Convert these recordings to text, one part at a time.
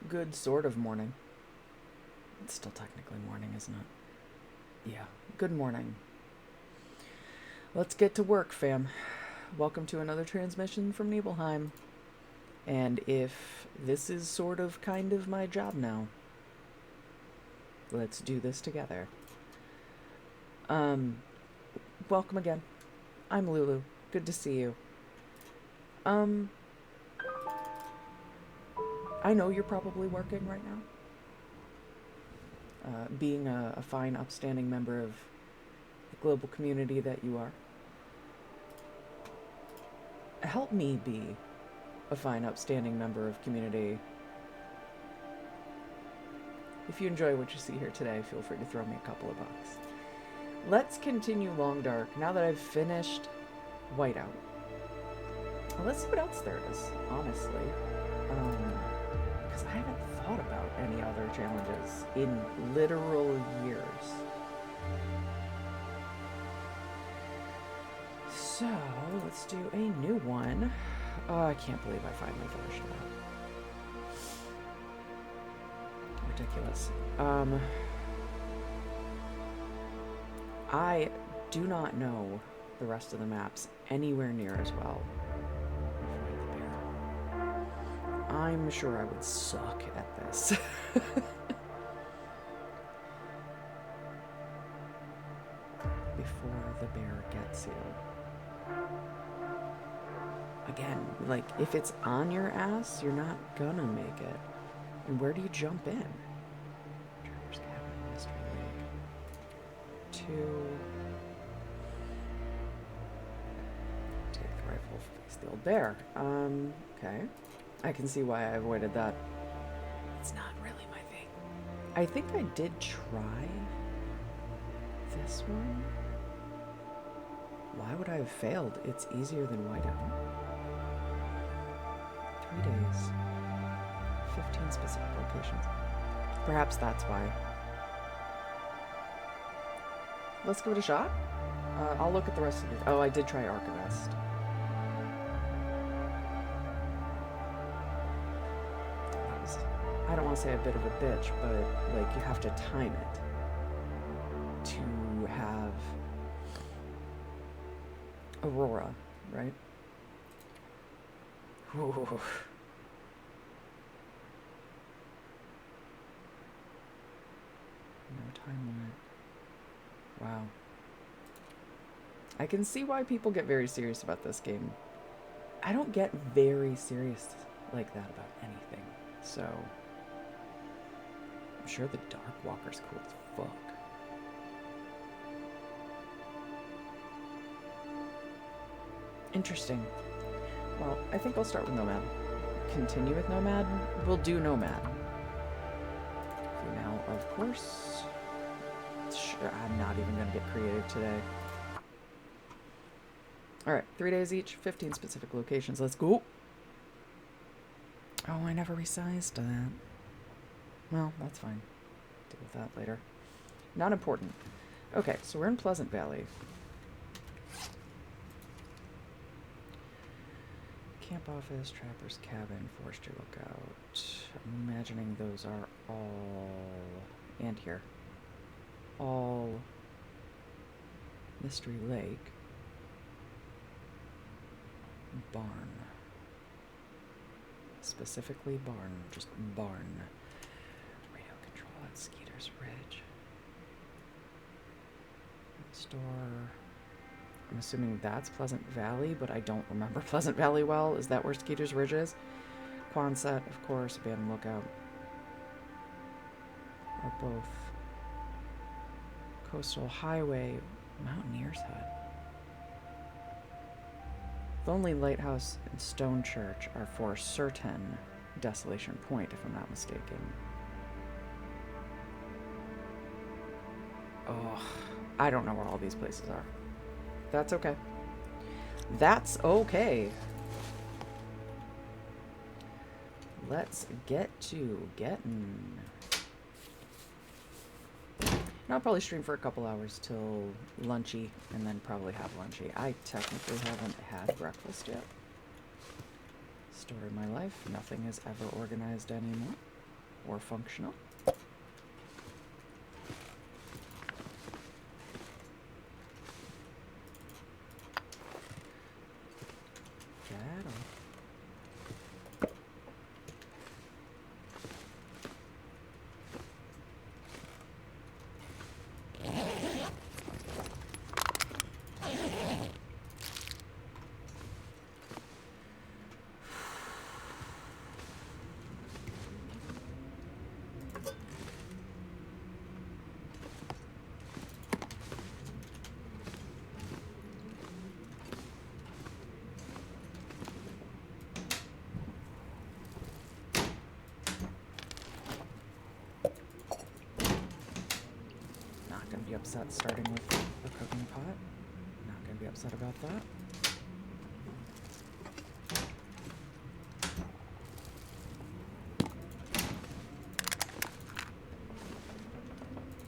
good sort of morning. It's still technically morning, isn't it? Yeah, good morning. Let's get to work, fam. Welcome to another transmission from Nibelheim. And if this is sort of kind of my job now, let's do this together. Welcome again. I'm Lulu. Good to see you. I know you're probably working right now. Being a fine, upstanding member of the global community that you are. Help me be a fine, upstanding member of community. If you enjoy what you see here today, feel free to throw me a couple of bucks. Let's continue Long Dark now that I've finished Whiteout. Well, let's see what else there is, honestly. Because I haven't thought about any other challenges in literal years. So, let's do a new one. Oh, I can't believe I finally finished that. Ridiculous. I do not know the rest of the maps anywhere near as well. I'm sure I would suck at this. Before the bear gets you. Again, like, if it's on your ass, you're not gonna make it. And where do you jump in? Traverse Cabin, Mystery Lake. 2. Take the rifle, face the old bear. Okay. I can see why I avoided that. It's not really my thing. I think I did try this one. Why would I have failed? It's easier than Whiteout. 3 days. 15 specific locations. Perhaps that's why. Let's give it a shot. I'll look at the rest of it. Oh, I did try Archivist. I don't want to say a bit of a bitch, but like you have to time it to have Aurora, right? Ooh. No time limit. Wow. I can see why people get very serious about this game. I don't get very serious like that about anything, so I'm sure the Dark Walker's cool as fuck. Interesting. Well, I think I'll start with Nomad. Continue with Nomad? We'll do Nomad. Female, of course. Sure, I'm not even gonna get creative today. Alright, 3 days each, 15 specific locations. Let's go! Oh, I never resized that. Well, that's fine. Deal with that later. Not important. Okay, so we're in Pleasant Valley. Camp office, trapper's cabin, forestry lookout. I'm imagining those are all... and here. All... Mystery Lake. Barn. Specifically barn. Just barn. Radio control at Skeeter's Ridge. Store. I'm assuming that's Pleasant Valley, but I don't remember Pleasant Valley well. Is that where Skeeter's Ridge is? Quonset, of course. Abandoned Lookout. Or both. Coastal Highway. Mountaineer's Hut. Lonely Lighthouse and Stone Church are for certain Desolation Point, if I'm not mistaken. Oh, I don't know where all these places are. That's okay. That's okay. Let's get to getting. And I'll probably stream for a couple hours till lunchy, and then probably have lunchy. I technically haven't had breakfast yet. Story of my life. Nothing is ever organized anymore. or functional. Get 'em. Be upset starting with the cooking pot. Not gonna be upset about that.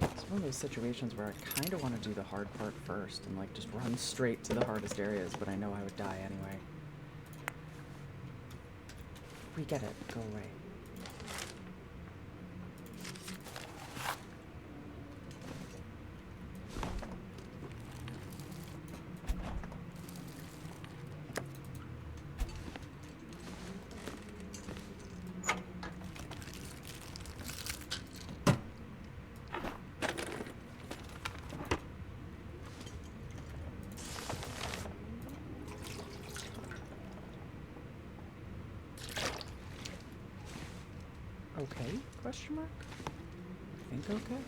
It's one of those situations where I kind of want to do the hard part first and like just run straight to the hardest areas, but I know I would die anyway. We get it. Go away. Okay? Question mark? I think okay?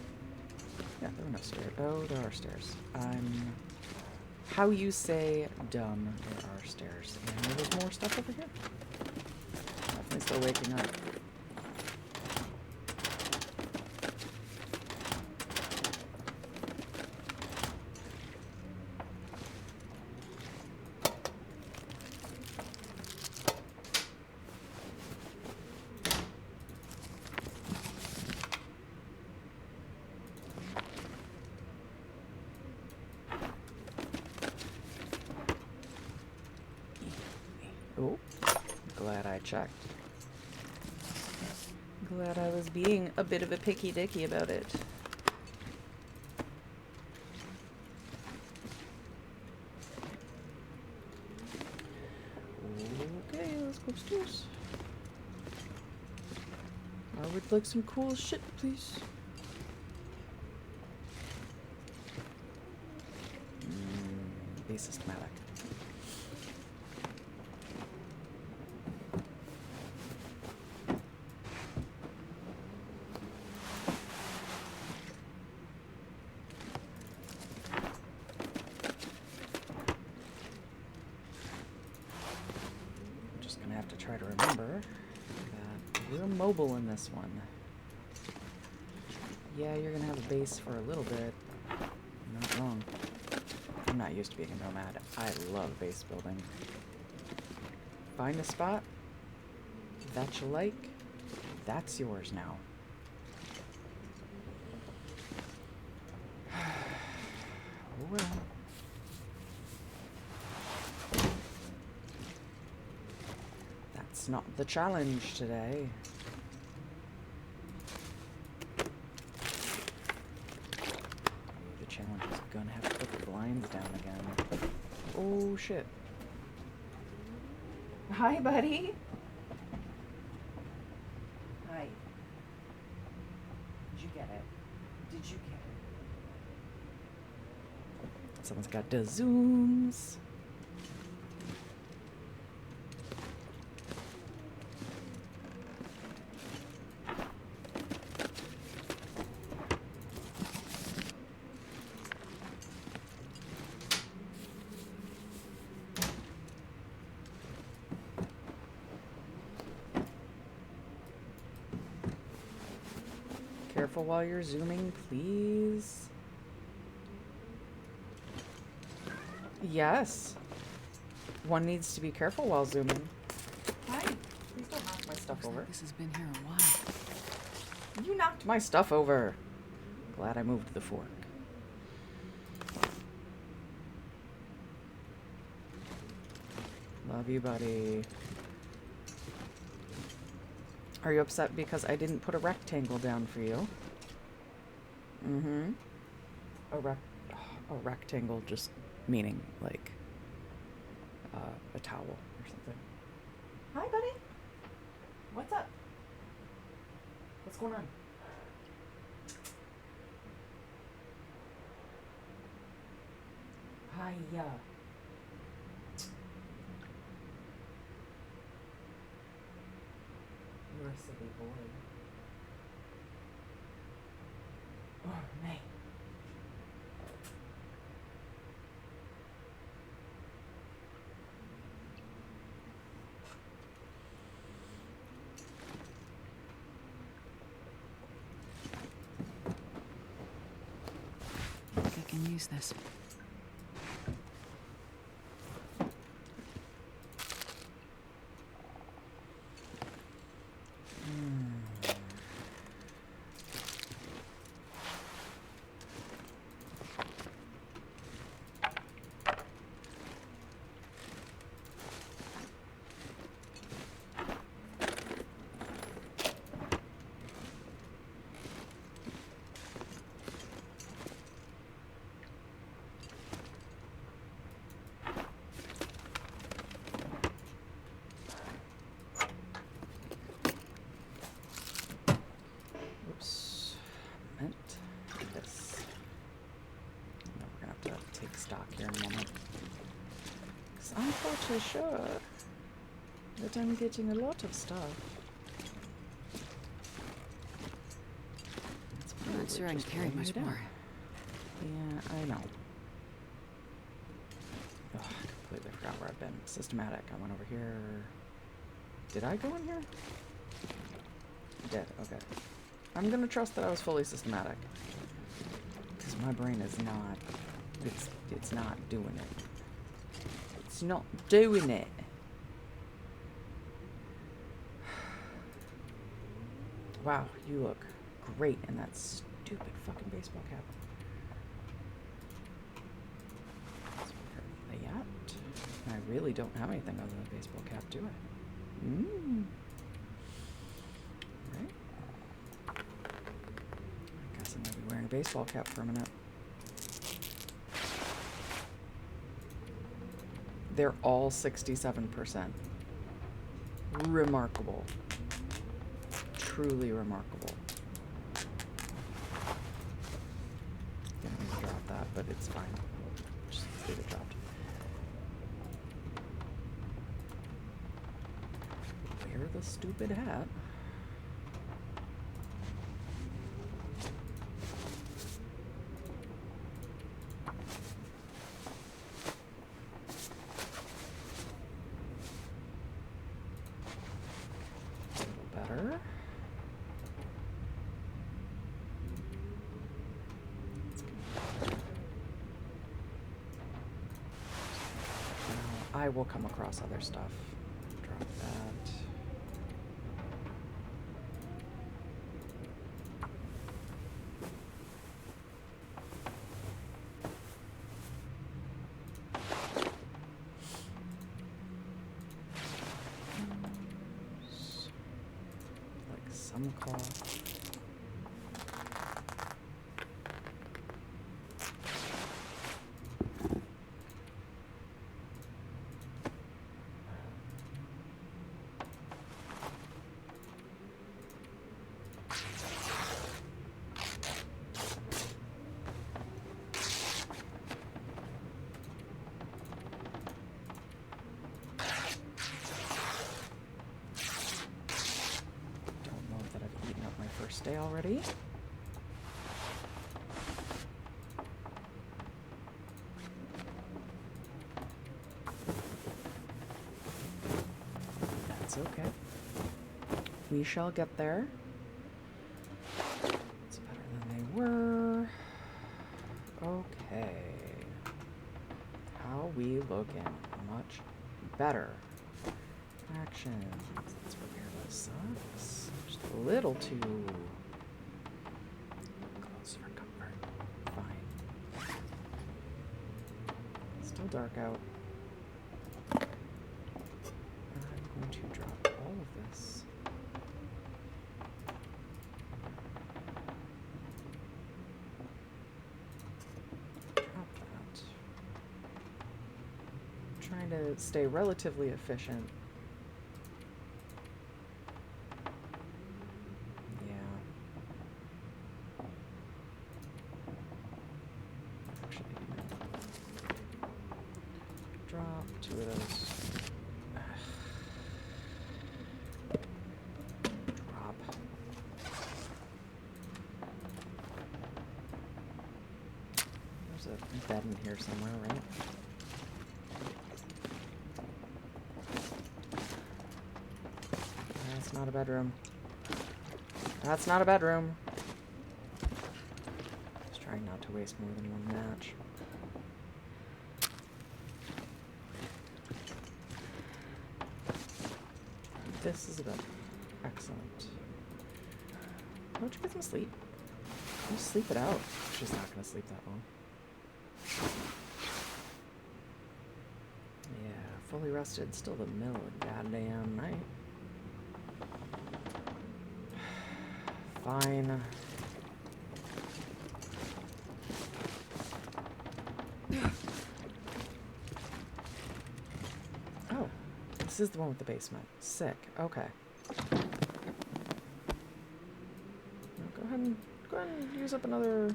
Yeah, there are no stairs. Oh, there are stairs. How you say dumb, there are stairs. And there's more stuff over here. Definitely still waking up. Oh, glad I checked. Glad I was being a bit of a picky dicky about it. Okay, let's go upstairs. I would like some cool shit, please. Be systematic. Try to remember that we're mobile in this one. Yeah, you're gonna have a base for a little bit. You're not wrong. I'm not used to being a nomad. I love base building. Find a spot that you like, that's yours now. Oh well. It's not the challenge today. The challenge is gonna have to put the blinds down again. Oh shit. Hi, buddy. Hi. Did you get it? Did you get it? Someone's got the zooms. Careful while you're zooming, please. Yes. One needs to be careful while zooming. Hi. Please don't knock my stuff over. This has been here a while. You knocked my stuff over. Glad I moved the fork. Love you, buddy. Are you upset because I didn't put a rectangle down for you? Mm-hmm. A rectangle just meaning like a towel or something. Hi, buddy. What's up? What's going on? Hi, yeah. You're a silly boy. Oh, May. I think I can use this. Oops. Meant this. No, we're gonna have to take stock here in a moment. Because I'm pretty sure that I'm getting a lot of stuff. I'm not sure I can carry much more. Yeah, I know. Ugh, I completely forgot where I've been. Systematic. I went over here. Did I go in here? I did. Okay. I'm gonna trust that I was fully systematic. Because my brain is not... It's not doing it. It's not doing it. Wow, you look great in that stupid fucking baseball cap. Yet. I really don't have anything other than a baseball cap, do I? Right? I guess I'm gonna be wearing a baseball cap for a minute. They're all 67%. Remarkable. Truly remarkable. Didn't mean to drop that, but it's fine. We'll just leave it dropped. Wear the stupid hat. A little better. I will come across other stuff. Drop that. Like some cloth. Day already. That's okay. We shall get there. It's better than they were. Okay. How we looking? Much better. Actions. Let's repair those socks. Just a little too close for comfort. Fine. Still dark out. I'm going to drop all of this. trying to stay relatively efficient. Yeah. Actually, drop 2 of those. Drop. There's a bed in here somewhere, right? That's not a bedroom. That's not a bedroom. Just trying not to waste more than one match. This is a bed. Excellent. Why don't you get some sleep? Just sleep it out. She's not going to sleep that long. Yeah, fully rested. Still the middle of the goddamn night. Fine. Oh, this is the one with the basement. Sick. Okay. Go ahead and use up another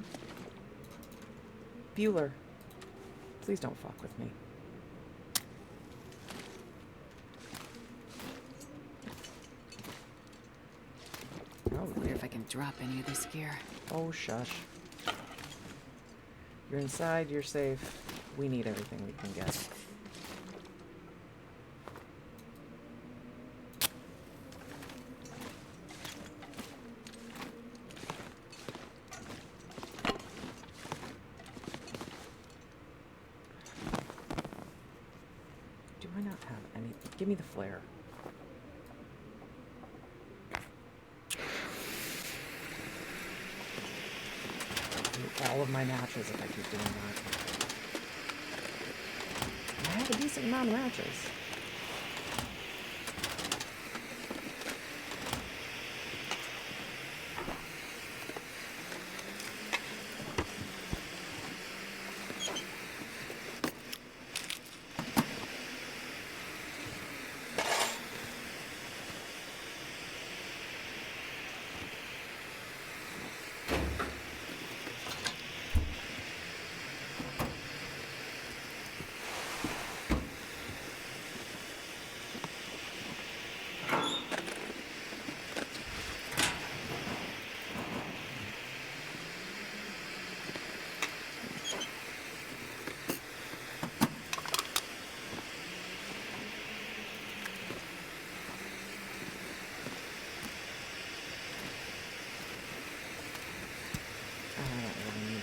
Bueller. Please don't fuck with me. Oh, I wonder if I can drop any of this gear. oh, shush. You're inside, you're safe. We need everything we can get. Do I not have any? Give me the flare. All of my matches if I keep doing that. I have a decent amount of matches.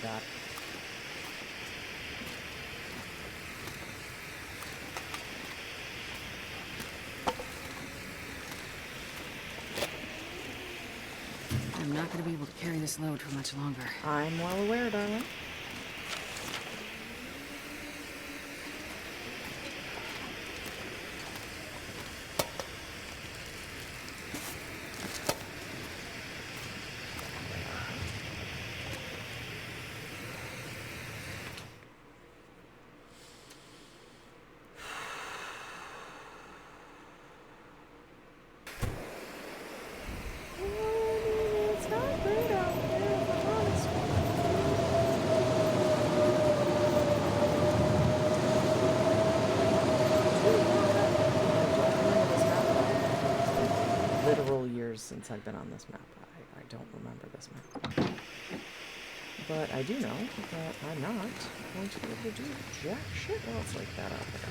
That. I'm not going to be able to carry this load for much longer. I'm well aware, darling. It's not great out there, if I'm honest. Literal years since I've been on this map. I don't remember this map. But I do know that I'm not going to be able to do jack shit else like that out there.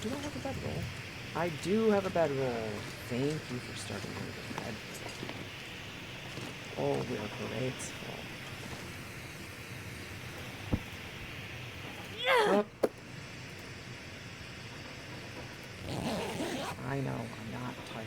Do I have a bedroll? I do have a bedroll. Thank you for starting me with bed. Oh, we are grateful. Oh. I know, I'm not tired.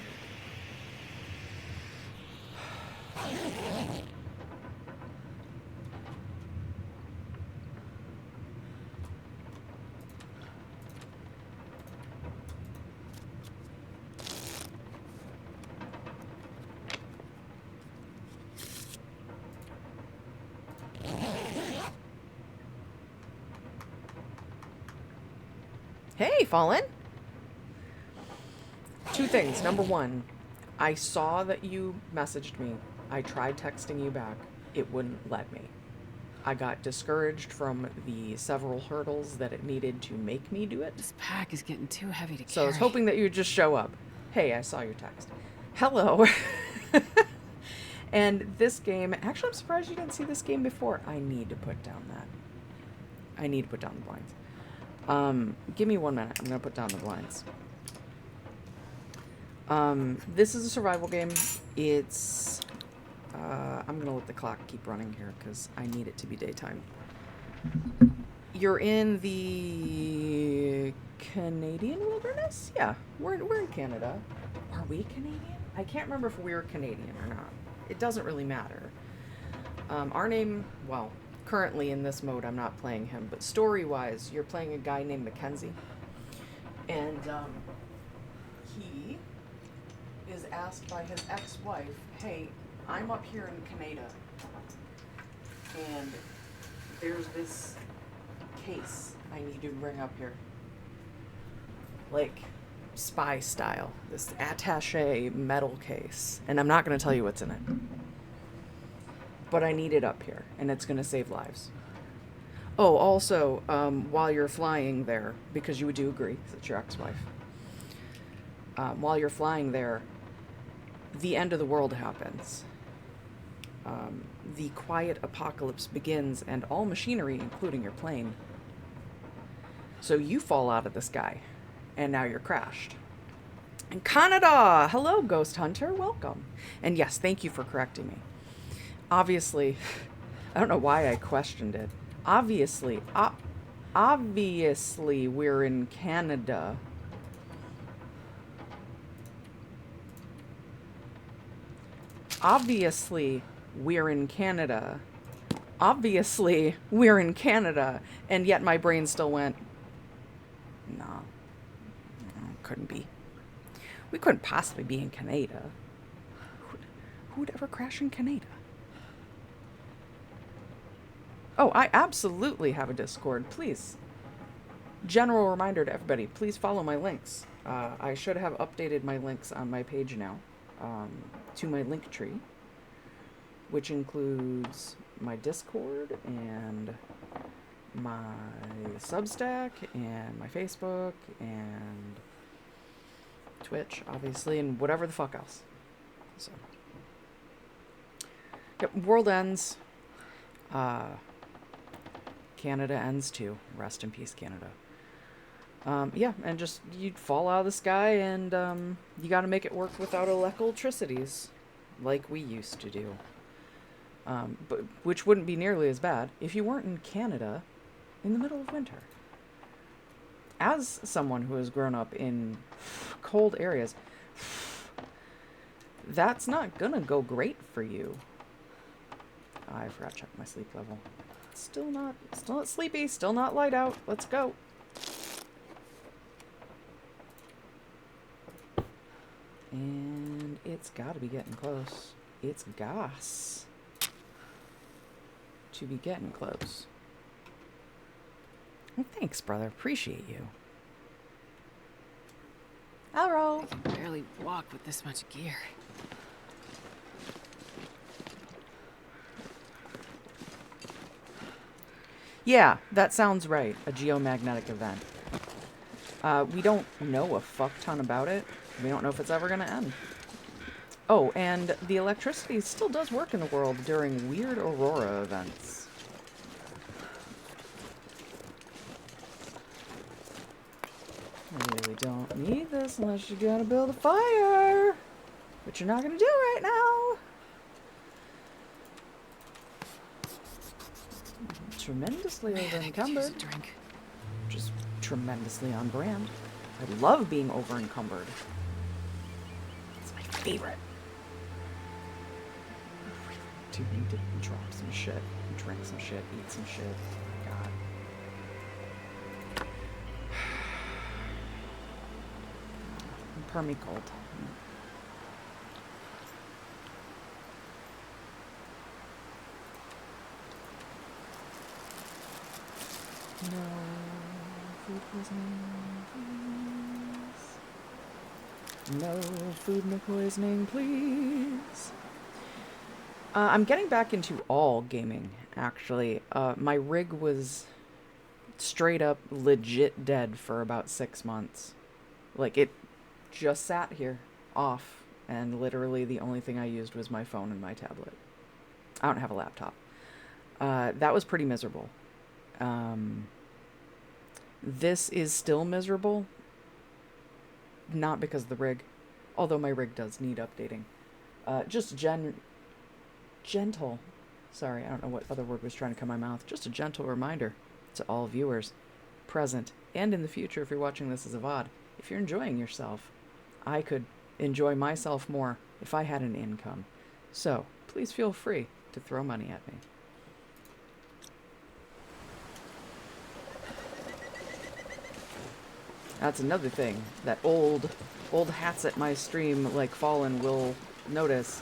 Hey, Fallen. Two things. Number one, I saw that you messaged me. I tried texting you back. It wouldn't let me. I got discouraged from the several hurdles that it needed to make me do it. This pack is getting too heavy to So carry. I was hoping that you would just show up. Hey, I saw your text. Hello. And this game, actually, I'm surprised you didn't see this game before. I need to put down that. I need to put down the blinds. Give me 1 minute. I'm going to put down the blinds. This is a survival game. It's, I'm going to let the clock keep running here because I need it to be daytime. You're in the Canadian wilderness? Yeah, we're in Canada. Are we Canadian? I can't remember if we're Canadian or not. It doesn't really matter. Our name, well, currently in this mode, I'm not playing him, but story-wise, you're playing a guy named Mackenzie. And, he is asked by his ex-wife, hey, I'm up here in Canada, and there's this case I need to bring up here. Like, spy style. This attaché metal case. And I'm not going to tell you what's in it. But I need it up here, and it's going to save lives. Oh, also, while you're flying there, because you do agree, because it's your ex-wife, while you're flying there, the end of the world happens. The quiet apocalypse begins, and all machinery, including your plane. So you fall out of the sky, and now you're crashed. And Canada! Hello, Ghost Hunter. Welcome. And yes, thank you for correcting me. Obviously, I don't know why I questioned it. Obviously, we're in Canada. Obviously, we're in Canada. Obviously, we're in Canada. And yet my brain still went, no, couldn't be. We couldn't possibly be in Canada. Who would ever crash in Canada? Oh, I absolutely have a Discord. Please. General reminder to everybody, please follow my links. I should have updated my links on my page now to my link tree, which includes my Discord and my Substack and my Facebook and Twitch, obviously, and whatever the fuck else. So, yep, world ends. Canada ends too. Rest in peace, Canada. Yeah, and just, you'd fall out of the sky and you gotta make it work without electricities, like we used to do. But which wouldn't be nearly as bad if you weren't in Canada in the middle of winter. As someone who has grown up in cold areas, that's not gonna go great for you. I forgot to check my sleep level. Still not sleepy, still not light out. Let's go. And it's gotta be getting close. It's gas to be getting close. Well, thanks, brother. Appreciate you. Hello. I can barely walk with this much gear. Yeah, that sounds right. A geomagnetic event. We don't know a fuck ton about it. We don't know if it's ever going to end. Oh, and the electricity still does work in the world during weird aurora events. I really don't need this unless you're going to build a fire. Which you're not going to do right now. Tremendously Man, I could use a over-encumbered. drink. Just tremendously on brand. I love being over-encumbered. It's my favorite. I really do need to drop some shit, drink some shit, eat some shit. God. Permacold. No food poisoning, please. No food poisoning, please. I'm getting back into all gaming, actually. My rig was straight up legit dead for about 6 months. Like, it just sat here, off, and literally the only thing I used was my phone and my tablet. I don't have a laptop. That was pretty miserable. This is still miserable. Not because of the rig, although my rig does need updating. Just gentle. Sorry, I don't know what other word was trying to come out of my mouth. Just a gentle reminder to all viewers, present and in the future if you're watching this as a VOD. If you're enjoying yourself, I could enjoy myself more if I had an income. So, please feel free to throw money at me. That's another thing that old hats at my stream like Fallen will notice.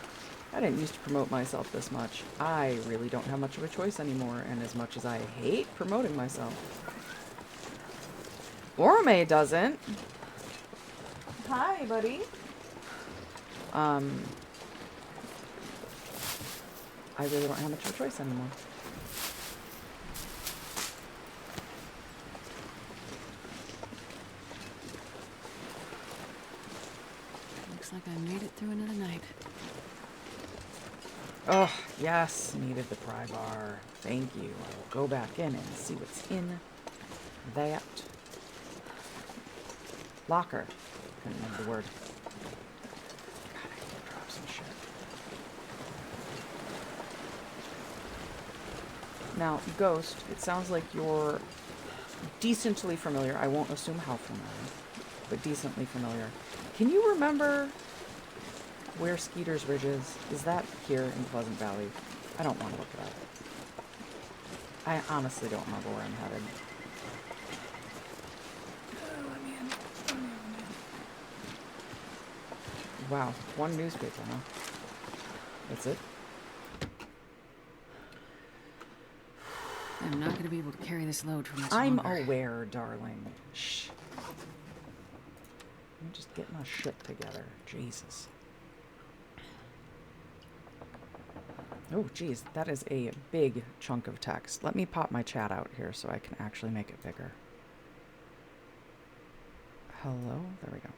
I didn't used to promote myself this much. I really don't have much of a choice anymore, and as much as I hate promoting myself. Orme doesn't. Hi, buddy. I really don't have much of a choice anymore. Looks like I made it through another night. Oh, yes, needed the pry bar. Thank you. I will go back in and see what's in that locker. Couldn't remember the word. God, I need to drop some shit. Now, Ghost, it sounds like you're decently familiar. I won't assume how familiar, but decently familiar. Can you remember where Skeeter's Ridge is? Is that here in Pleasant Valley? I don't want to look it up. I honestly don't remember where I'm headed. Wow, one newspaper, huh? That's it? I'm not going to be able to carry this load for much I'm longer. aware, darling. Shh. Let me just get my shit together. Jesus. Oh, geez, that is a big chunk of text. Let me pop my chat out here so I can actually make it bigger. Hello? There we go.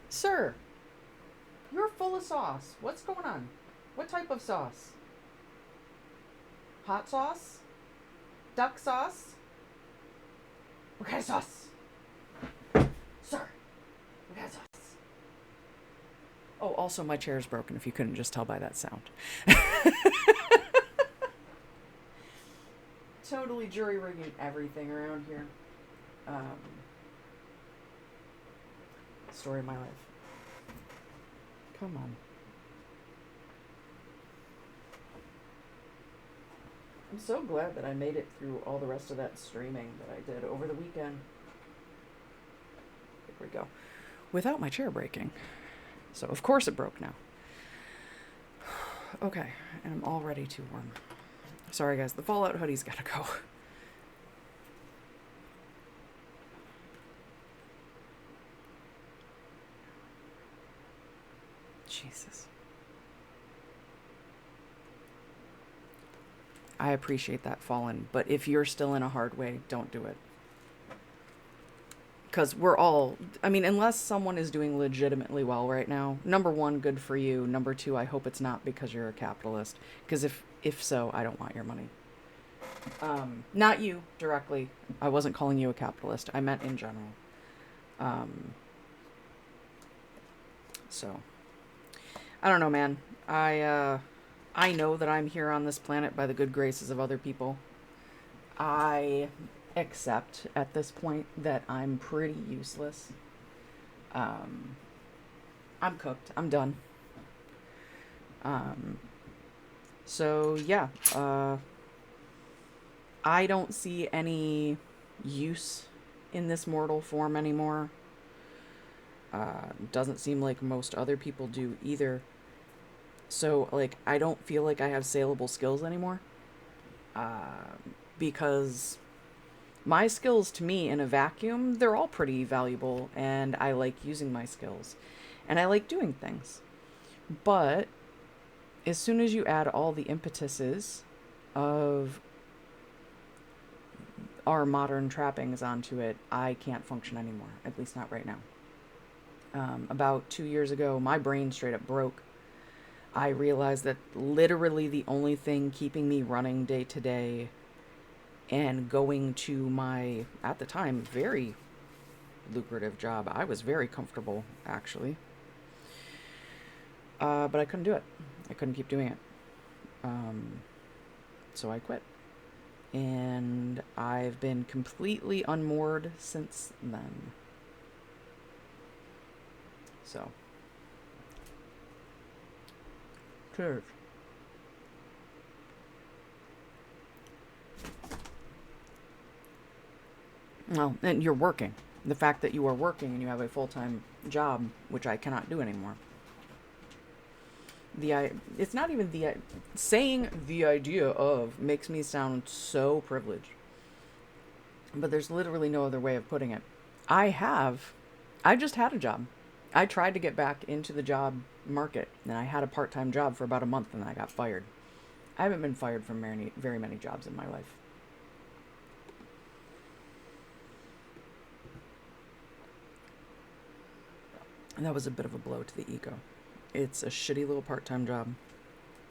Sir, you're full of sauce. What's going on? What type of sauce? Hot sauce? Duck sauce? What kind of sauce? Sir, what kind of sauce? Oh, also my chair is broken, if you couldn't just tell by that sound. Totally jury-rigging everything around here. Story of my life. Come on. I'm so glad that I made it through all the rest of that streaming that I did over the weekend. Here we go. Without my chair breaking. So, of course it broke now. Okay, and I'm already too warm. Sorry, guys. The Fallout hoodie's gotta go. Jesus. I appreciate that, Fallen, but if you're still in a hard way, don't do it. Because we're all, I mean, unless someone is doing legitimately well right now, number one, good for you. Number two, I hope it's not because you're a capitalist. Because if so, I don't want your money. Not you directly. I wasn't calling you a capitalist. I meant in general. So, I don't know, man. I know that I'm here on this planet by the good graces of other people. I accept at this point that I'm pretty useless. I'm cooked. I'm done. So yeah, I don't see any use in this mortal form anymore. Doesn't seem like most other people do either. So, like, I don't feel like I have saleable skills anymore. Because My skills to me in a vacuum, they're all pretty valuable, and I like using my skills. And I like doing things. But as soon as you add all the impetuses of our modern trappings onto it, I can't function anymore, at least not right now. About 2 years ago, my brain straight up broke. I realized that literally the only thing keeping me running day to day and going to my, at the time, very lucrative job. I was very comfortable, actually. But I couldn't do it. I couldn't keep doing it. So I quit. And I've been completely unmoored since then. So. Cheers. Well, and you're working. The fact that you are working and you have a full-time job, which I cannot do anymore. It's not even saying the idea of makes me sound so privileged. But there's literally no other way of putting it. I just had a job. I tried to get back into the job market, and I had a part-time job for about a month, and I got fired. I haven't been fired from very many jobs in my life. And that was a bit of a blow to the ego. It's a shitty little part-time job,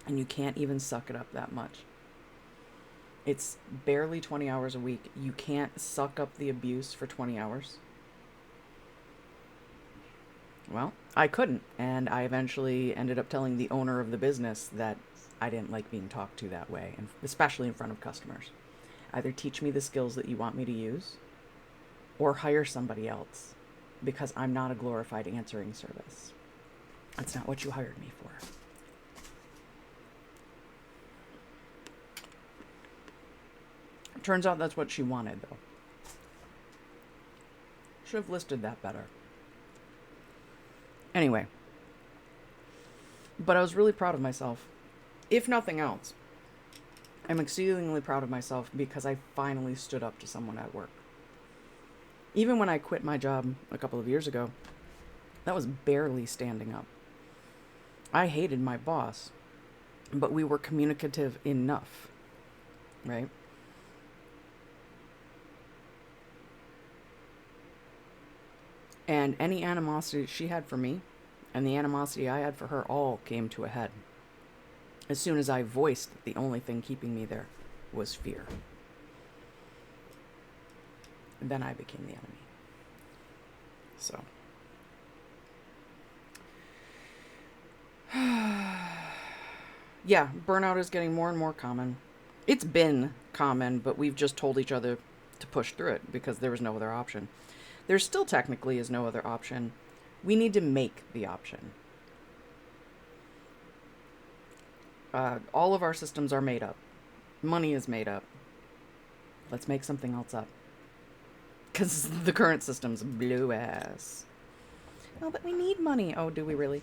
and you can't even suck it up that much. It's barely 20 hours a week. You can't suck up the abuse for 20 hours. Well, I couldn't, and I eventually ended up telling the owner of the business that I didn't like being talked to that way, and especially in front of customers. Either teach me the skills that you want me to use, or hire somebody else, because I'm not a glorified answering service. That's not what you hired me for. Turns out that's what she wanted, though. Should have listed that better. Anyway. But I was really proud of myself. If nothing else, I'm exceedingly proud of myself because I finally stood up to someone at work. Even when I quit my job a couple of years ago, that was barely standing up. I hated my boss, but we were communicative enough, right? And any animosity she had for me and the animosity I had for her all came to a head as soon as I voiced that the only thing keeping me there was fear. And then I became the enemy. So. Yeah, burnout is getting more and more common. It's been common, but we've just told each other to push through it because there was no other option. There still technically is no other option. We need to make the option. All of our systems are made up. Money is made up. Let's make something else up. Because the current system's blue ass. Oh, but we need money. Oh, do we really?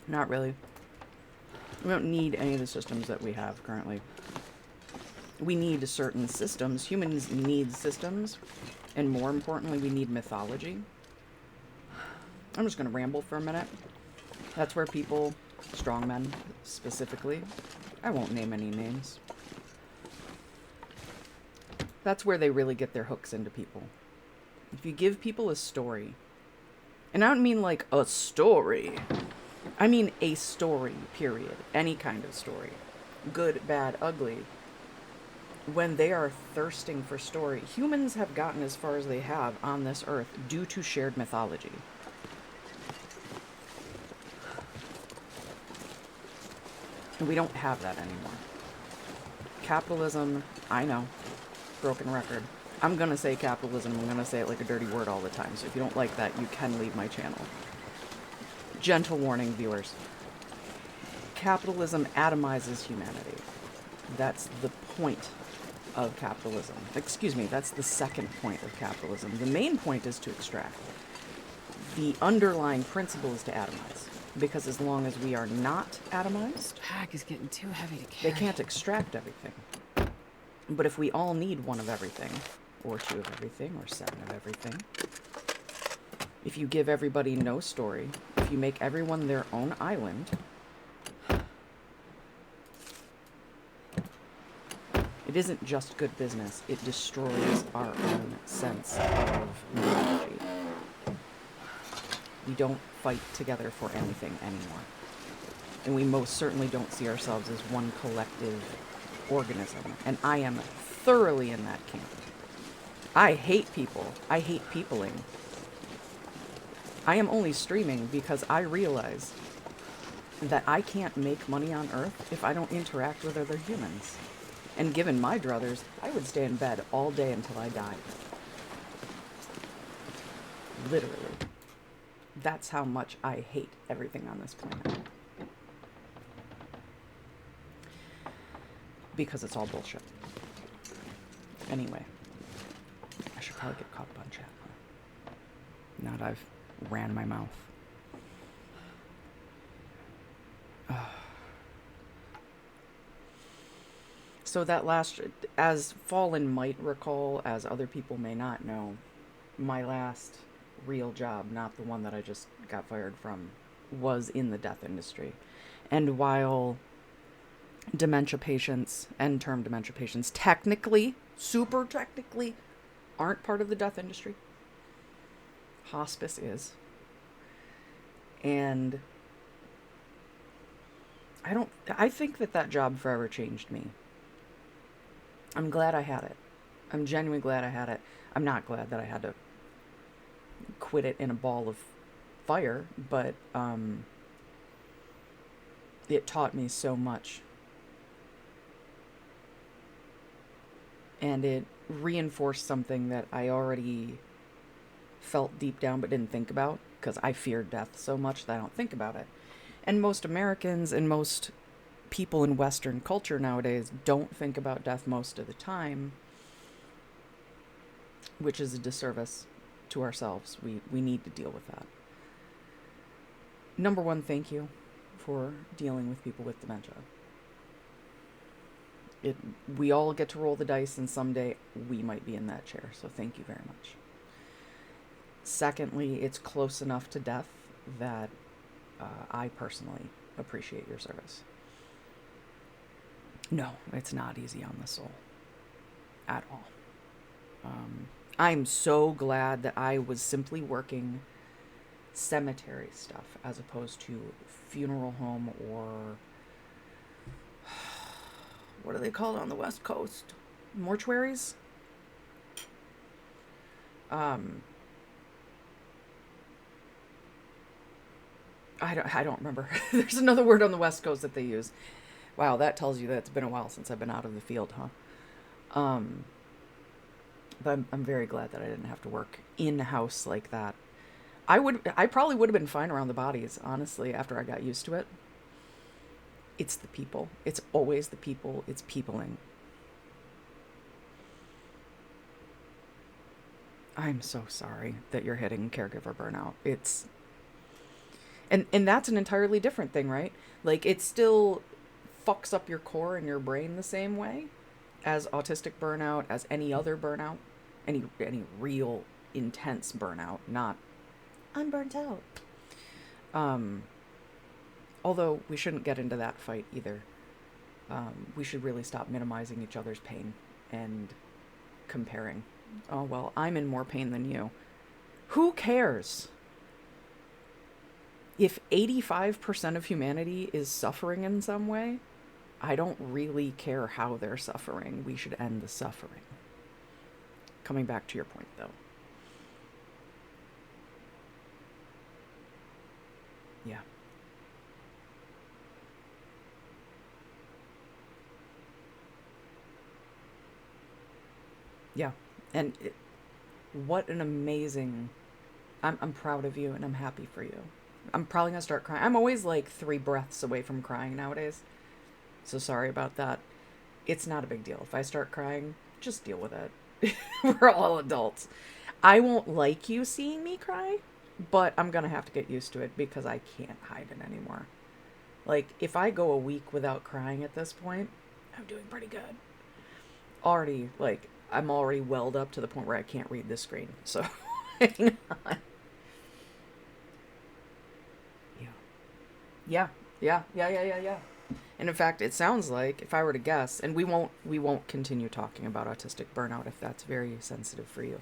Not really. We don't need any of the systems that we have currently. We need certain systems. Humans need systems. And more importantly, we need mythology. I'm just going to ramble for a minute. That's where people, strongmen specifically, I won't name any names. That's where they really get their hooks into people. If you give people a story, and I don't mean like a story, I mean a story, period. Any kind of story. Good, bad, ugly. When they are thirsting for story, humans have gotten as far as they have on this earth due to shared mythology. And we don't have that anymore. Capitalism, I know, broken record. I'm gonna say capitalism, I'm gonna say it like a dirty word all the time, so if you don't like that, you can leave my channel. Gentle warning, viewers. Capitalism atomizes humanity. That's the point of capitalism. Excuse me, that's the second point of capitalism. The main point is to extract. The underlying principle is to atomize. Because as long as we are not atomized, Pack is getting too heavy to they carry. can't extract everything. But if we all need one of everything, or two of everything, or seven of everything, if you give everybody no story, if you make everyone their own island, it isn't just good business, it destroys our own sense of morality. We don't fight together for anything anymore. And we most certainly don't see ourselves as one collective organism. And I am thoroughly in that camp. I hate people. I hate peopling. I am only streaming because I realize that I can't make money on Earth if I don't interact with other humans. And given my druthers, I would stay in bed all day until I died. Literally. That's how much I hate everything on this planet. Because it's all bullshit. Anyway, I should probably get caught up on chat now that I've ran my mouth. So that last, as Fallen might recall, as other people may not know, my last real job, not the one that I just got fired from, was in the death industry. And while dementia patients, end-term dementia patients, technically, super technically, aren't part of the death industry, hospice is. And I think that job forever changed me. I'm glad I had it. I'm genuinely glad I had it. I'm not glad that I had to quit it in a ball of fire, but it taught me so much. And it reinforced something that I already felt deep down but didn't think about, because I feared death so much that I don't think about it. And most Americans and most people in Western culture nowadays don't think about death most of the time, which is a disservice to ourselves. We need to deal with that. Number one, thank you for dealing with people with dementia. We all get to roll the dice, and someday we might be in that chair, so thank you very much. Secondly, it's close enough to death that I personally appreciate your service. No, it's not easy on the soul. At all. I'm so glad that I was simply working cemetery stuff as opposed to funeral home or... what are they called on the West Coast? Mortuaries? I don't remember. There's another word on the West Coast that they use. Wow, that tells you that it's been a while since I've been out of the field, huh? But I'm very glad that I didn't have to work in-house like that. I probably would have been fine around the bodies, honestly, after I got used to it. It's the people. It's always the people. It's peopling. I'm so sorry that you're hitting caregiver burnout. It's... And that's an entirely different thing, right? Like, it still fucks up your core and your brain the same way as autistic burnout, as any other burnout, any real intense burnout, not I'm burnt out. Although we shouldn't get into that fight either. We should really stop minimizing each other's pain and comparing. Oh, well, I'm in more pain than you. Who cares? If 85% of humanity is suffering in some way, I don't really care how they're suffering. We should end the suffering. Coming back to your point, though. Yeah. Yeah. And what an amazing... I'm proud of you and I'm happy for you. I'm probably gonna start crying. I'm always like 3 breaths away from crying nowadays. So sorry about that. It's not a big deal. If I start crying, just deal with it. We're all adults. I won't like you seeing me cry, But I'm going to have to get used to it because I can't hide it anymore. Like, if I go a week without crying at this point, I'm doing pretty good. Already, like, I'm already welled up to the point where I can't read the screen. So, hang on. Yeah. Yeah. And in fact, it sounds like, if I were to guess, and we won't continue talking about autistic burnout if that's very sensitive for you.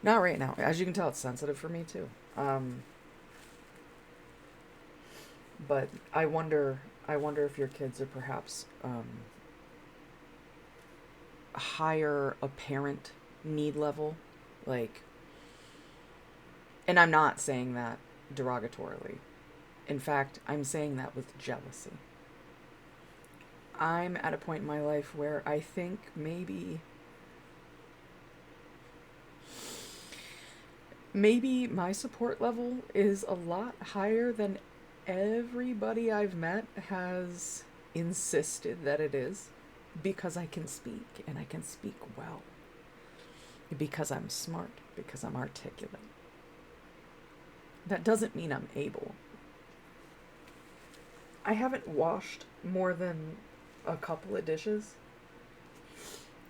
Not right now. As you can tell, it's sensitive for me too. But I wonder if your kids are perhaps higher apparent need level, like, and I'm not saying that derogatorily. In fact, I'm saying that with jealousy. I'm at a point in my life where I think maybe my support level is a lot higher than everybody I've met has insisted that it is, because I can speak, and I can speak well, because I'm smart, because I'm articulate. That doesn't mean I'm able. I haven't washed more than a couple of dishes,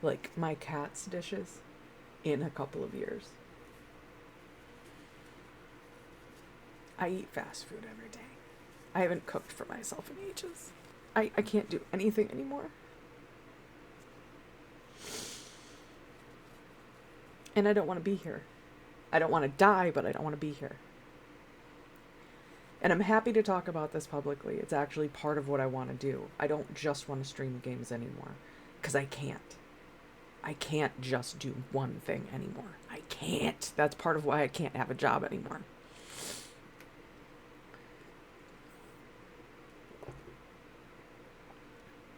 like my cat's dishes, in a couple of years. I eat fast food every day. I haven't cooked for myself in ages. I can't do anything anymore. And I don't want to be here. I don't want to die, but I don't want to be here. And I'm happy to talk about this publicly. It's actually part of what I want to do. I don't just want to stream games anymore, because I can't. I can't just do one thing anymore. I can't. That's part of why I can't have a job anymore.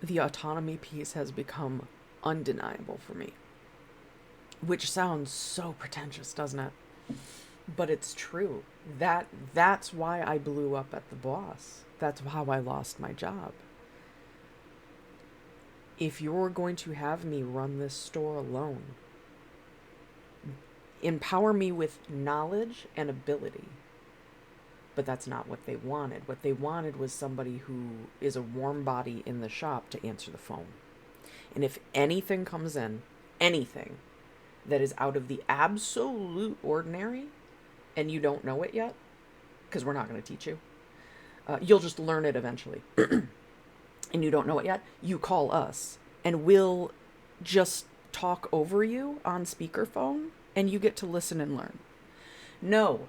The autonomy piece has become undeniable for me. Which sounds so pretentious, doesn't it? But it's true. That's why I blew up at the boss. That's how I lost my job. If you're going to have me run this store alone, empower me with knowledge and ability. But that's not what they wanted. What they wanted was somebody who is a warm body in the shop to answer the phone. And if anything comes in, anything that is out of the absolute ordinary, and you don't know it yet, because we're not going to teach you, you'll just learn it eventually, and you don't know it yet, you call us, and we'll just talk over you on speakerphone, and you get to listen and learn. No.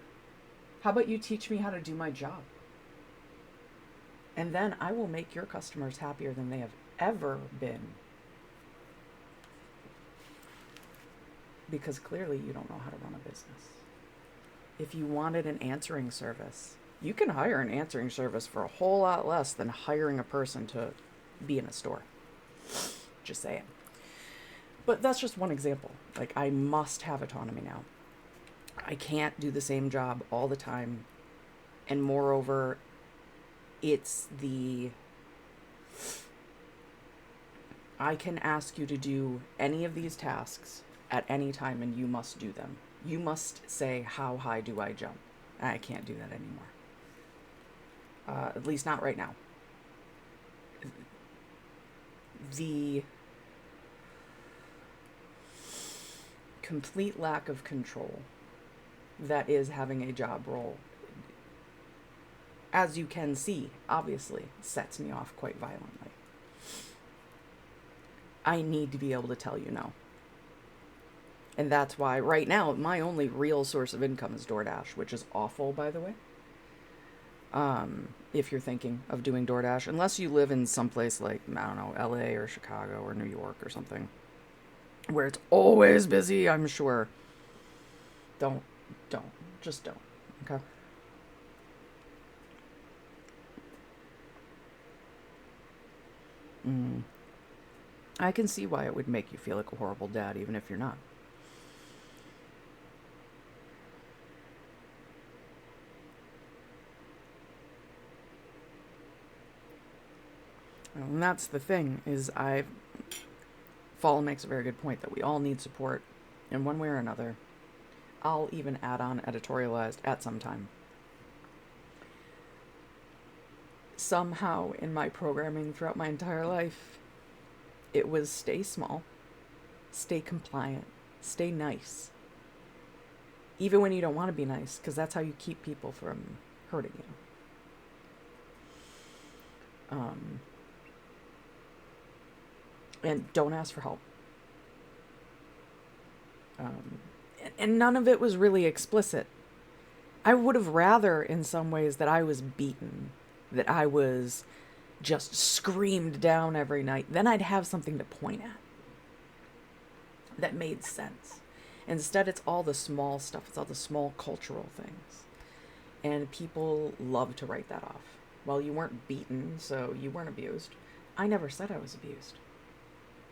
How about you teach me how to do my job? And then I will make your customers happier than they have ever been. Because clearly you don't know how to run a business. If you wanted an answering service, you can hire an answering service for a whole lot less than hiring a person to be in a store. Just saying. But that's just one example. Like, I must have autonomy now. I can't do the same job all the time. And moreover, I can ask you to do any of these tasks at any time, and you must do them. You must say, how high do I jump? I can't do that anymore. At least not right now. The complete lack of control that is having a job role, as you can see, obviously, sets me off quite violently. I need to be able to tell you no. And that's why right now my only real source of income is DoorDash, which is awful, by the way. If you're thinking of doing DoorDash, unless you live in someplace like, I don't know, LA or Chicago or New York or something, where it's always busy, I'm sure. Just don't, okay? I can see why it would make you feel like a horrible dad, even if you're not. And that's the thing, is Fall makes a very good point that we all need support in one way or another. I'll even add on editorialized at some time. Somehow in my programming throughout my entire life, it was stay small, stay compliant, stay nice. Even when you don't want to be nice, because that's how you keep people from hurting you. And don't ask for help. And none of it was really explicit. I would have rather, in some ways, that I was beaten, that I was just screamed down every night. Then I'd have something to point at that made sense. Instead, it's all the small stuff. It's all the small cultural things. And people love to write that off. Well, you weren't beaten, so you weren't abused. I never said I was abused.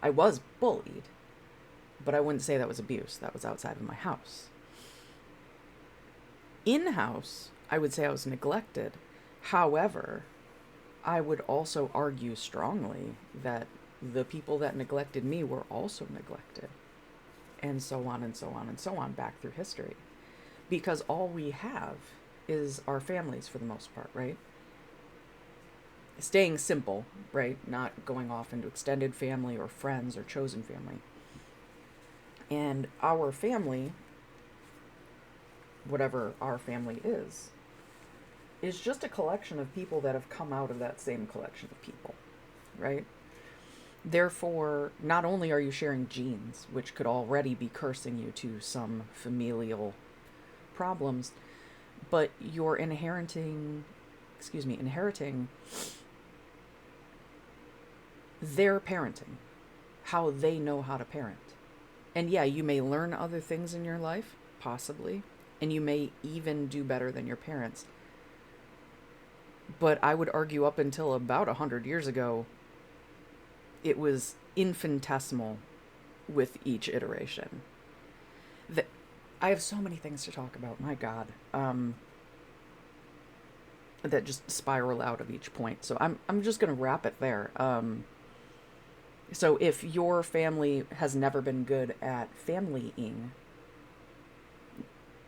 I was bullied, but I wouldn't say that was abuse. That was outside of my house. In-house, I would say I was neglected. However, I would also argue strongly that the people that neglected me were also neglected. And so on and so on and so on back through history. Because all we have is our families for the most part, right? Staying simple, right? Not going off into extended family or friends or chosen family. And our family, whatever our family is just a collection of people that have come out of that same collection of people, right? Therefore, not only are you sharing genes, which could already be cursing you to some familial problems, but you're inheriting their parenting, how they know how to parent. And yeah, you may learn other things in your life, possibly, and you may even do better than your parents. But I would argue up until about 100 years ago, it was infinitesimal with each iteration. I have so many things to talk about, my God, that just spiral out of each point. So I'm just going to wrap it there. So if your family has never been good at familying,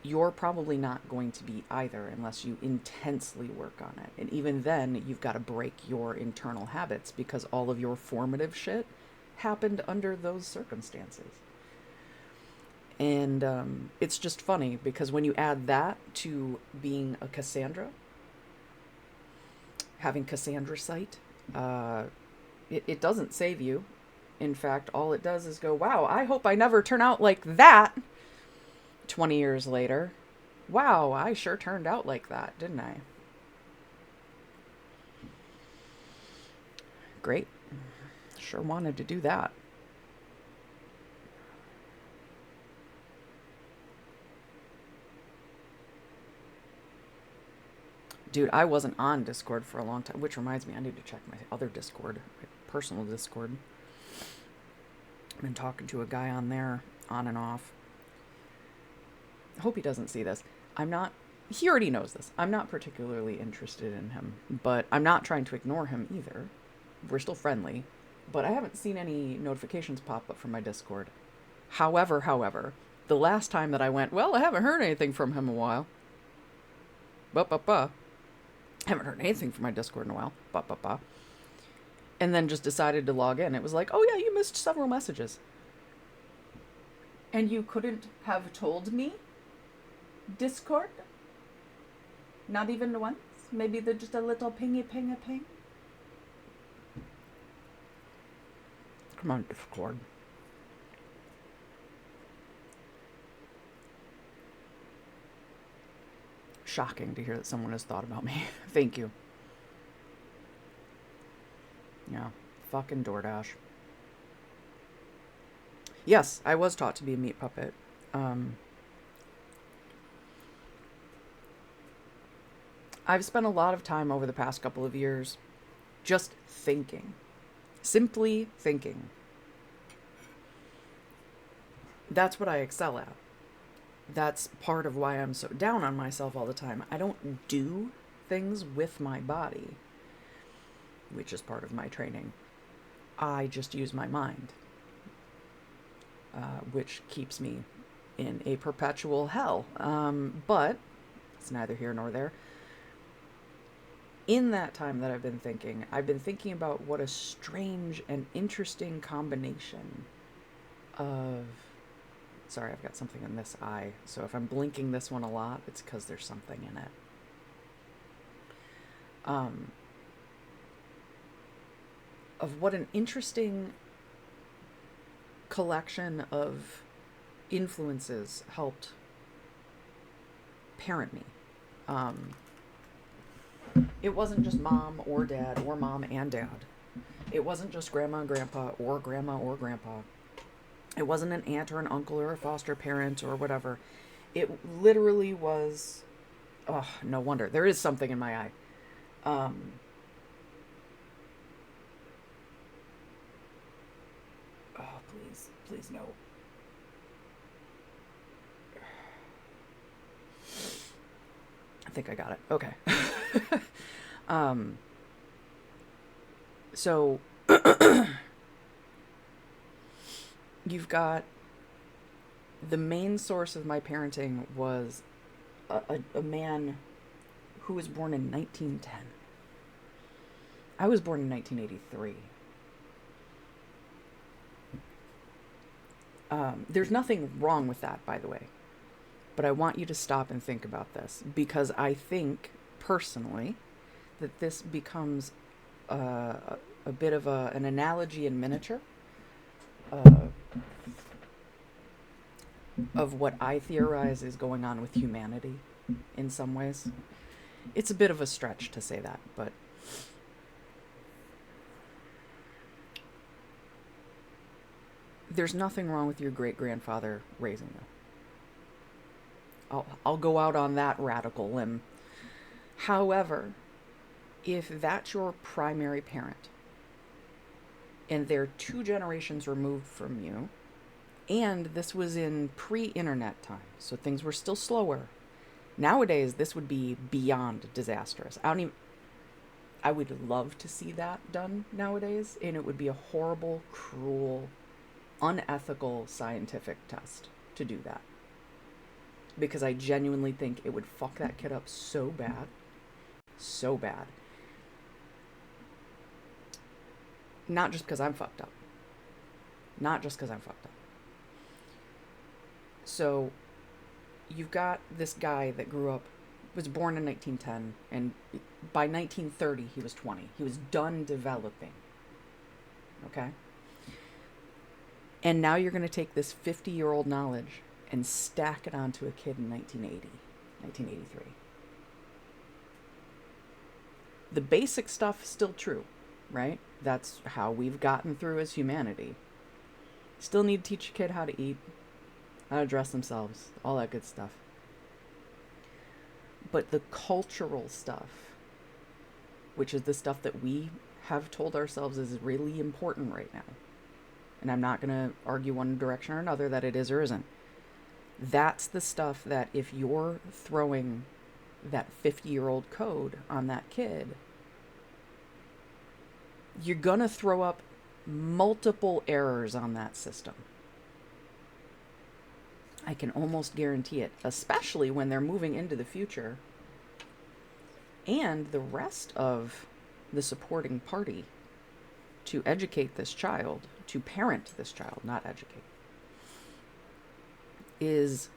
you're probably not going to be either unless you intensely work on it. And even then, you've got to break your internal habits because all of your formative shit happened under those circumstances. And it's just funny because when you add that to being a Cassandra, having Cassandra sight, it doesn't save you. In fact, all it does is go, wow, I hope I never turn out like that 20 years later. Wow, I sure turned out like that, didn't I? Great. Sure wanted to do that. Dude, I wasn't on Discord for a long time, which reminds me, I need to check my other Discord, my personal Discord. I've been talking to a guy on there, on and off. I hope he doesn't see this. He already knows this. I'm not particularly interested in him, but I'm not trying to ignore him either. We're still friendly, but I haven't seen any notifications pop up from my Discord. However, the last time that I went, well, I haven't heard anything from him in a while. Haven't heard anything from my Discord in a while. And then just decided to log in. It was like, oh yeah, you missed several messages. And you couldn't have told me? Discord? Not even once? Maybe just a little ping. Come on, Discord. Shocking to hear that someone has thought about me. Thank you. Yeah, fucking DoorDash. Yes, I was taught to be a meat puppet. I've spent a lot of time over the past couple of years just thinking. Simply thinking. That's what I excel at. That's part of why I'm so down on myself all the time. I don't do things with my body, which is part of my training. I just use my mind, which keeps me in a perpetual hell. But it's neither here nor there. In that time that I've been thinking about what a strange and interesting combination of... Sorry, I've got something in this eye. So if I'm blinking this one a lot, it's because there's something in it. Of what an interesting collection of influences helped parent me. It wasn't just mom or dad or mom and dad. It wasn't just grandma and grandpa or grandma or grandpa. It wasn't an aunt or an uncle or a foster parent or whatever. It literally was... Oh, no wonder. There is something in my eye. Oh, please. Please, no. I think I got it. Okay. So... You've got... The main source of my parenting was a man who was born in 1910. I was born in 1983. There's nothing wrong with that, by the way. But I want you to stop and think about this, because I think, personally, that this becomes a bit of an analogy in miniature of what I theorize is going on with humanity in some ways. It's a bit of a stretch to say that, but there's nothing wrong with your great-grandfather raising you. I'll go out on that radical limb. However, if that's your primary parent, and they're 2 generations removed from you, and this was in pre-internet time, so things were still slower. Nowadays, this would be beyond disastrous. I would love to see that done nowadays, and it would be a horrible, cruel, unethical scientific test to do that. Because I genuinely think it would fuck that kid up so bad. So bad. Not just because I'm fucked up. Not just because I'm fucked up. So, you've got this guy that was born in 1910, and by 1930 he was 20. He was done developing. Okay? And now you're going to take this 50-year-old knowledge and stack it onto a kid in 1980, 1983. The basic stuff is still true, right? That's how we've gotten through as humanity. Still need to teach a kid how to eat, how to dress themselves, all that good stuff. But the cultural stuff, which is the stuff that we have told ourselves is really important right now, and I'm not going to argue one direction or another that it is or isn't, that's the stuff that if you're throwing that 50-year-old code on that kid, you're going to throw up multiple errors on that system. I can almost guarantee it, especially when they're moving into the future. And the rest of the supporting party to educate this child, to parent this child, not educate, is...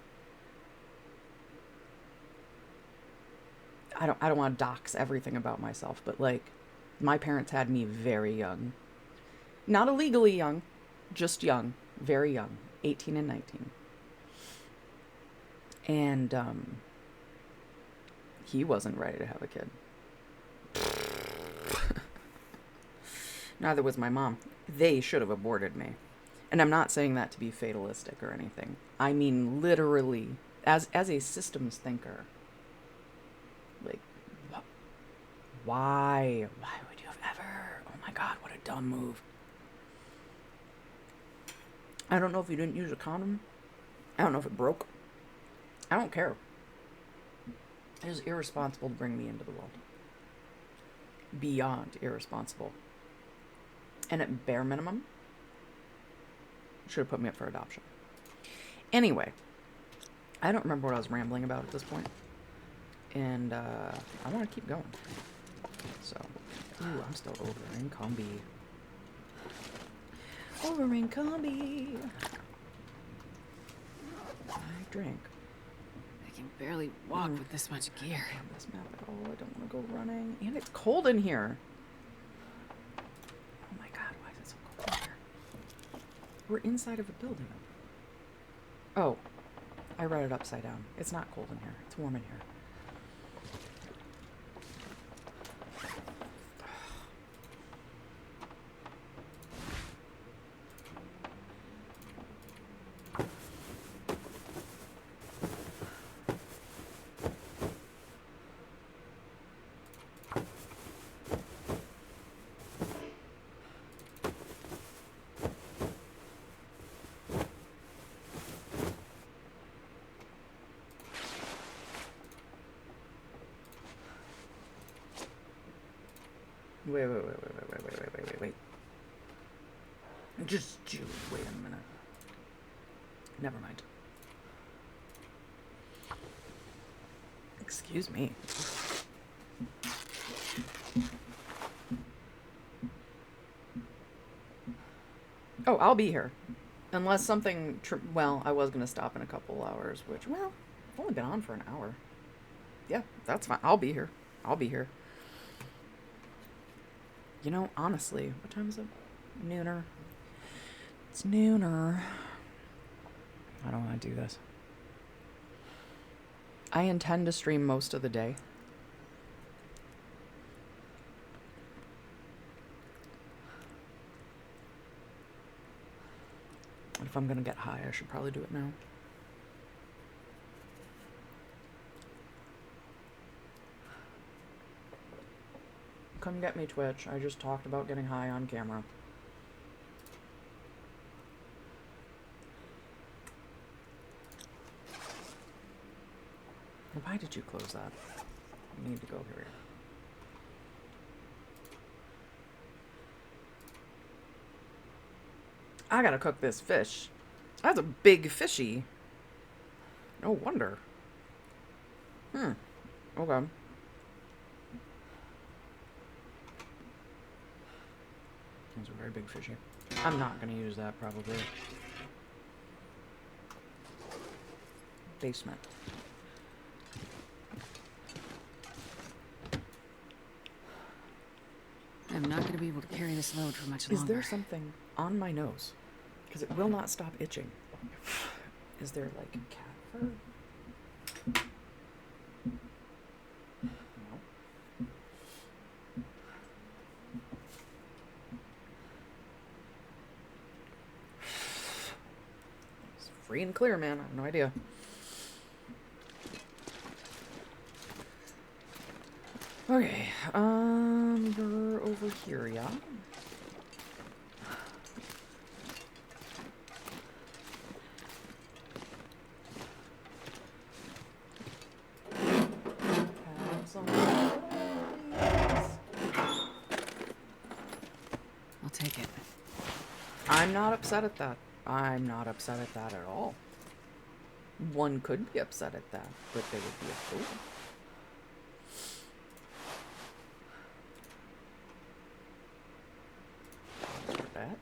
I don't want to dox everything about myself, but like, my parents had me very young. Not illegally young, just young, very young, 18 and 19. And he wasn't ready to have a kid. Neither was my mom. They should have aborted me. And I'm not saying that to be fatalistic or anything. I mean literally, as a systems thinker, like, why would you have ever? Oh my God, what a dumb move. I don't know if you didn't use a condom. I don't know if it broke. I don't care. It was irresponsible to bring me into the world. Beyond irresponsible. And at bare minimum, should have put me up for adoption. Anyway, I don't remember what I was rambling about at this point. And I want to keep going. So, ooh, I'm still over in combi. Over in combi. I drink. I can barely walk with this much gear. On this map at all. I don't want to go running. And it's cold in here. Oh my god, why is it so cold in here? We're inside of a building. Oh, I read it upside down. It's not cold in here. It's warm in here. Wait. Just you wait a minute. Never mind. Excuse me. Oh, I'll be here. Unless something... well, I was going to stop in a couple hours, which... well, I've only been on for an hour. Yeah, that's fine. I'll be here. I'll be here. You know, honestly, what time is it? Nooner. It's nooner. I don't want to do this. I intend to stream most of the day. If I'm gonna get high, I should probably do it now. Come get me, Twitch. I just talked about getting high on camera. Why did you close that? I need to go here. I gotta cook this fish. That's a big fishy. No wonder. Okay. That's a very big fishy. I'm not gonna use that probably. Basement. I'm not going to be able to carry this load for much longer. Is there something on my nose? Because it will not stop itching. Is there like cat fur? No. It's free and clear, man. I have no idea. Okay, we're over here, yeah? I'll take it. I'm not upset at that. I'm not upset at that at all. One could be upset at that, but they would be a fool. That.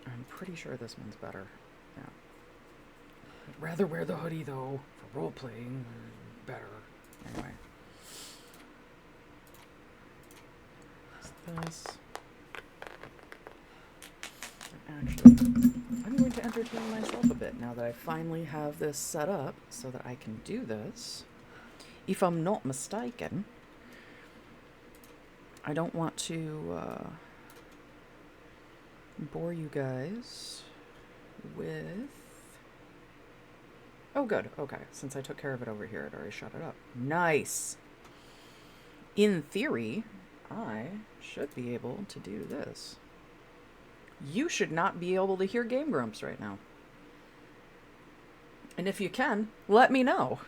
I'm pretty sure this one's better. Yeah. I'd rather wear the hoodie though for role playing. Better. Anyway. What's this? And actually, I'm going to entertain myself a bit now that I finally have this set up so that I can do this. If I'm not mistaken, I don't want to bore you guys with... oh, good. Okay. Since I took care of it over here, it already shut it up. Nice. In theory, I should be able to do this. You should not be able to hear Game Grumps right now. And if you can, let me know.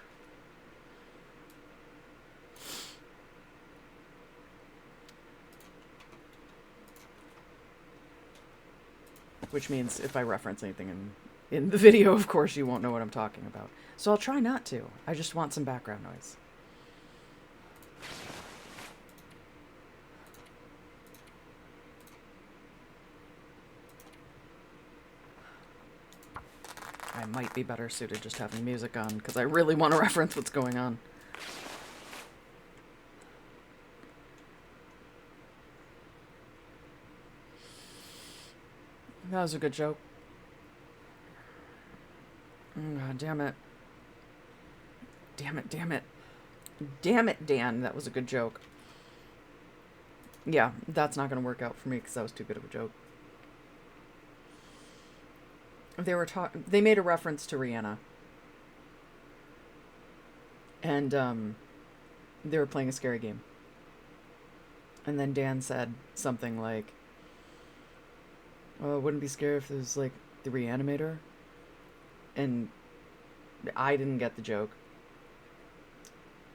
Which means if I reference anything in In the video, of course, you won't know what I'm talking about. So I'll try not to. I just want some background noise. I might be better suited just having music on, because I really want to reference what's going on. That was a good joke. Oh, God damn it. Damn it, damn it. Damn it, Dan. That was a good joke. Yeah, that's not going to work out for me because that was too good of a joke. They made a reference to Rihanna. And they were playing a scary game. And then Dan said something like, "Oh, I wouldn't be scared if it was like the Reanimator." And I didn't get the joke.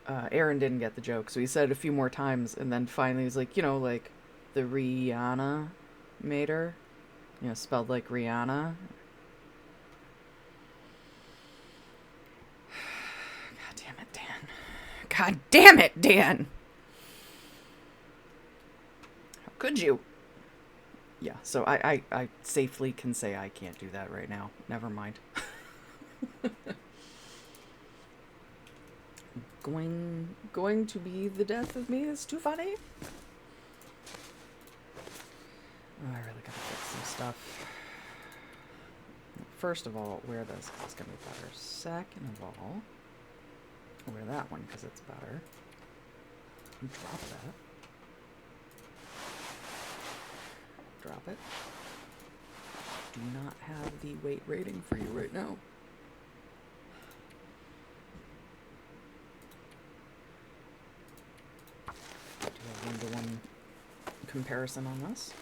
Aaron didn't get the joke, so he said it a few more times, and then finally he was like, like the Rihanna Mater, spelled like Rihanna. God damn it, Dan. God damn it, Dan! How could you? Yeah, so I safely can say I can't do that right now. Never mind. Going to be the death of me is too funny. Oh, I really gotta fix some stuff. First of all, wear this because it's gonna be better. Second of all, wear that one because it's better. Drop that. Drop it. Do not have the weight rating for you right now. Do a 1-to-1 comparison on this.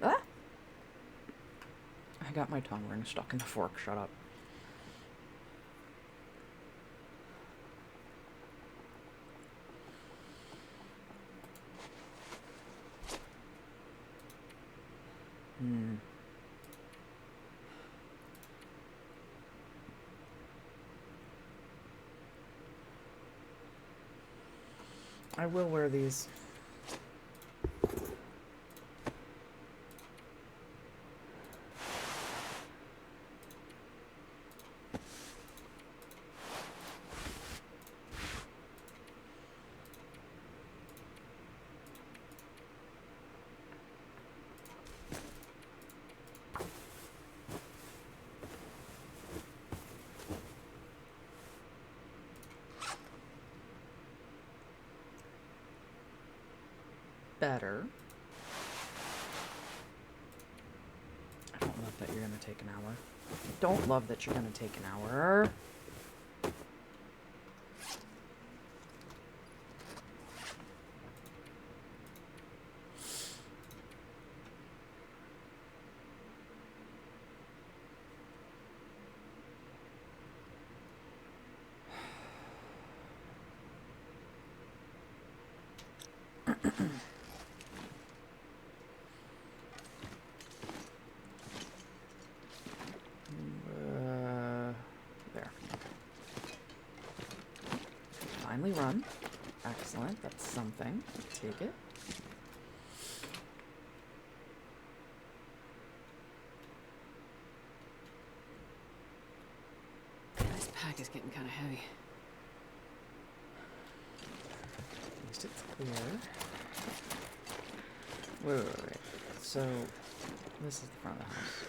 Ah! I got my tongue ring stuck in the fork. Shut up. I will wear these. Better. I don't love that you're gonna take an hour. I don't love that you're gonna take an hour. There. Finally run. Excellent. That's something. Take it. This pack is getting kind of heavy. At least it's clear. Wait. So, this is the front of the house.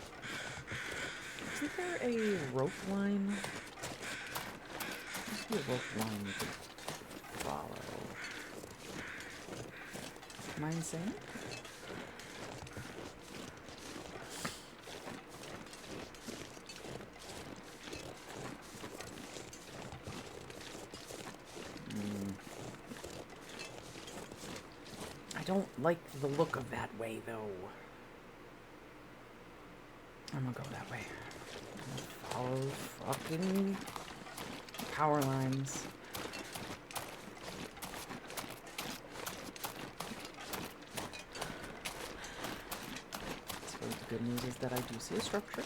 Isn't there a rope line? There must be a rope line you could follow. Am I insane? I don't like the look of that way, though. I'm gonna go that way. I'm gonna follow fucking power lines. It's supposed to good news is that I do see a structure.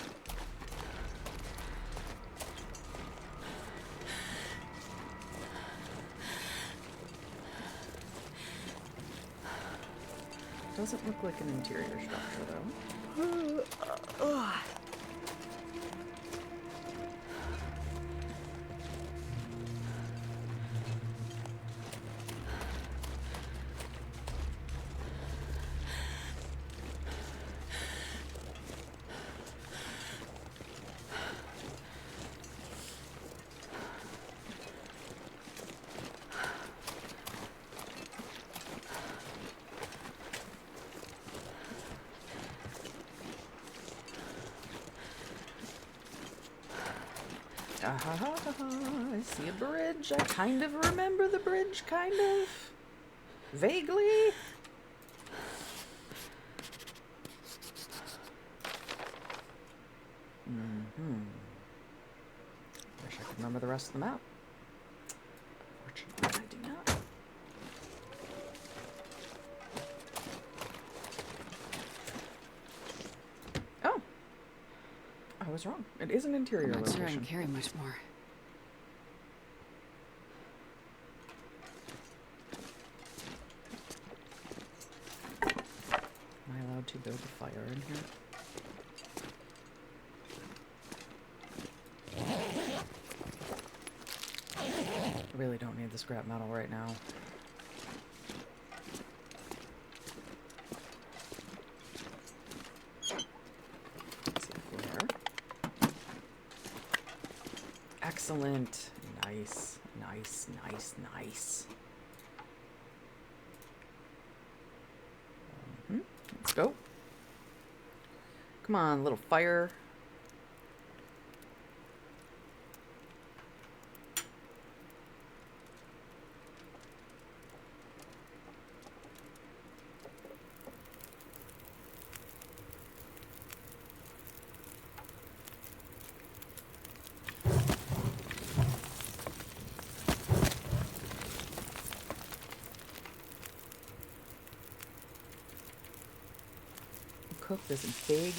Doesn't look like an interior structure, though. I see a bridge. I kind of remember the bridge, kind of. Vaguely. Wish I could remember the rest of the map. Fortunately, I do not. Oh. I was wrong. It is an interior I'm not location. sure I can carry much more. Am I allowed to build a fire in here? I really don't need the scrap metal right now. Let's see flare. Excellent. Nice, nice, nice, nice. Let's go. Come on, little fire. Cook this big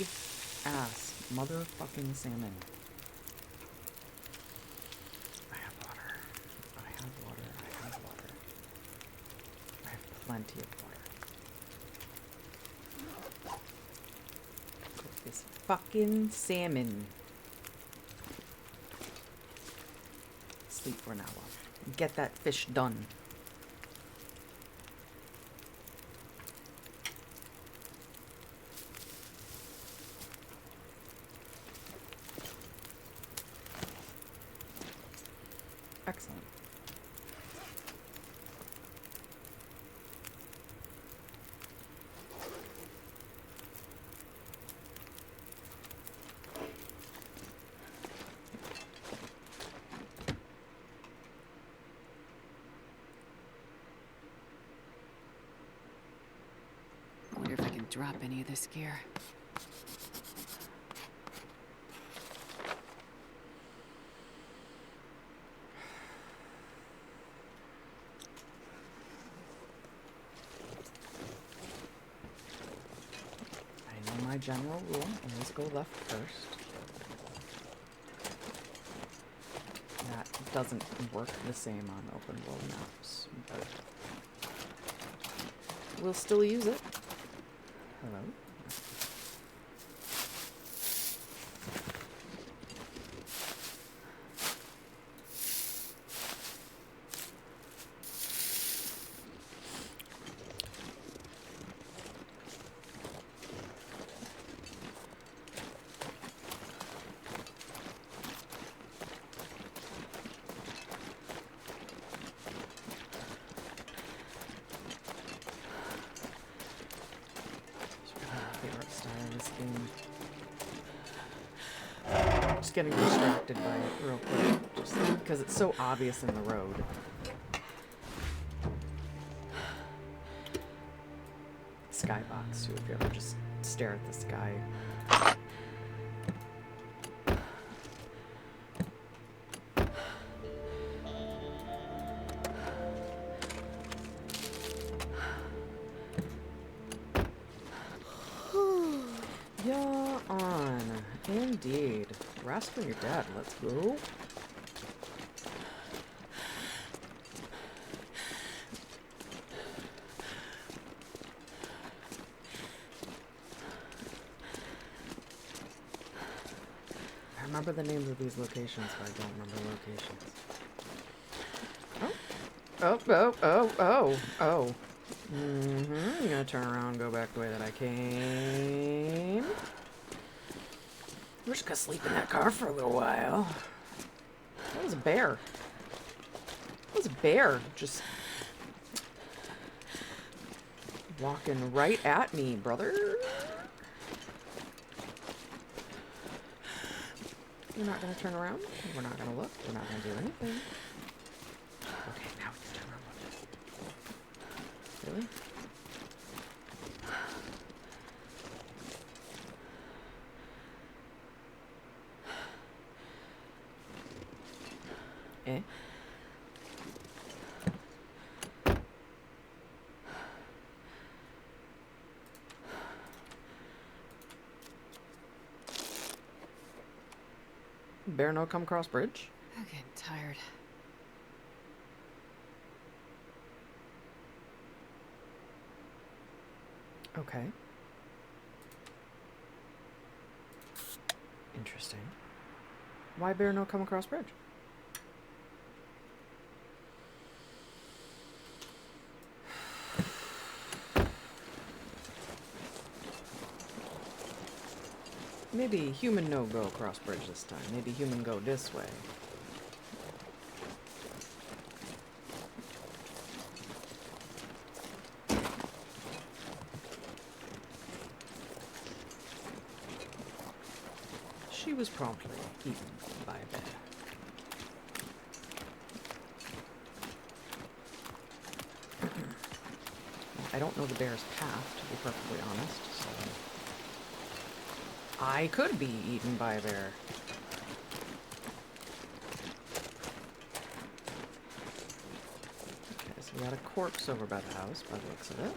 ass motherfucking salmon. I have water. I have water. I have water. I have plenty of water. Cook this fucking salmon. Sleep for an hour. Get that fish done. Excellent. I wonder if I can drop any of this gear. My general rule, always go left first. That doesn't work the same on open world maps, but we'll still use it. Hello? Getting distracted by it real quick, just because it's so obvious in the road. Skybox too, if you ever just stare at the sky. Yeah. on. Indeed. Rescuing your dad. Let's go. I remember the names of these locations, but I don't remember locations. Oh. I'm gonna turn around and go back the way that I came. We're just gonna sleep in that car for a little while. That was a bear. That was a bear just walking right at me, brother. We're not gonna turn around. We're not gonna look. We're not gonna do anything. Okay, now we can turn around. Really? Eh? Bear no come across bridge? I'm getting tired. Okay. Interesting. Why bear no come across bridge? Maybe human no go across bridge this time. Maybe human go this way. She was promptly eaten by a bear. I don't know the bear's path, to be perfectly honest, so... I could be eaten by a bear. Okay, so we got a corpse over by the house, by the looks of it.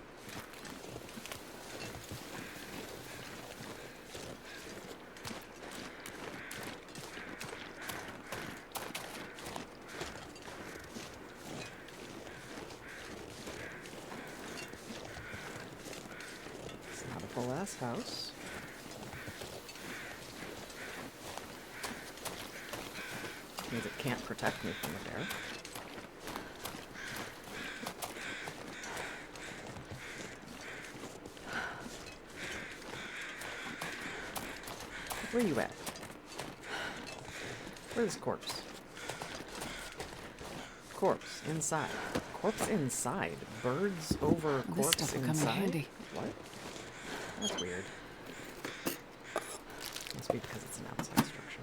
It's not a full-ass house. Means it can't protect me from the bear. Where you at? Where's this corpse? Corpse inside. Corpse inside. Birds over This corpse stuff will come in inside. handy. What? That's weird. Must be because it's an outside structure.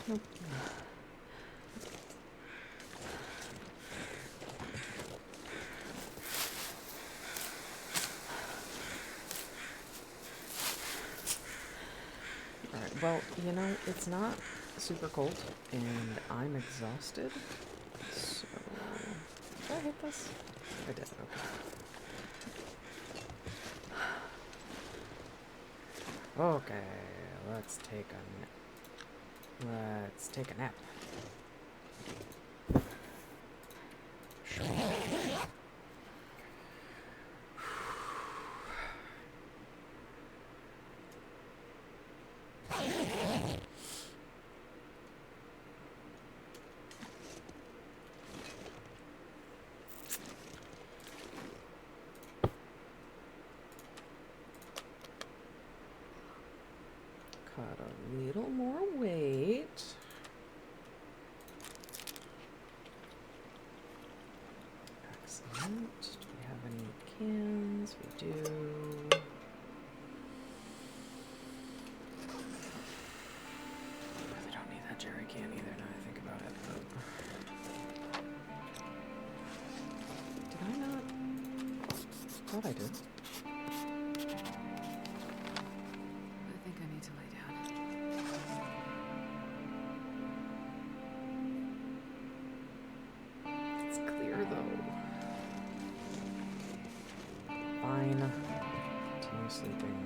Nope. Alright, well, you know, it's not super cold, and I'm exhausted, so... Did I hit this? I did, okay. Okay, let's take a nap. Let's take a nap. Cut a little more weight. Excellent. Do we have any cans? We do. Really don't need that jerry can either now I think about it. But... Did I not? Thought I did. I think I need to lay down. It's clear though. Fine. Continue sleeping.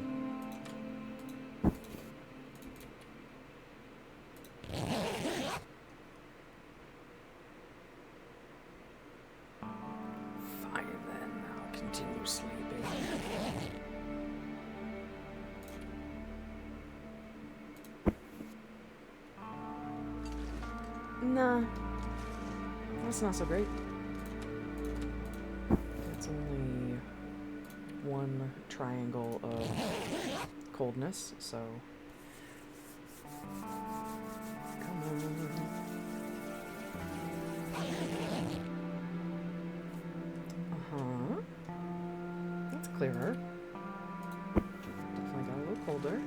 Fine then, I'll continue sleeping. Nah, that's not so great. It's only one triangle of coldness, so come on. Uh-huh. That's clearer. Definitely got a little colder.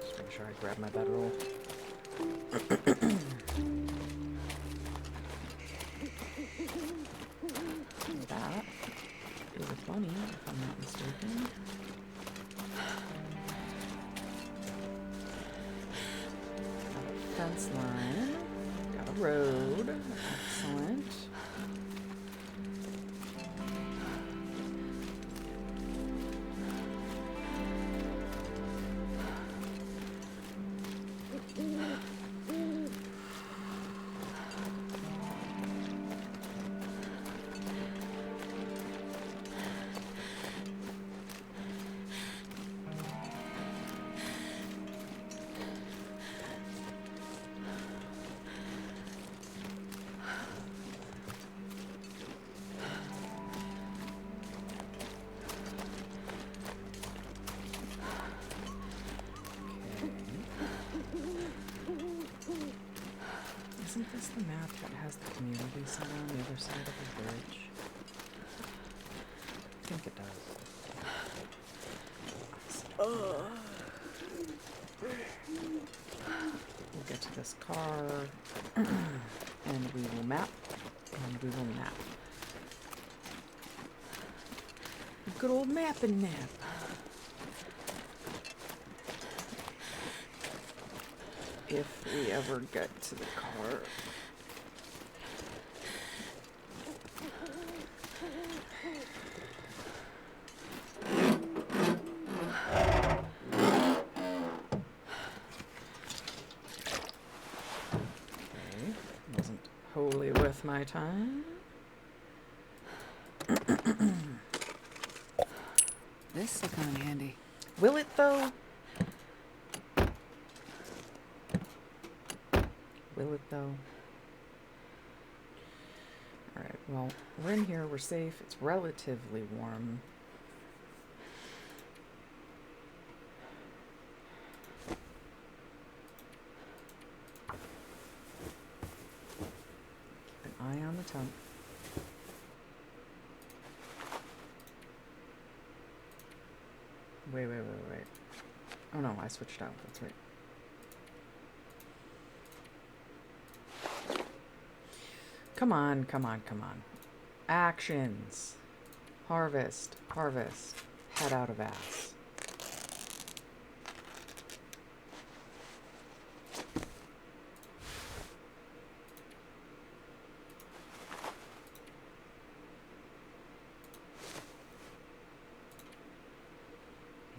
Just make sure I grab my bedroll. That is a bunny, if I'm not mistaken. Got a fence line. Got a road. Excellent. Isn't this the map that has the community center on the other side of the bridge? I think it does. We'll get to this car, and we will map, and we will nap. Good old map and nap. If we ever get to the car. Okay, wasn't wholly worth my time. This'll come in handy. Will it though? Will it though? Alright, well, we're in here, we're safe, it's relatively warm. Keep an eye on the temp. Wait. Oh no, I switched out, that's right. Come on. Actions. Harvest. Head out of ass.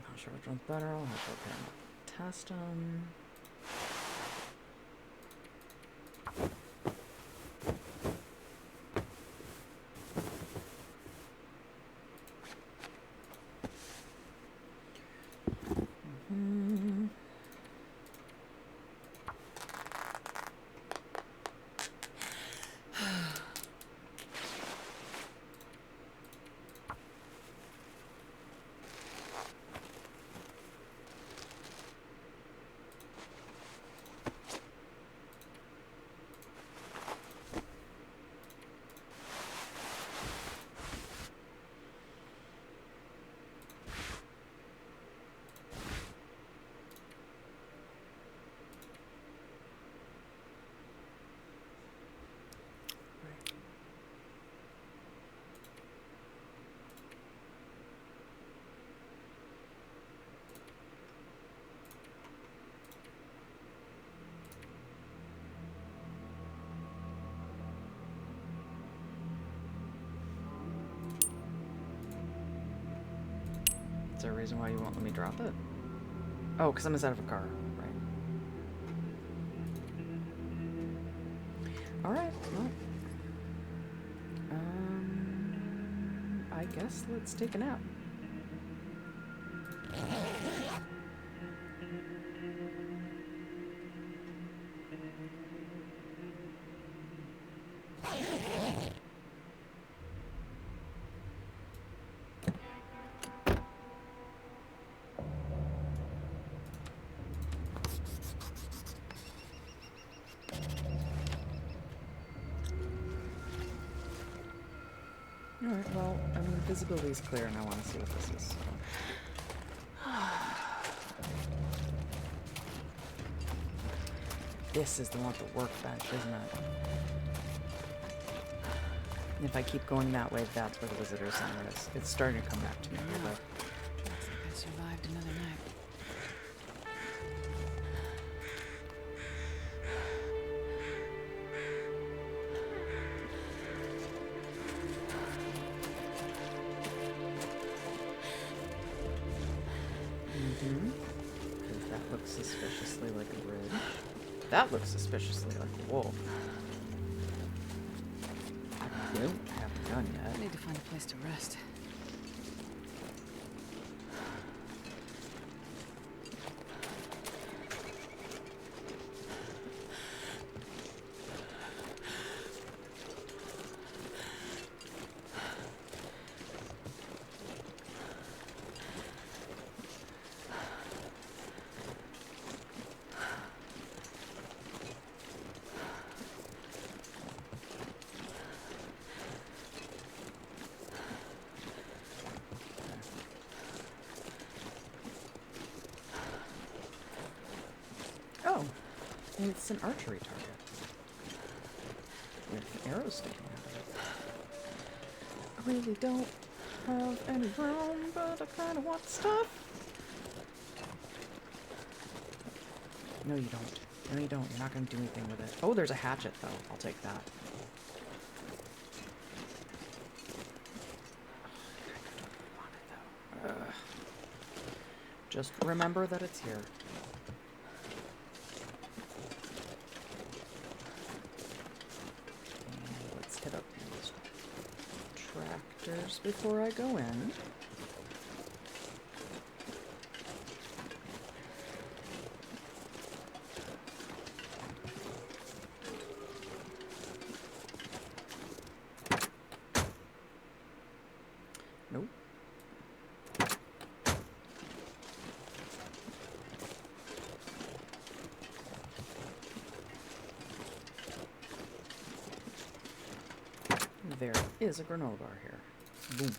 Not sure which one's better. I'll have to repair and test them. there a reason why you won't let me drop it? Oh, because I'm inside of a car, right? Alright, well. I guess let's take a nap. Alright, well, I mean, visibility is clear and I want to see what this is, so. This is the one with the workbench, isn't it? And if I keep going that way, that's where the visitor center is. It's starting to come back to me a little bit. Looks like I survived another night. Because that looks suspiciously like a bridge. That looks suspiciously like a wolf. I don't have a gun I yet. need to find a place to rest. Oh, it's an archery target. With arrows sticking out of it. I really don't have any room, but I kind of want stuff. No, you don't. No, you don't. You're not going to do anything with it. Oh, there's a hatchet, though. I'll take that. Just remember that it's here. And let's hit up these tractors before I go in. Nope. There is a granola bar here. Boom.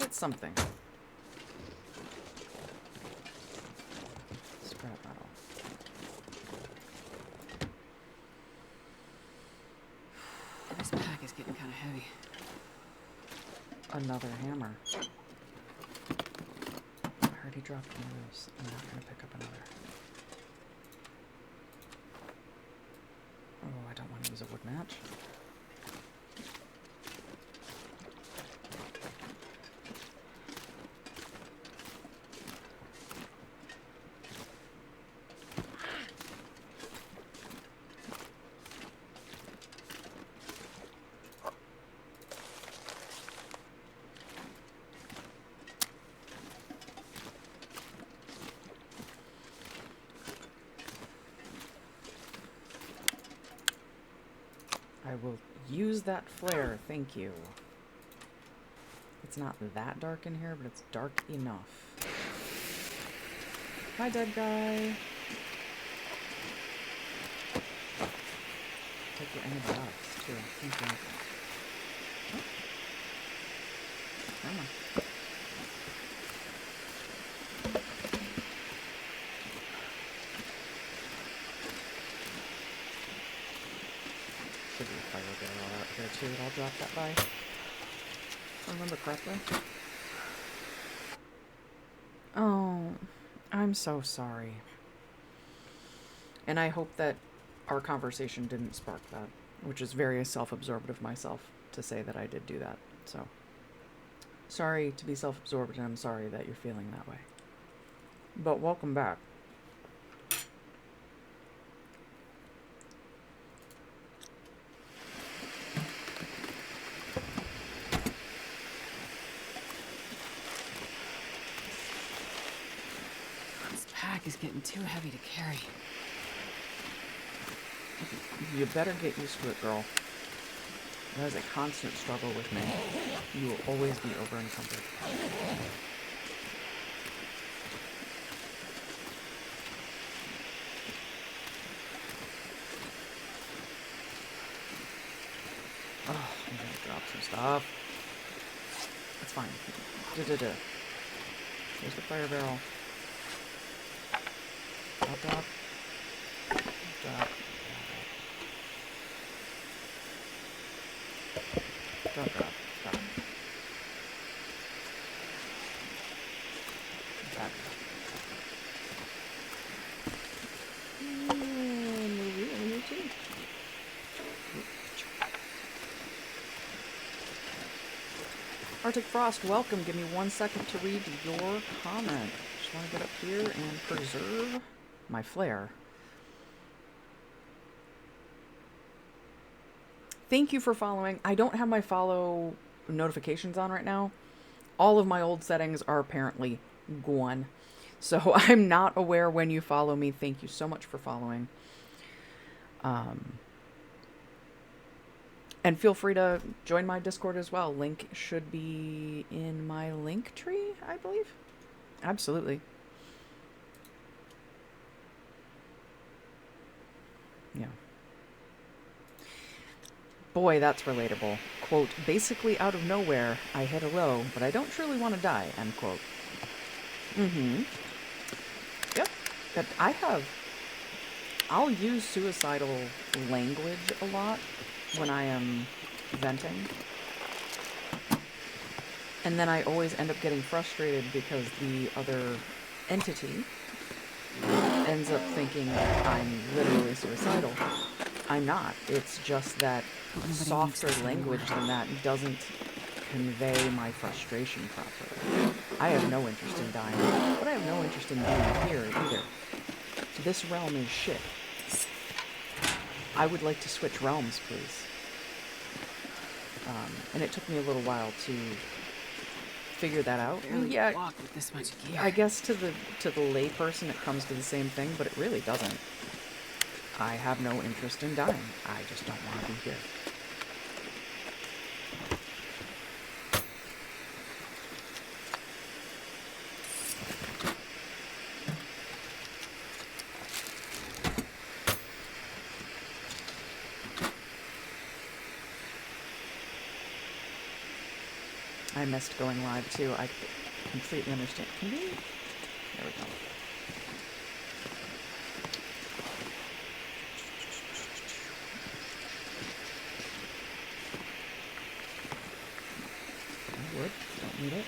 It's something. Scrap metal. This pack is getting kind of heavy. Another hammer. I heard he dropped one of those. I'm not going to pick up another. Oh, I don't want to use a wood match. I will use that flare, thank you. It's not that dark in here, but it's dark enough. Hi, dead guy. Take your antibiotics, too. Thank you. Oh. Never mind. Should be a fire barrel out here too that I'll drop that by. If I remember correctly. Oh, I'm so sorry. And I hope that our conversation didn't spark that, which is very self-absorbed of myself to say that I did do that. So, Sorry to be self-absorbed, and I'm sorry that you're feeling that way. But welcome back. This pack is getting too heavy to carry. You better get used to it, girl. That is a constant struggle with me. You will always be over-encumbered. Oh, I'm gonna drop some stuff. That's fine. There's the fire barrel. Drop, drop. Drop. Drop, drop, drop. Back. Arctic Frost, welcome. Give me 1 second to read your comment. Just want to get up here and preserve my flare. Thank you for following. I don't have my follow notifications on right now. All of my old settings are apparently gone. So I'm not aware when you follow me. Thank you so much for following. And feel free to join my Discord as well. Link should be in my link tree, I believe. Absolutely. Yeah. Boy, that's relatable. Quote, basically out of nowhere, I hit a low, but I don't truly want to die, end quote. Mm-hmm. Yep. But I'll use suicidal language a lot when I am venting. And then I always end up getting frustrated because the other entity ends up thinking I'm literally suicidal. I'm not. It's just that softer language than that doesn't convey my frustration properly. I have no interest in dying, but I have no interest in being here either. This realm is shit. I would like to switch realms, please. And it took me a little while to figure that out. Yeah, walk with this much gear. I guess to the lay person it comes to the same thing, but it really doesn't. I have no interest in dying. I just don't want to be here. I missed going live too. I completely understand. Can we? There we go. Wood. Don't need it.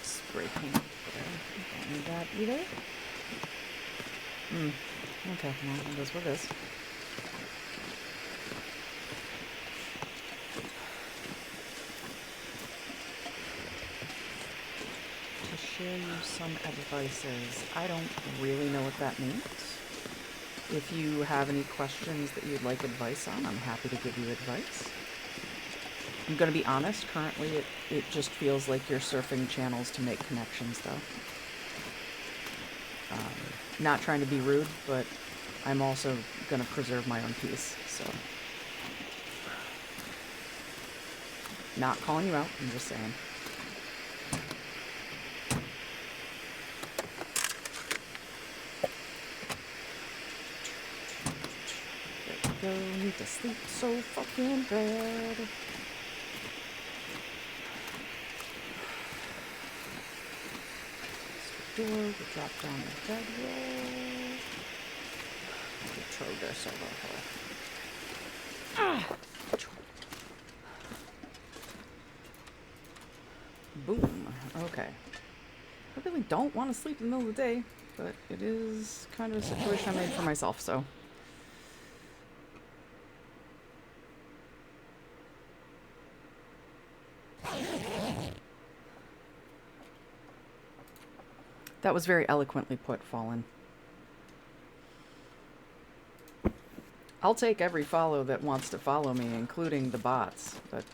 Spray paint. Don't need that either. Okay, well, it is what it is. Share you some advices. I don't really know what that means. If you have any questions that you'd like advice on, I'm happy to give you advice. I'm going to be honest, currently it just feels like you're surfing channels to make connections, though. Not trying to be rude, but I'm also going to preserve my own peace, so. Not calling you out, I'm just saying. There we go, need to sleep so fucking bad. Door, we drop down the bedroll. We throw this over her. Ah! Boom. Okay. I really don't want to sleep in the middle of the day, but it is kind of a situation I made for myself, so. That was very eloquently put, Fallen. I'll take every follow that wants to follow me, including the bots, but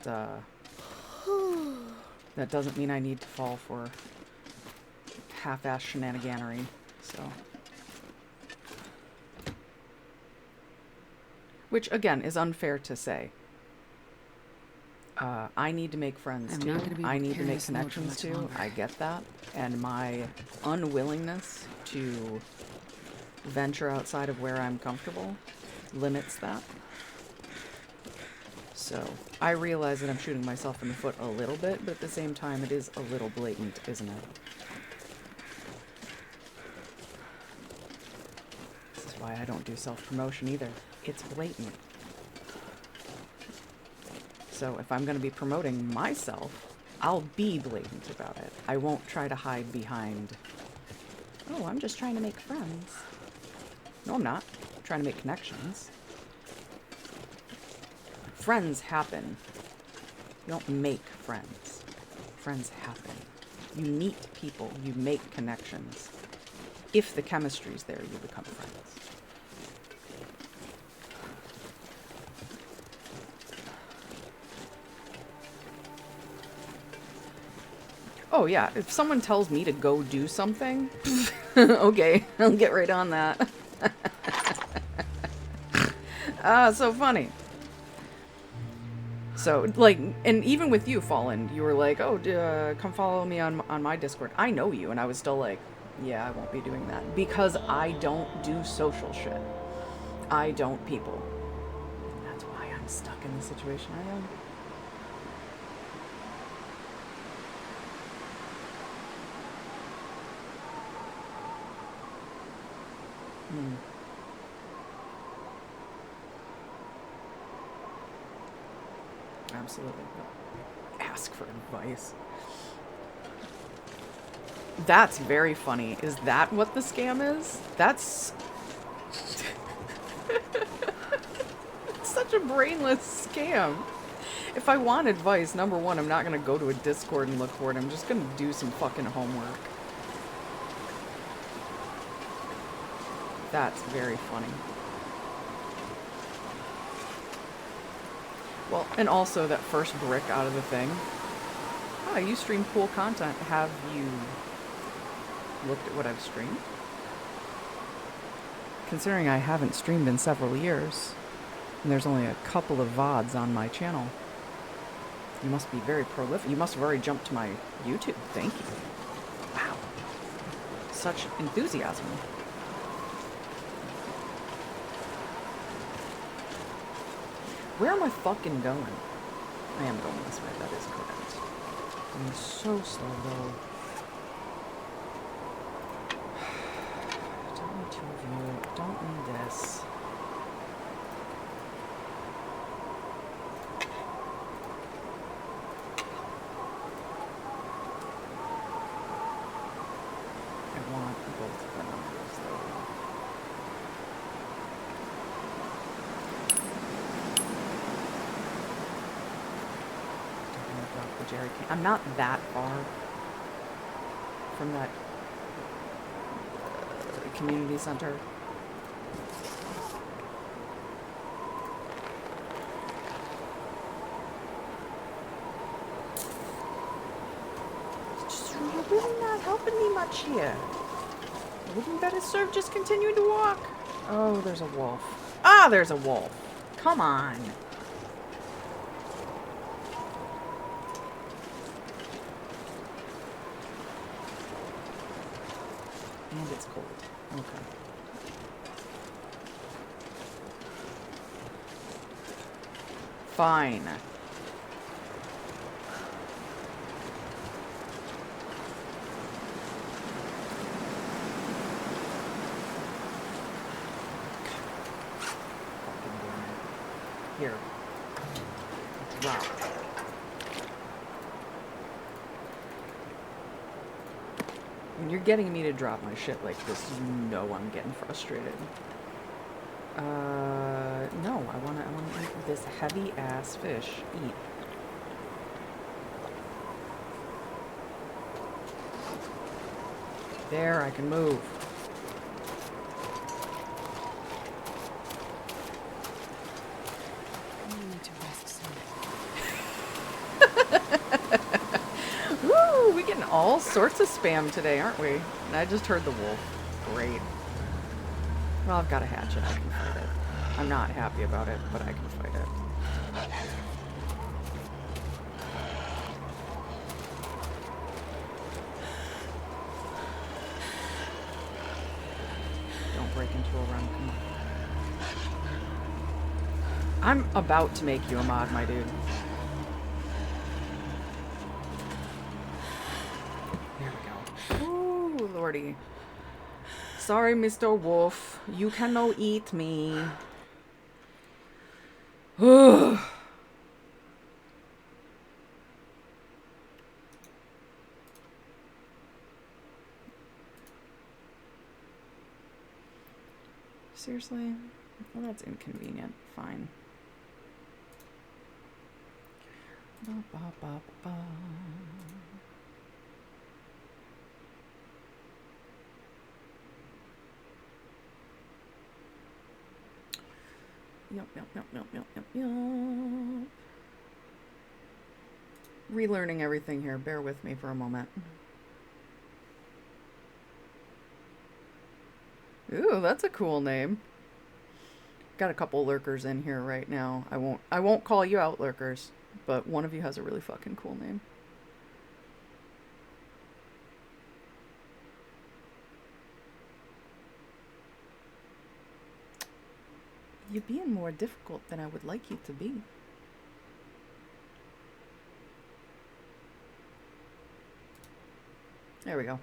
that doesn't mean I need to fall for half-ass shenaniganery, so. Which, again, is unfair to say. I need to make friends, too. I need to make connections, too. I get that. And my unwillingness to venture outside of where I'm comfortable limits that. So, I realize that I'm shooting myself in the foot a little bit, but at the same time, it is a little blatant, isn't it? This is why I don't do self-promotion either. It's blatant. So if I'm going to be promoting myself, I'll be blatant about it. I won't try to hide behind, oh, I'm just trying to make friends. No, I'm not. I'm trying to make connections. Friends happen. You don't make friends. Friends happen. You meet people. You make connections. If the chemistry's there, you become friends. Oh yeah, if someone tells me to go do something, okay, I'll get right on that. So funny. So, like, and even with you, Fallen, you were like, oh, come follow me on my Discord. I know you, and I was still like, yeah, I won't be doing that. Because I don't do social shit. I don't people. And that's why I'm stuck in the situation I am. Absolutely. Ask for advice. That's very funny. Is that what the scam is? That's it's such a brainless scam. If I want advice, number one, I'm not going to go to a Discord and look for it. I'm just going to do some fucking homework. That's very funny. Well, and also that first brick out of the thing. Ah, you stream cool content. Have you looked at what I've streamed? Considering I haven't streamed in several years, and there's only a couple of VODs on my channel, you must be very prolific. You must have already jumped to my YouTube. Thank you. Wow. Such enthusiasm. Where am I fucking going? I am going this way, that is correct. I'm so slow though. Don't need two of you. Don't need this. I want both of the numbers though. Jerry can. I'm not that far from that community center. You're really not helping me much here. Wouldn't better serve just continuing to walk? Oh, there's a wolf. Ah, there's a wolf. Come on. And it's cold. Okay. Fine. Fucking damn it. Here. Drop. When you're getting me to drop my shit like this, you know I'm getting frustrated. No, I wanna eat this heavy ass fish. Eat. There, I can move. I need to rest some. Woo! We getting all sorts of spam today, aren't we? And I just heard the wolf. Great. Well, I've got a hatchet. I can fight it. I'm not happy about it, but I can fight it. Don't break into a run. Come on. I'm about to make you a mod, my dude. There we go. Ooh, lordy. Sorry, Mr. Wolf. You cannot eat me. Ugh. Seriously? Well, that's inconvenient. Fine. Ba, ba, ba, ba. Yup. Relearning everything here. Bear with me for a moment. Ooh, that's a cool name. Got a couple lurkers in here right now. I won't call you out, lurkers, but one of you has a really fucking cool name. You're being more difficult than I would like you to be. There we go.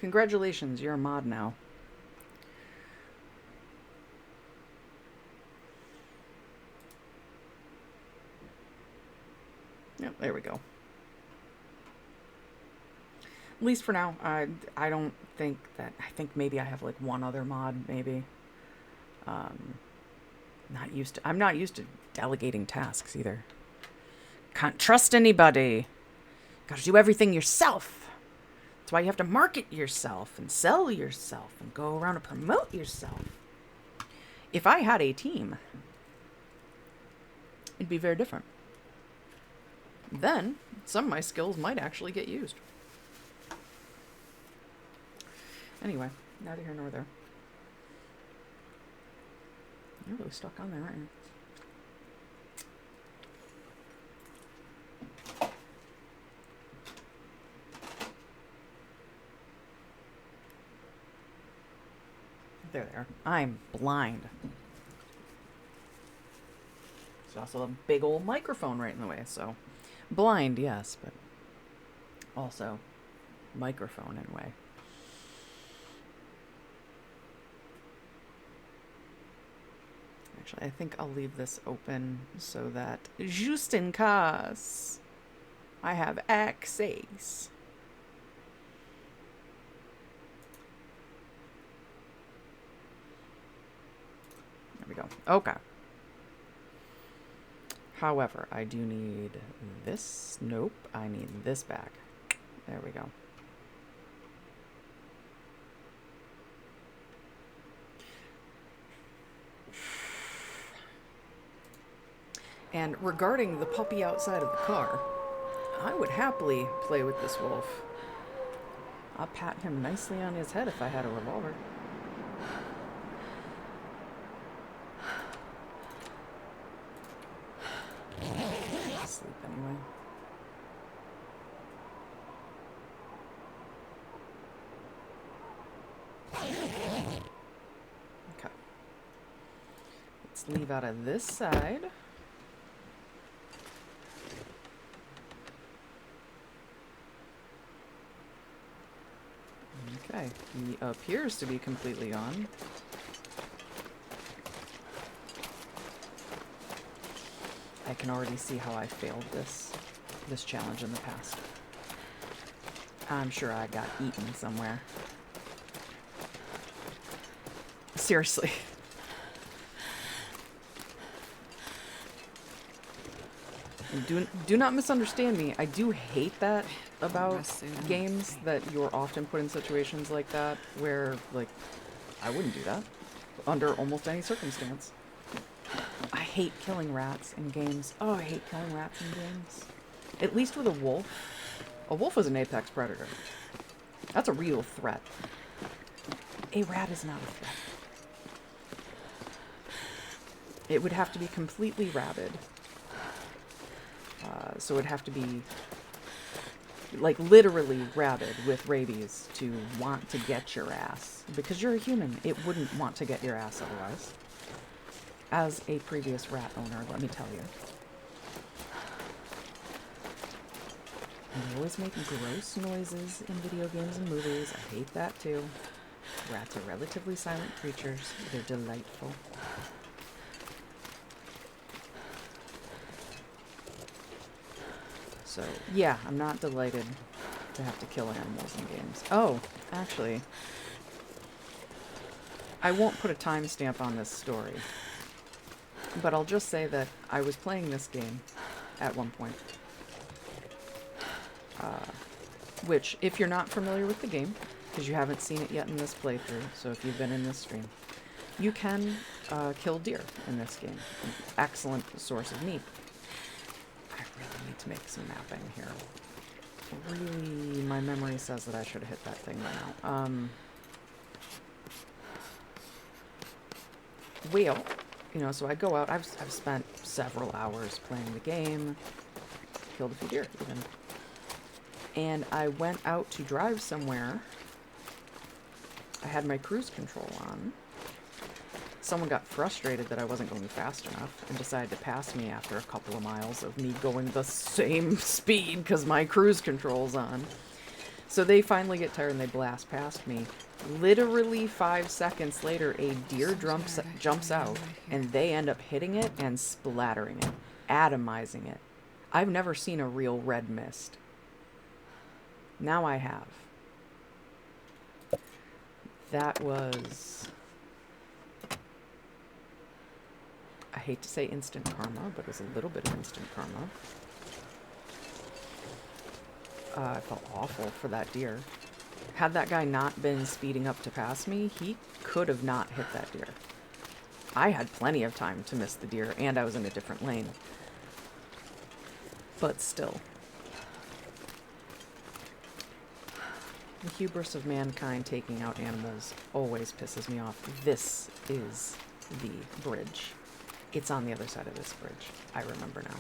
Congratulations, you're a mod now. Yep, there we go. At least for now. I don't think that... I think maybe I have like one other mod, maybe. I'm not used to delegating tasks either. Can't trust anybody. Gotta do everything yourself. That's why you have to market yourself and sell yourself and go around and promote yourself. If I had a team, it'd be very different. Then, some of my skills might actually get used. Anyway, neither here nor there. You're really stuck on there, aren't you? There they are. I'm blind. There's also a big old microphone right in the way, so... Blind, yes, but... also... microphone in way. Actually, I think I'll leave this open so that... just in case... I have access. There we go. Okay. However, I do need this. Nope. I need this back. There we go. And regarding the puppy outside of the car, I would happily play with this wolf. I'll pat him nicely on his head if I had a revolver. Sleep anyway. Okay. Let's leave out of this side. Okay, he appears to be completely gone. I can already see how I failed this challenge in the past. I'm sure I got eaten somewhere. Seriously. And do not misunderstand me. I do hate that about Rest soon. games, that you're often put in situations like that where, like, I wouldn't do that under almost any circumstance. I hate killing rats in games. Oh, I hate killing rats in games. At least with a wolf. A wolf is an apex predator. That's a real threat. A rat is not a threat. It would have to be completely rabid. So it'd have to be, like, literally rabid with rabies to want to get your ass. Because you're a human. It wouldn't want to get your ass otherwise. As a previous rat owner, let me tell you. And they always make gross noises in video games and movies. I hate that too. Rats are relatively silent creatures. They're delightful. So, yeah, I'm not delighted to have to kill animals in games. Oh, actually, I won't put a timestamp on this story, but I'll just say that I was playing this game at one point. Which, if you're not familiar with the game, because you haven't seen it yet in this playthrough, so if you've been in this stream, you can kill deer in this game. An excellent source of meat. I really need to make some mapping here. Really, my memory says that I should have hit that thing by now. Well, you know, so I go out. I've spent several hours playing the game. Killed a few deer, even. And I went out to drive somewhere. I had my cruise control on. Someone got frustrated that I wasn't going fast enough and decided to pass me after a couple of miles of me going the same speed because my cruise control's on. So they finally get tired and they blast past me. Literally 5 seconds later, a deer jumps out and they end up hitting it and splattering it, atomizing it. I've never seen a real red mist. Now I have. That was... I hate to say instant karma, but it was a little bit of instant karma. I felt awful for that deer. Had that guy not been speeding up to pass me, he could have not hit that deer. I had plenty of time to miss the deer, and I was in a different lane. But still. The hubris of mankind taking out animals always pisses me off. This is the bridge. It's on the other side of this bridge. I remember now.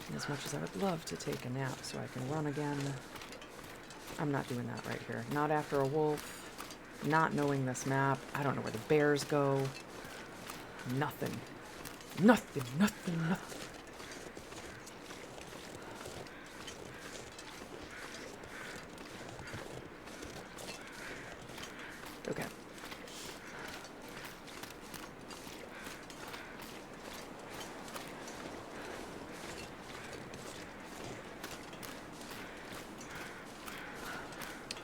And as much as I would love to take a nap so I can run again, I'm not doing that right here. Not after a wolf. Not knowing this map. I don't know where the bears go. Nothing. Nothing, nothing, nothing. Okay.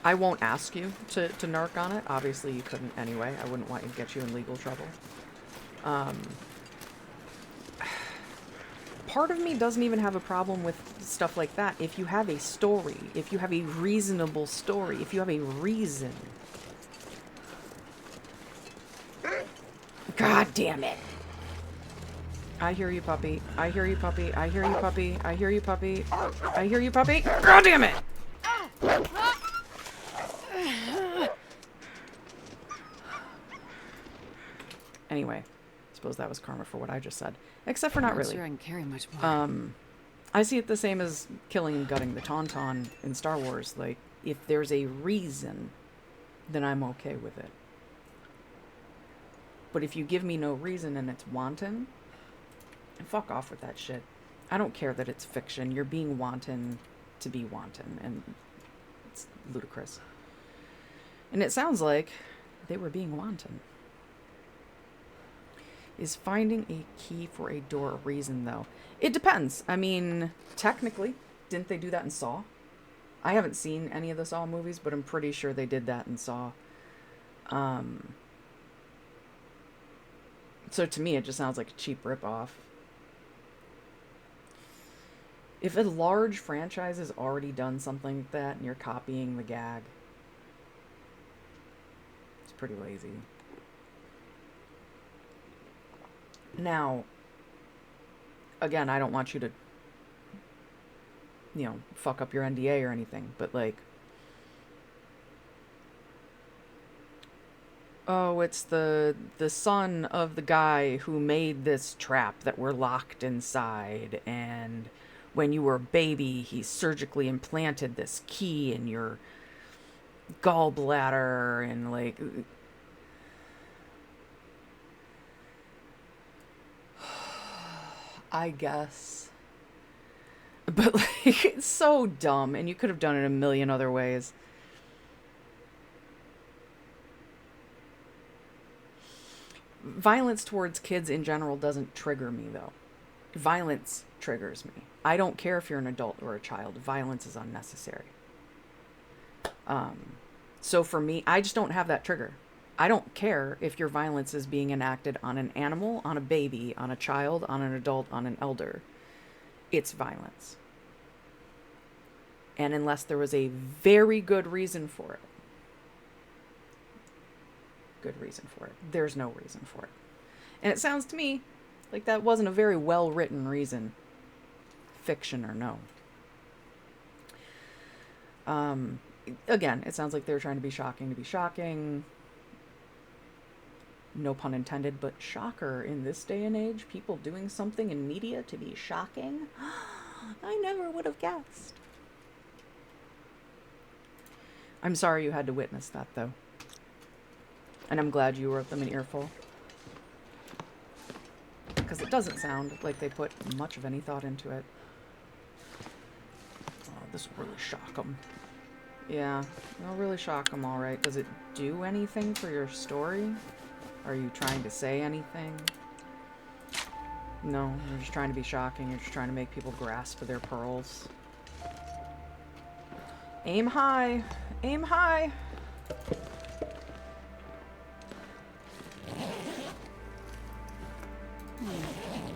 I won't ask you to narc on it. Obviously, you couldn't anyway. I wouldn't want to get you in legal trouble. Part of me doesn't even have a problem with stuff like that. If you have a story, if you have a reasonable story, if you have a reason. God damn it. I hear you, puppy. I hear you, puppy. I hear you, puppy. I hear you, puppy. I hear you, puppy. God damn it! Anyway, I suppose that was karma for what I just said. Except for not really. Sure I can carry much more. I see it the same as killing and gutting the Tauntaun in Star Wars. Like, if there's a reason, then I'm okay with it. But if you give me no reason and it's wanton, fuck off with that shit. I don't care that it's fiction. You're being wanton to be wanton, and it's ludicrous. And it sounds like they were being wanton. Is finding a key for a door a reason, though? It depends. I mean, technically, didn't they do that in Saw? I haven't seen any of the Saw movies, but I'm pretty sure they did that in Saw. So to me, it just sounds like a cheap ripoff. If a large franchise has already done something like that and you're copying the gag, it's pretty lazy. Now, again, I don't want you to, fuck up your NDA or anything, but like, oh, it's the son of the guy who made this trap that we're locked inside, and when you were a baby, he surgically implanted this key in your gallbladder, and like, I guess. But like, it's so dumb, and you could have done it a million other ways. Violence towards kids in general doesn't trigger me, though. Violence triggers me. I don't care if you're an adult or a child. Violence is unnecessary. So for me, I just don't have that trigger. I don't care if your violence is being enacted on an animal, on a baby, on a child, on an adult, on an elder. It's violence. And unless there was a very good reason for it, there's no reason for it. And it sounds to me like that wasn't a very well written reason, fiction or no. Again, it sounds like they were trying to be shocking to be shocking. No pun intended, but shocker in this day and age, people doing something in media to be shocking. I never would have guessed. I'm sorry you had to witness that, though. And I'm glad you wrote them an earful. Because it doesn't sound like they put much of any thought into it. Oh, this will really shock them. Yeah, it'll really shock them, alright. Does it do anything for your story? Are you trying to say anything? No, you're just trying to be shocking. You're just trying to make people grasp their pearls. Aim high! Aim high!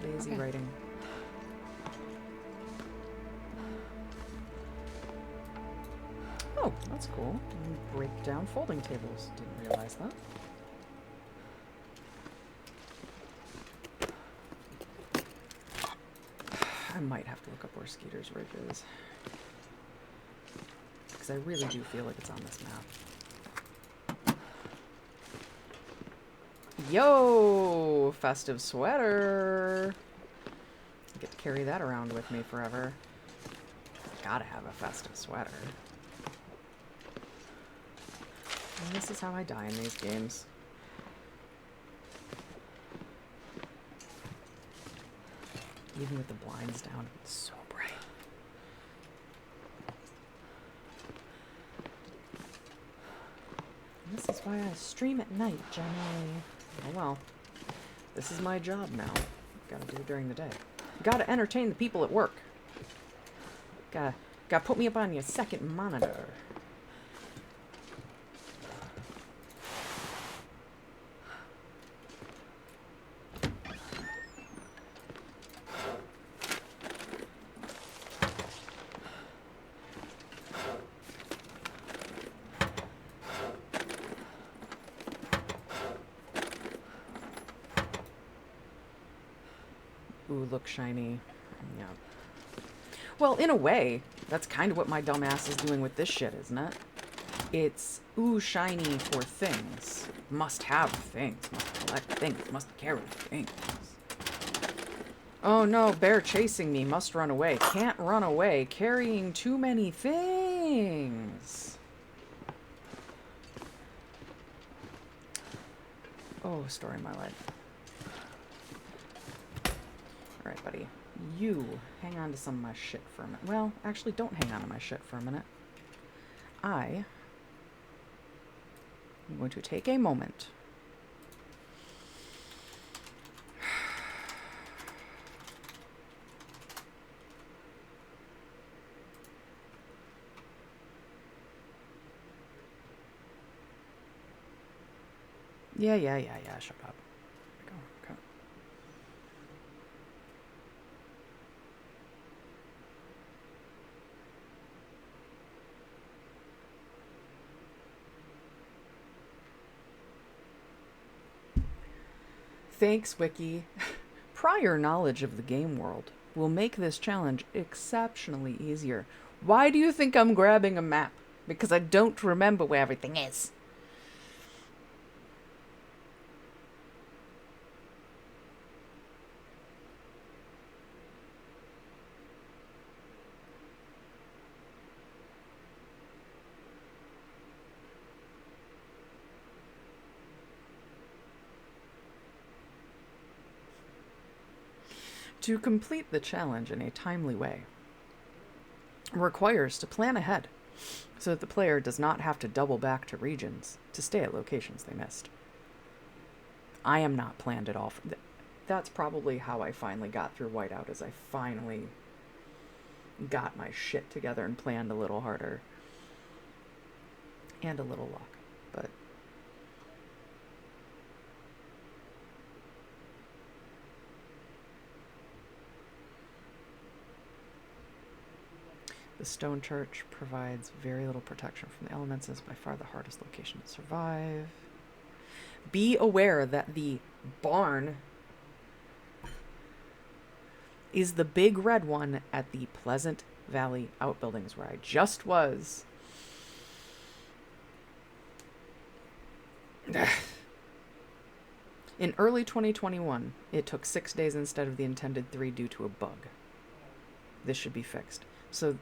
Lazy writing. Oh, that's cool. Break down folding tables. Didn't realize that. I might have to look up where Skeeter's Ridge is. Because I really do feel like it's on this map. Yo! Festive sweater! I get to carry that around with me forever. Gotta have a festive sweater. And this is how I die in these games. Even with the blinds down, it's so bright. And this is why I stream at night, generally. Oh well. This is my job now. Gotta do it during the day. Gotta entertain the people at work. Gotta put me up on your second monitor. Ooh, look shiny. Yeah. Well, in a way, that's kind of what my dumbass is doing with this shit, isn't it? It's, ooh, shiny for things. Must have things. Must collect things. Must carry things. Oh no, bear chasing me. Must run away. Can't run away. Carrying too many things. Oh, story of my life. Alright, buddy. You hang on to some of my shit for a minute. Well, actually, don't hang on to my shit for a minute. I am going to take a moment. Yeah, shut up. Go. Thanks, Wiki. Prior knowledge of the game world will make this challenge exceptionally easier. Why do you think I'm grabbing a map? Because I don't remember where everything is. To complete the challenge in a timely way requires to plan ahead so that the player does not have to double back to regions to stay at locations they missed. I am not planned at all. That's probably how I finally got through Whiteout, as I finally got my shit together and planned a little harder. And a little luck, but... The stone church provides very little protection from the elements and is by far the hardest location to survive. Be aware that the barn is the big red one at the Pleasant Valley Outbuildings where I just was. In early 2021, it took 6 days instead of the intended 3 due to a bug. This should be fixed. So,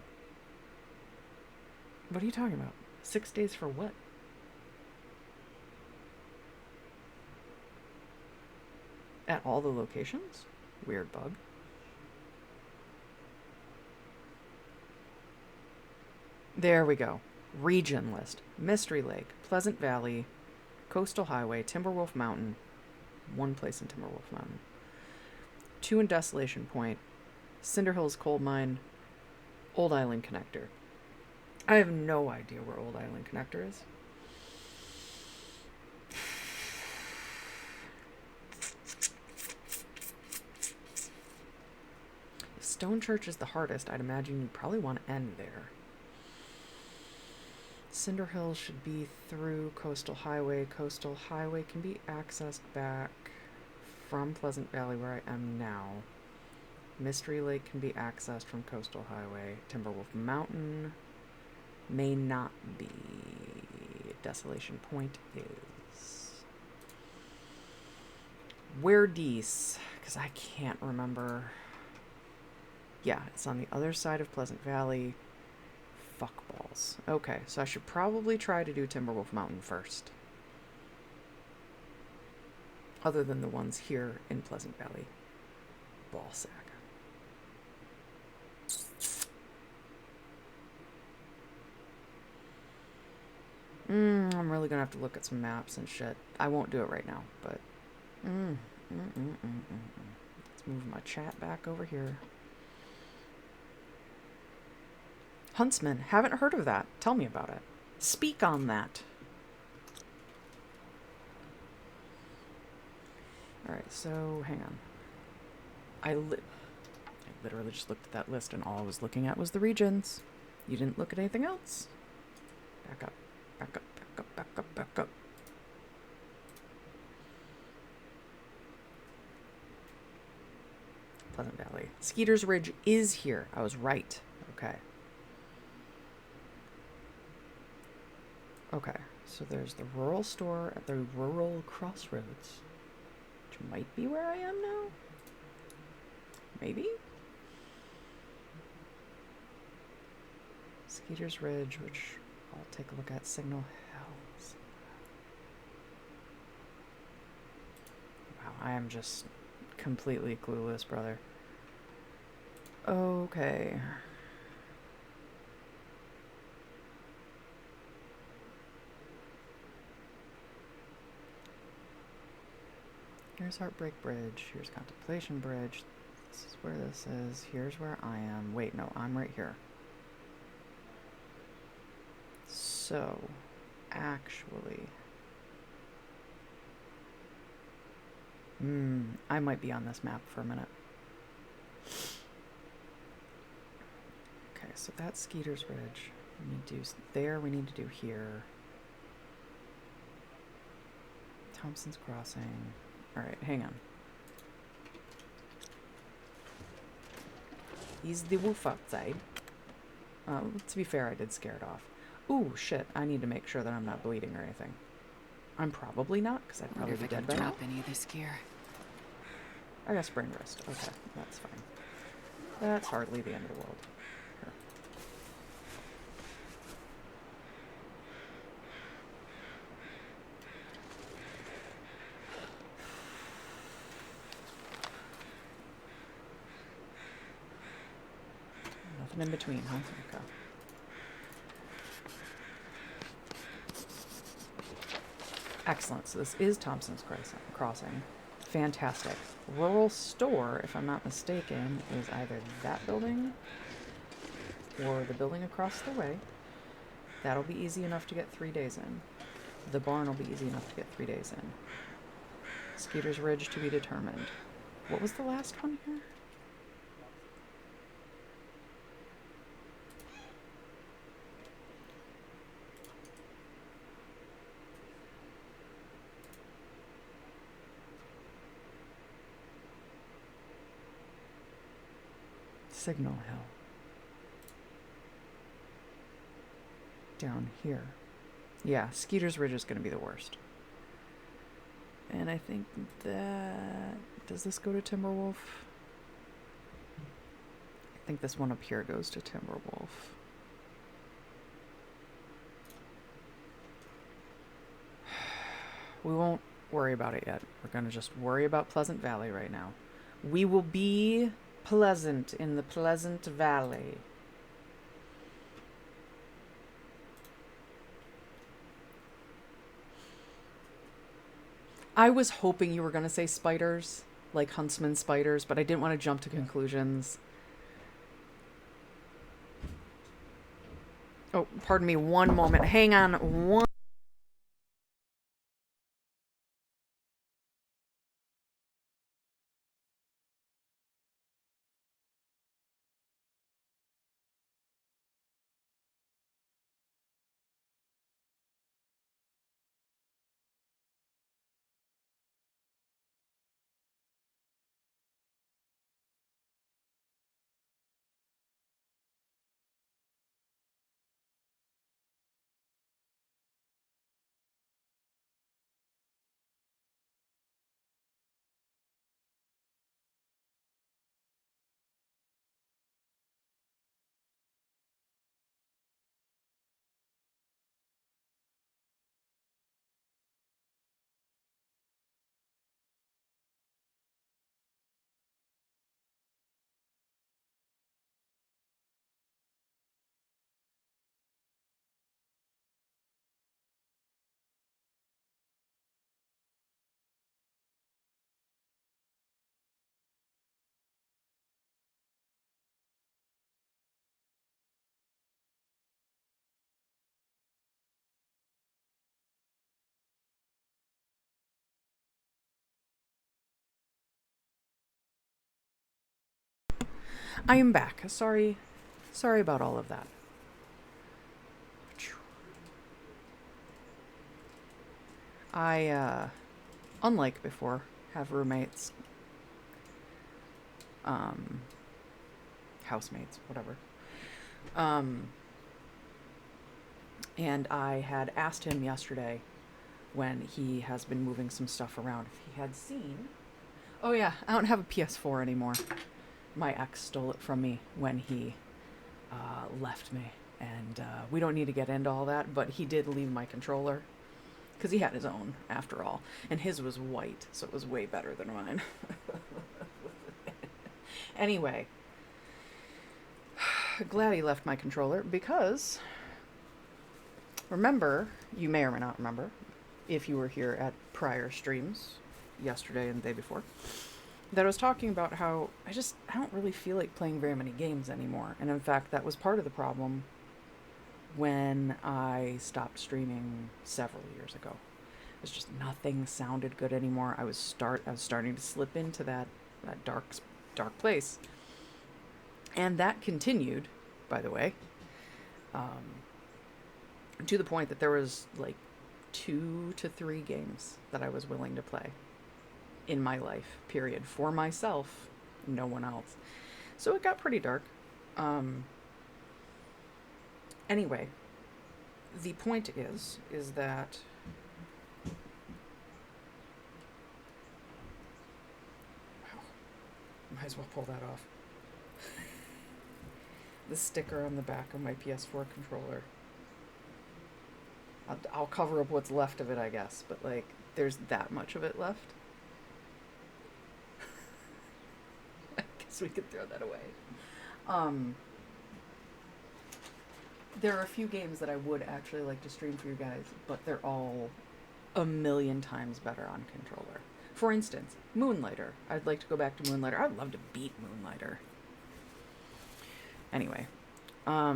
what are you talking about? 6 days for what? At all the locations? Weird bug. There we go. Region list. Mystery Lake, Pleasant Valley, Coastal Highway, Timberwolf Mountain. 1 place in Timberwolf Mountain. 2 in Desolation Point, Cinder Hills Coal Mine, Old Island Connector. I have no idea where Old Island Connector is. If Stone Church is the hardest, I'd imagine you'd probably want to end there. Cinder Hills should be through Coastal Highway. Coastal Highway can be accessed back from Pleasant Valley, where I am now. Mystery Lake can be accessed from Coastal Highway. Timberwolf Mountain may not be. Desolation Point is. Where Dees? Because I can't remember. Yeah, it's on the other side of Pleasant Valley. Fuck balls. Okay, so I should probably try to do Timberwolf Mountain first. Other than the ones here in Pleasant Valley. Ballsack. I'm really gonna have to look at some maps and shit. I won't do it right now, but... Let's move my chat back over here. Huntsman. Haven't heard of that. Tell me about it. Speak on that. Alright, so hang on. I literally just looked at that list and all I was looking at was the regions. You didn't look at anything else. Back up. Back up, back up, back up, back up. Pleasant Valley. Skeeter's Ridge is here. I was right. Okay. Okay, so there's the rural store at the rural crossroads, which might be where I am now? Maybe? Skeeter's Ridge, which I'll take a look at. Signal Hills. Wow, I am just completely clueless, brother. Okay. Here's Heartbreak Bridge. Here's Contemplation Bridge. This is where this is. Here's where I am. Wait, no, I'm right here. So, actually... I might be on this map for a minute. Okay, so that's Skeeter's Ridge. We need to do there, we need to do here. Thompson's Crossing. Alright, hang on. He's the wolf outside. To be fair, I did scare it off. Ooh, shit. I need to make sure that I'm not bleeding or anything. I'm probably not, because I'd probably be dead by now. Drop any of this gear. I got sprained wrist. Okay, that's fine. That's hardly the end of the world. Here. Nothing in between, huh? Okay. Excellent. So this is Thompson's Crossing. Fantastic. Rural Store, if I'm not mistaken, is either that building or the building across the way. That'll be easy enough to get 3 days in. The barn will be easy enough to get 3 days in. Skeeter's Ridge to be determined. What was the last one here? Signal Hill. Down here. Yeah, Skeeter's Ridge is going to be the worst. And I think that... Does this go to Timberwolf? I think this one up here goes to Timberwolf. We won't worry about it yet. We're going to just worry about Pleasant Valley right now. We will be pleasant in the Pleasant Valley. I was hoping you were going to say spiders, like huntsman spiders, but I didn't want to jump to conclusions. Oh, pardon me, one moment. Hang on one. I am back. Sorry about all of that. I, unlike before, have roommates, housemates, whatever. And I had asked him yesterday when he has been moving some stuff around if he had seen... Oh yeah, I don't have a PS4 anymore. My ex stole it from me when he left me. And we don't need to get into all that, but he did leave my controller. Because he had his own, after all. And his was white, so it was way better than mine. Anyway. Glad he left my controller, because... Remember, you may or may not remember, if you were here at prior streams, yesterday and the day before, that I was talking about how I don't really feel like playing very many games anymore. And in fact, that was part of the problem when I stopped streaming several years ago. It was just nothing sounded good anymore. I was starting to slip into that dark place. And that continued, by the way, to the point that there was like 2 to 3 games that I was willing to play in my life, period, for myself, no one else. So it got pretty dark. Anyway, the point is that wow, might as well pull that off. The sticker on the back of my PS4 controller. I'll cover up what's left of it, I guess, but like, there's that much of it left. I guess we could throw that away. There are a few games that I would actually like to stream for you guys, but they're all a million times better on controller. For instance, Moonlighter. I'd like to go back to Moonlighter. I'd love to beat Moonlighter. Anyway, I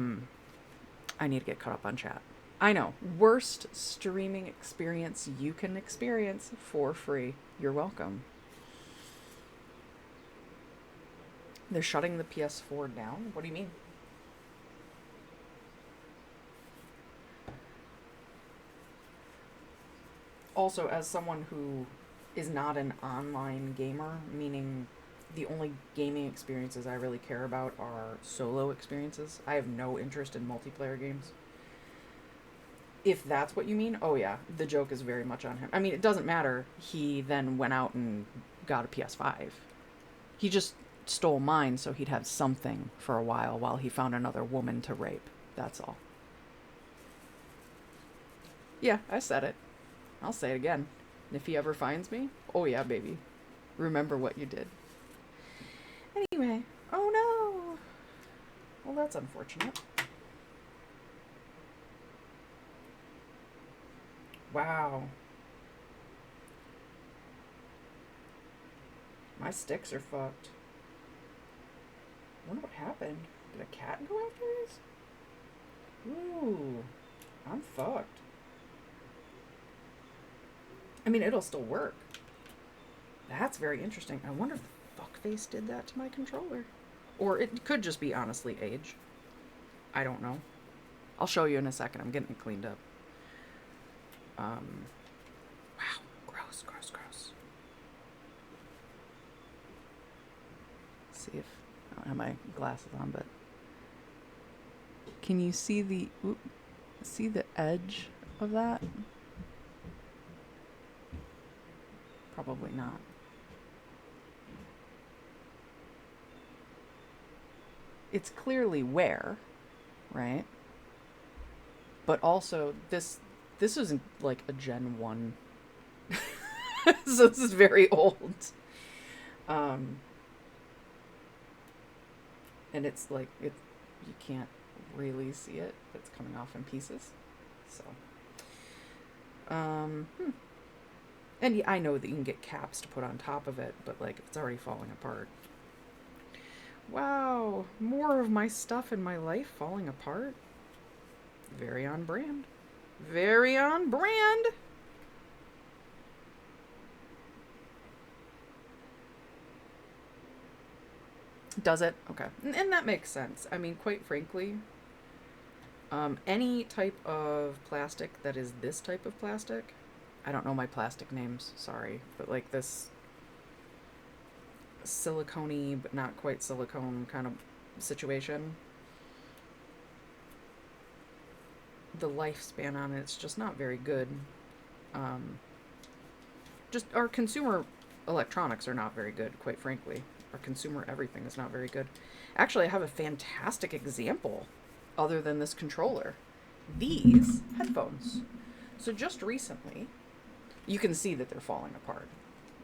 need to get caught up on chat. I know, worst streaming experience you can experience for free. You're welcome. They're shutting the PS4 down? What do you mean? Also, as someone who is not an online gamer, meaning the only gaming experiences I really care about are solo experiences. I have no interest in multiplayer games. If that's what you mean, oh yeah, the joke is very much on him. I mean, it doesn't matter. He then went out and got a PS5. He just stole mine so he'd have something for a while he found another woman to rape. That's all. Yeah, I said it. I'll say it again. If he ever finds me, oh yeah, baby. Remember what you did. Anyway, oh no. Well, that's unfortunate. Wow. My sticks are fucked. I wonder what happened. Did a cat go after this? Ooh. I'm fucked. I mean, it'll still work. That's very interesting. I wonder if the fuckface did that to my controller. Or it could just be, honestly, age. I don't know. I'll show you in a second. I'm getting it cleaned up. Wow. Gross. See if... I don't have my glasses on, but... Can you see the... see the edge of that? Probably not. It's clearly wear, right? But also, this isn't like a Gen 1. So this is very old. And it's like, you can't really see it. It's coming off in pieces. So. And I know that you can get caps to put on top of it, but like, it's already falling apart. Wow, more of my stuff in my life falling apart. Very on brand. Very on brand. Does it? Okay. And that makes sense. I mean, quite frankly, any type of plastic that is this type of plastic, I don't know my plastic names, sorry, but like this silicone-y but not quite silicone kind of situation, the lifespan on it's just not very good. Just our consumer electronics are not very good, quite frankly. Our consumer everything is not very good. Actually, I have a fantastic example other than this controller. These headphones. So just recently, you can see that they're falling apart.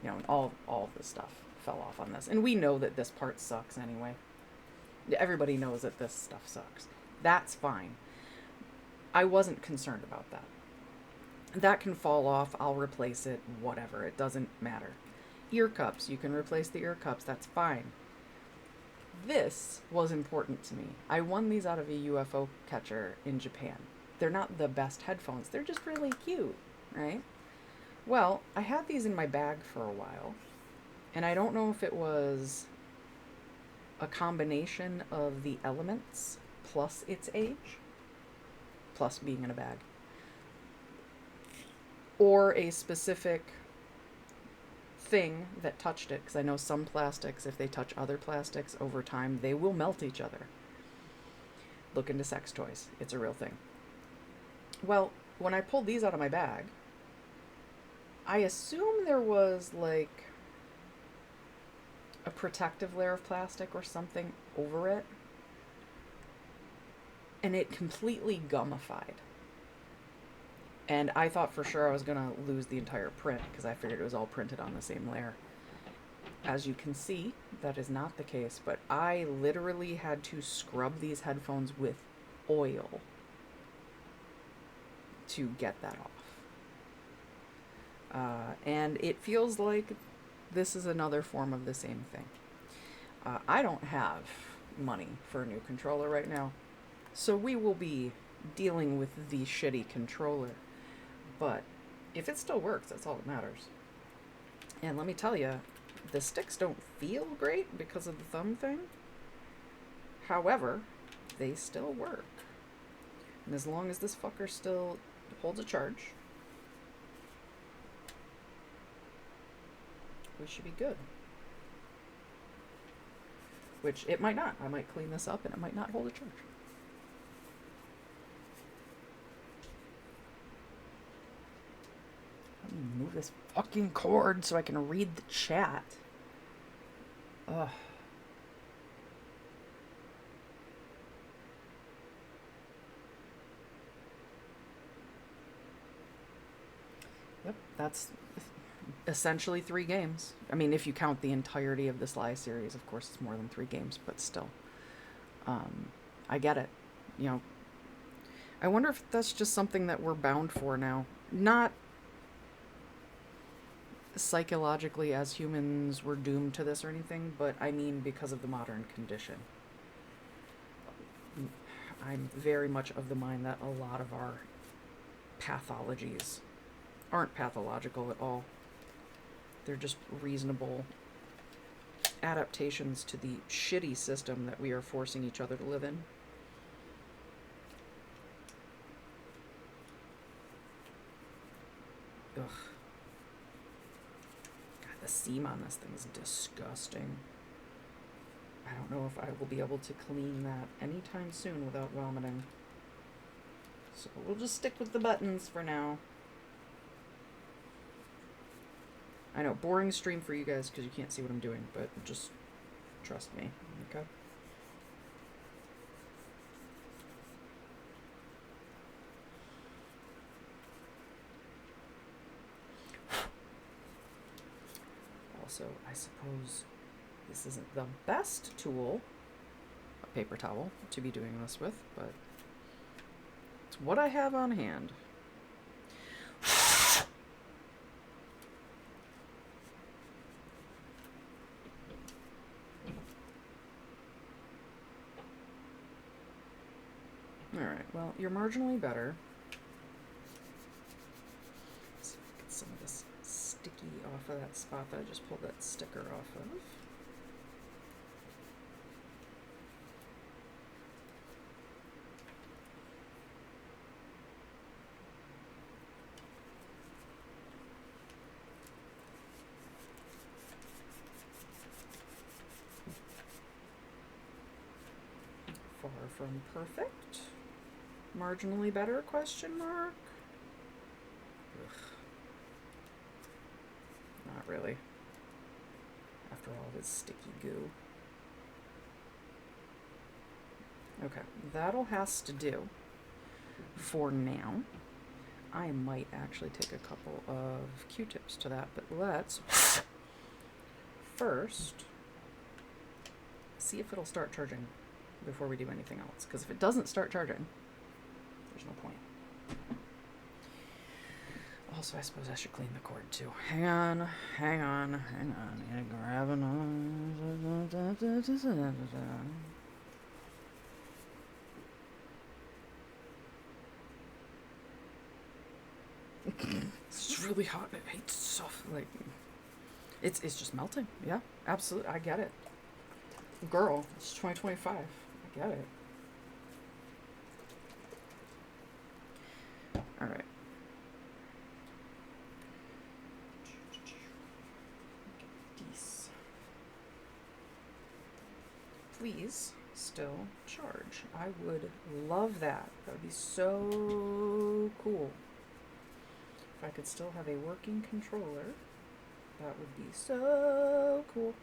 You know, and all of this stuff fell off on this. And we know that this part sucks anyway. Everybody knows that this stuff sucks. That's fine. I wasn't concerned about that. That can fall off, I'll replace it, whatever, it doesn't matter. Ear cups, you can replace the ear cups, that's fine. This was important to me. I won these out of a UFO catcher in Japan. They're not the best headphones, they're just really cute, right? Well, I had these in my bag for a while, and I don't know if it was a combination of the elements plus its age, plus being in a bag, or a specific thing that touched it, because I know some plastics, if they touch other plastics over time, they will melt each other. Look into sex toys. It's a real thing. Well, when I pulled these out of my bag, I assume there was like a protective layer of plastic or something over it, and it completely gummified. And I thought for sure I was going to lose the entire print because I figured it was all printed on the same layer. As you can see, that is not the case, but I literally had to scrub these headphones with oil to get that off. And it feels like this is another form of the same thing. I don't have money for a new controller right now, so we will be dealing with the shitty controller. But if it still works, that's all that matters. And let me tell you, the sticks don't feel great because of the thumb thing. However, they still work. And as long as this fucker still holds a charge, we should be good. Which it might not. I might clean this up and it might not hold a charge. Let me move this fucking cord so I can read the chat. Ugh. Yep, that's essentially 3 games. I mean, if you count the entirety of the Sly series, of course it's more than 3 games, but still. I get it. You know, I wonder if that's just something that we're bound for now. Not psychologically as humans we're doomed to this or anything, but I mean because of the modern condition. I'm very much of the mind that a lot of our pathologies aren't pathological at all. They're just reasonable adaptations to the shitty system that we are forcing each other to live in. Ugh. God, the seam on this thing is disgusting. I don't know if I will be able to clean that anytime soon without vomiting. So we'll just stick with the buttons for now. I know, boring stream for you guys because you can't see what I'm doing, but just trust me, okay? Also, I suppose this isn't the best tool, a paper towel, to be doing this with, but it's what I have on hand. Alright, well, you're marginally better. Let's see if I get some of this sticky off of that spot that I just pulled that sticker off of. Far from perfect. Marginally better, question mark? Ugh. Not really. After all this sticky goo. Okay, that'll has to do for now. I might actually take a couple of Q-tips to that, but let's first see if it'll start charging before we do anything else. Because if it doesn't start charging, there's no point. Also, I suppose I should clean the cord too. Hang on. Yeah, grabbing on. It's really hot. It hates soft. Like, it's just melting. Yeah, absolutely. I get it. Girl, it's 2025. I get it. All right. please still charge. I would love that. That would be so cool. If I could still have a working controller, that would be so cool.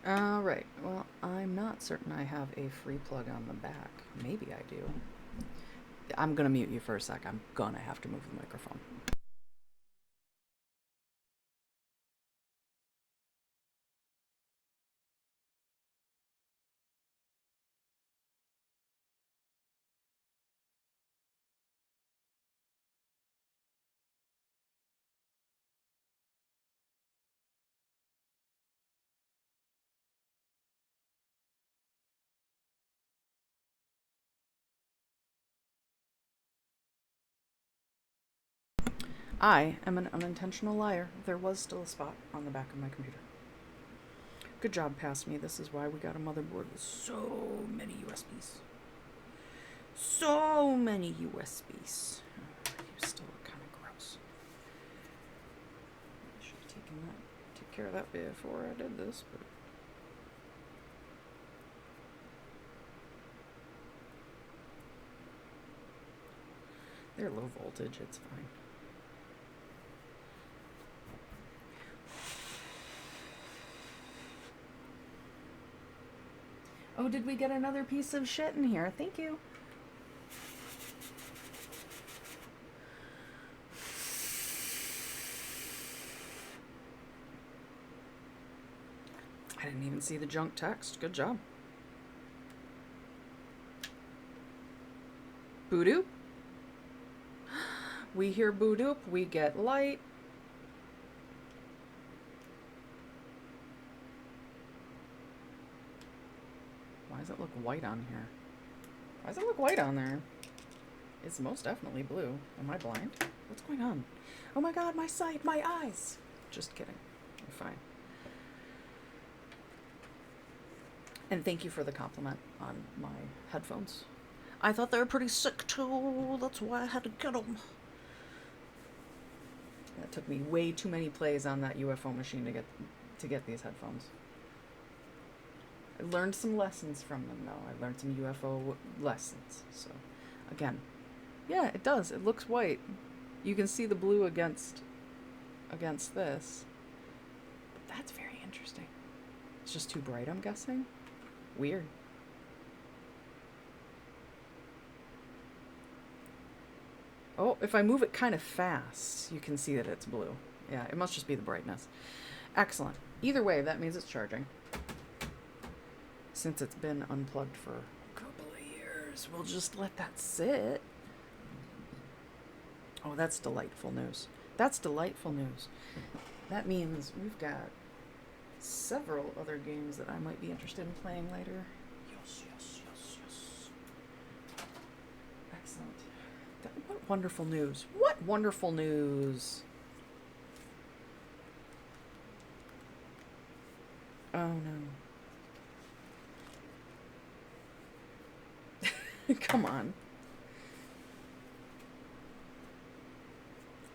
Alright, well, I'm not certain I have a free plug on the back. Maybe I do. I'm gonna mute you for a sec. I'm gonna have to move the microphone. I am an unintentional liar. There was still a spot on the back of my computer. Good job, past me. This is why we got a motherboard with so many USBs. So many USBs. You still look kind of gross. I should have take care of that before I did this, but they're low voltage, it's fine. Oh, did we get another piece of shit in here? Thank you. I didn't even see the junk text. Good job. Boo-doop. We hear boo-doop. We get light. Why does it look white on here? Why does it look white on there? It's most definitely blue. Am I blind? What's going on? Oh my god, my sight, my eyes. Just kidding. I'm fine. And thank you for the compliment on my headphones. I thought they were pretty sick too. That's why I had to get them. That took me way too many plays on that UFO machine to get these headphones. I learned some lessons from them, though. I learned some UFO lessons. So, again, yeah, it does. It looks white. You can see the blue against this. But that's very interesting. It's just too bright, I'm guessing. Weird. Oh, if I move it kind of fast, you can see that it's blue. Yeah, it must just be the brightness. Excellent. Either way, that means it's charging. Since it's been unplugged for a couple of years, we'll just let that sit. Oh, that's delightful news. That's delightful news. That means we've got several other games that I might be interested in playing later. Yes. Excellent. What wonderful news. What wonderful news. Oh, no. Come on.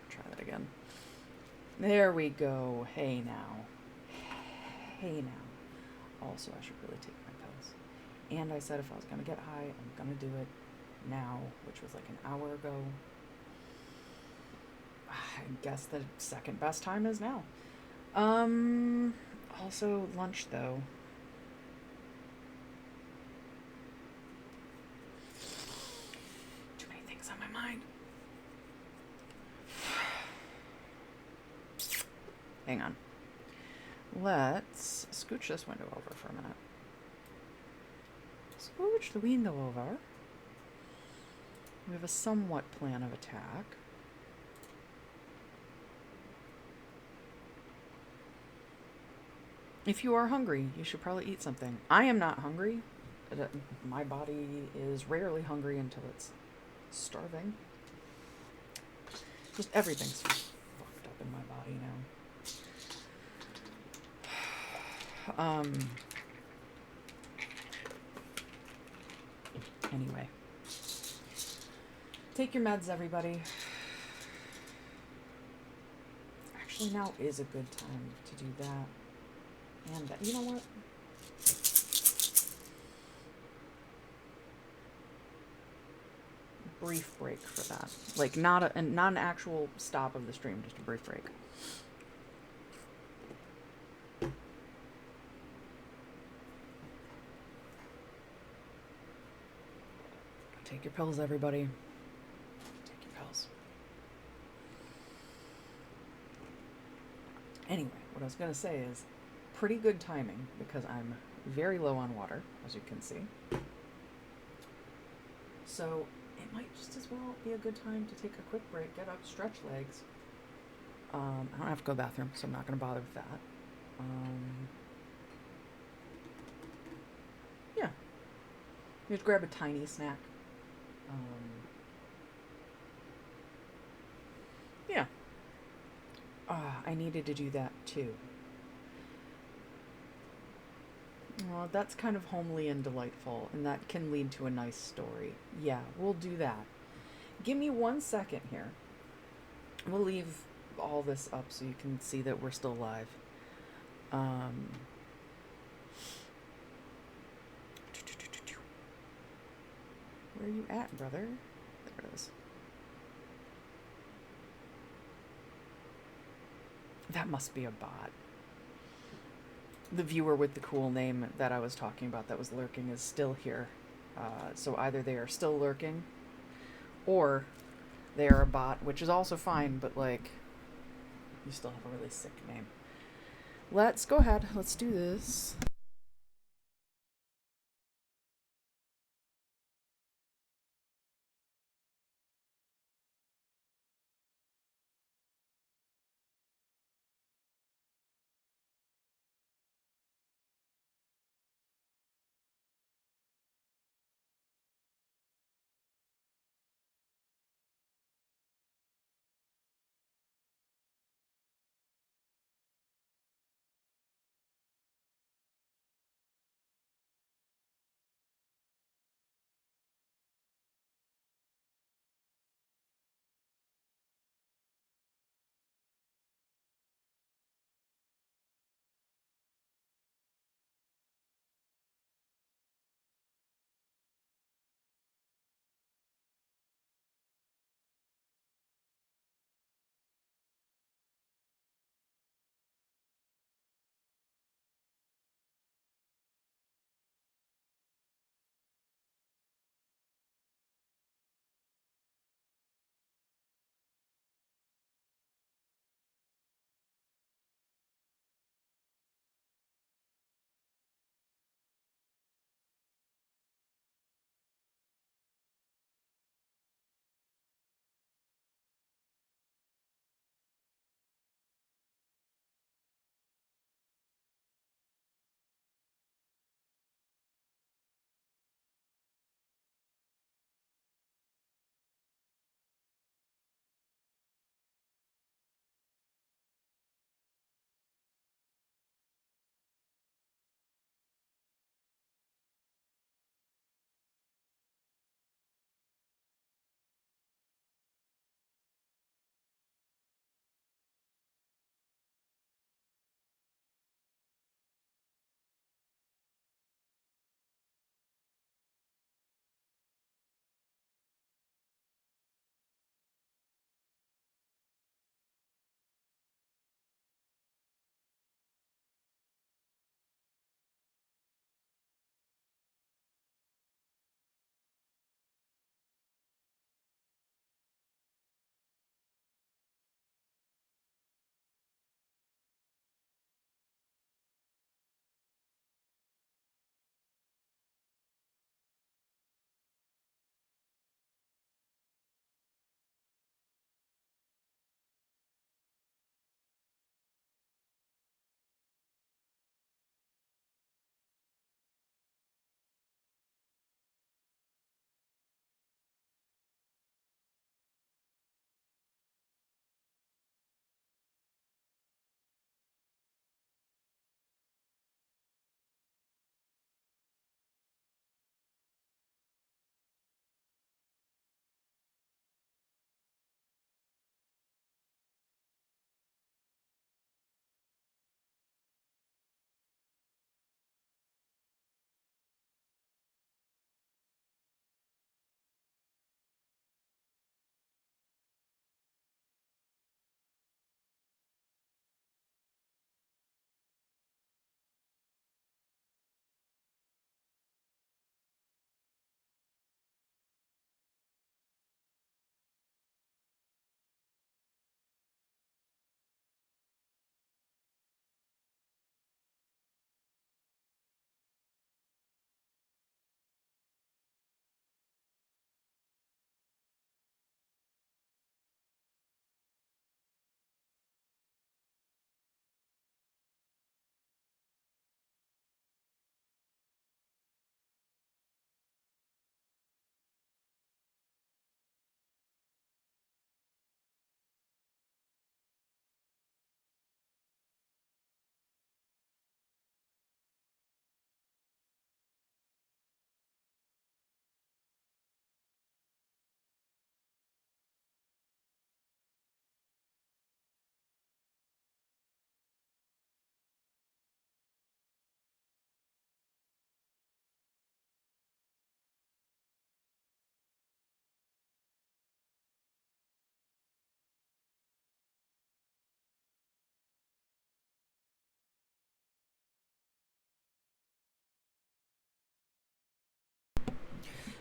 Try that again. There we go. Hey now. Hey now. Also, I should really take my pills. And I said if I was going to get high, I'm going to do it now, which was like an hour ago. I guess the second best time is now. Also lunch though. Too many things on my mind. Hang on. Let's scooch this window over for a minute. Scooch the window over. We have a somewhat plan of attack. If you are hungry, you should probably eat something. I am not hungry. My body is rarely hungry until it's starving. Just everything's fucked up in my body now. Anyway. Take your meds, everybody. Actually, now is a good time to do that. And that. You know what? Brief break for that. Like, not an actual stop of the stream, just a brief break. Take your pills, everybody. Take your pills. Anyway, what I was going to say is pretty good timing because I'm very low on water, as you can see. So it might just as well be a good time to take a quick break, get up, stretch legs. I don't have to go to the bathroom, so I'm not going to bother with that. Yeah. Just grab a tiny snack. Yeah. I needed to do that too. Well, that's kind of homely and delightful, and that can lead to a nice story. Yeah, we'll do that. Give me 1 second here. We'll leave all this up so you can see that we're still live. Where are you at, brother? There it is. That must be a bot. The viewer with the cool name that I was talking about that was lurking is still here. So either they are still lurking, or they are a bot, which is also fine, but like, you still have a really sick name. Let's go ahead. Let's do this.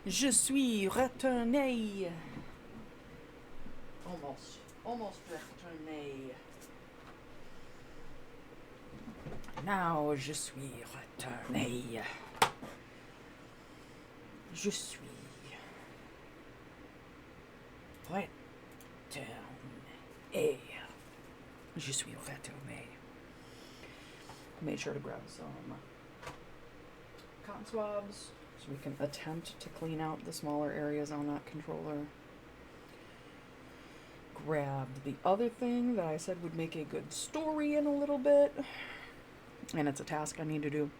Je suis retourné. Almost retourné. Now je suis retourné. Je suis retourné. Je suis retourné. Made sure to grab some cotton swabs so we can attempt to clean out the smaller areas on that controller. Grabbed the other thing that I said would make a good story in a little bit, and it's a task I need to do.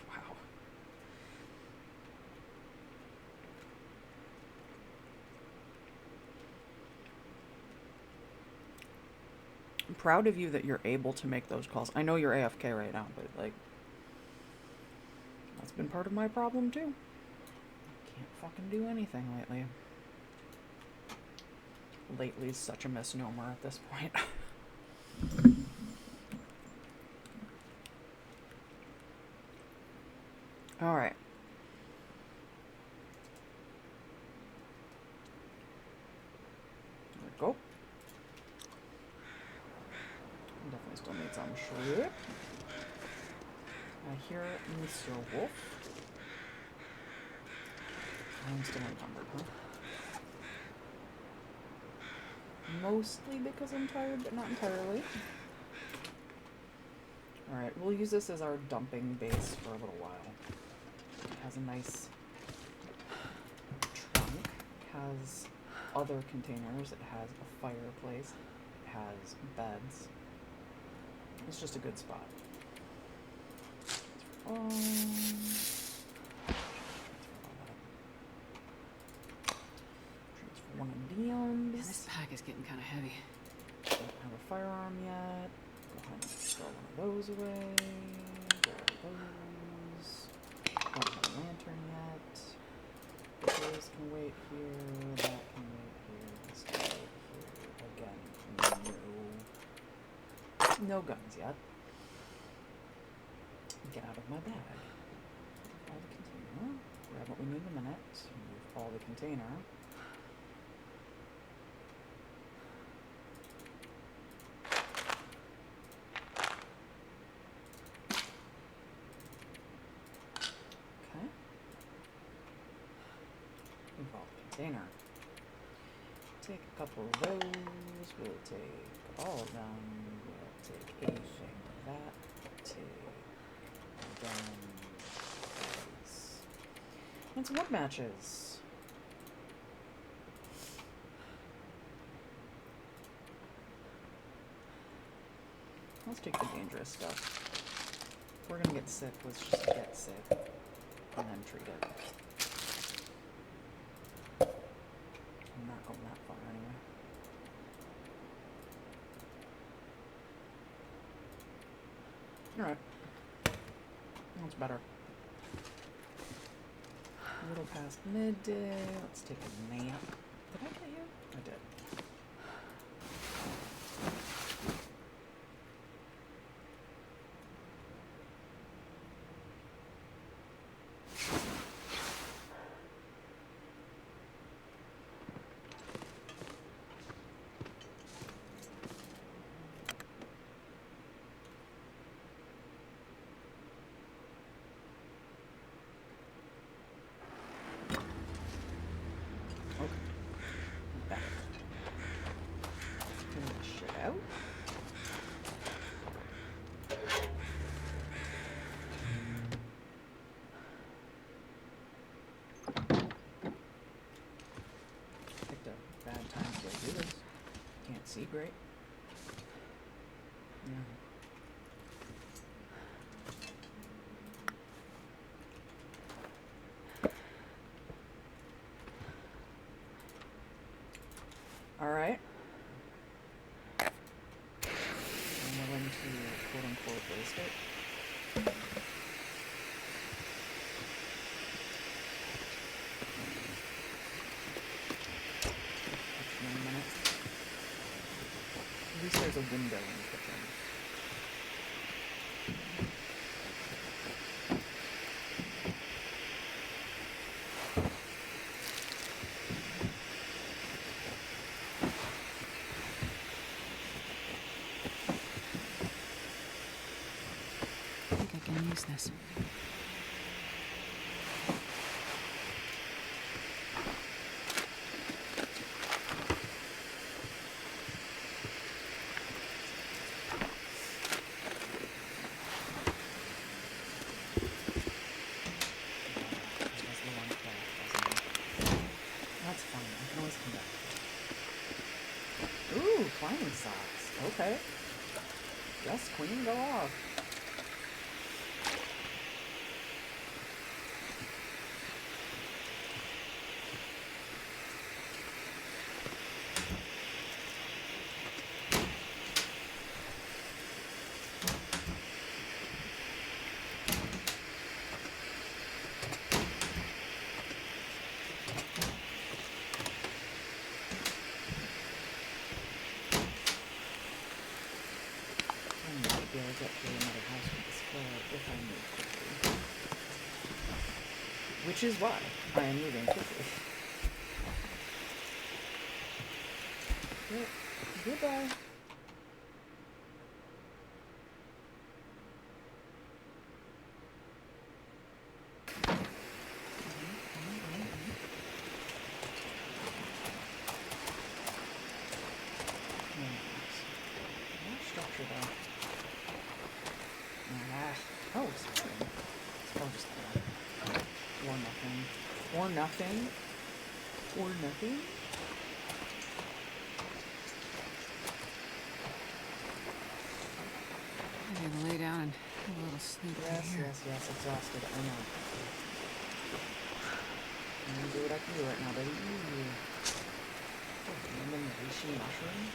Wow. I'm proud of you that you're able to make those calls. I know you're AFK right now, but like, that's been part of my problem too. Can't fucking do anything lately. Lately is such a misnomer at this point. All right. There we go. Definitely still need some sleep. I hear Mr. Wolf. I'm still encumbered, huh? Mostly because I'm tired, but not entirely. Alright, we'll use this as our dumping base for a little while. It has a nice trunk. It has other containers. It has a fireplace. It has beds. It's just a good spot. Transfer one of them. This pack is getting kind of heavy. Don't have a firearm yet. Go ahead and throw one of those away. Grab those. Don't have a lantern yet. Those can wait here. That can wait here. This can wait here. Again, no guns yet. Get out of my bag. All the container. Grab what we need in a minute. Move all the container. Okay. Move all the container. Take a couple of those. We'll take all of them. We'll take anything of that. Take guns. And some wood matches. Let's take the dangerous stuff. If we're gonna get sick, let's just get sick. And then treat it. I'm not going that far anyway. Alright. That's better. A little past midday. Let's take a nap. Did I get here? I did. See, great. Yeah. All right. I'm willing to quote unquote waste it. At least there's a window in the kitchen. Okay. Yes, queen, go off. I might be able to get through another house with this flare if I move quickly. Which is why I am moving quickly. Yep. Goodbye. Structure though. Oh, spring. It's probably just that. Or nothing. Or nothing. Or nothing. I'm gonna lay down and have a little sleep right here. Yes, exhausted. I know. I'm gonna do what I can do right now, baby. Oh, lemon reishi mushroom.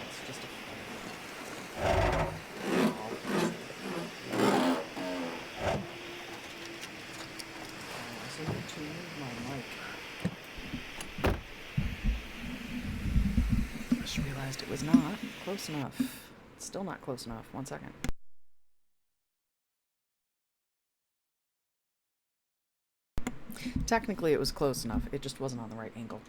It's just I also need to move my mic. I just realized it was not close enough. It's still not close enough. 1 second. Technically, it was close enough. It just wasn't on the right angle.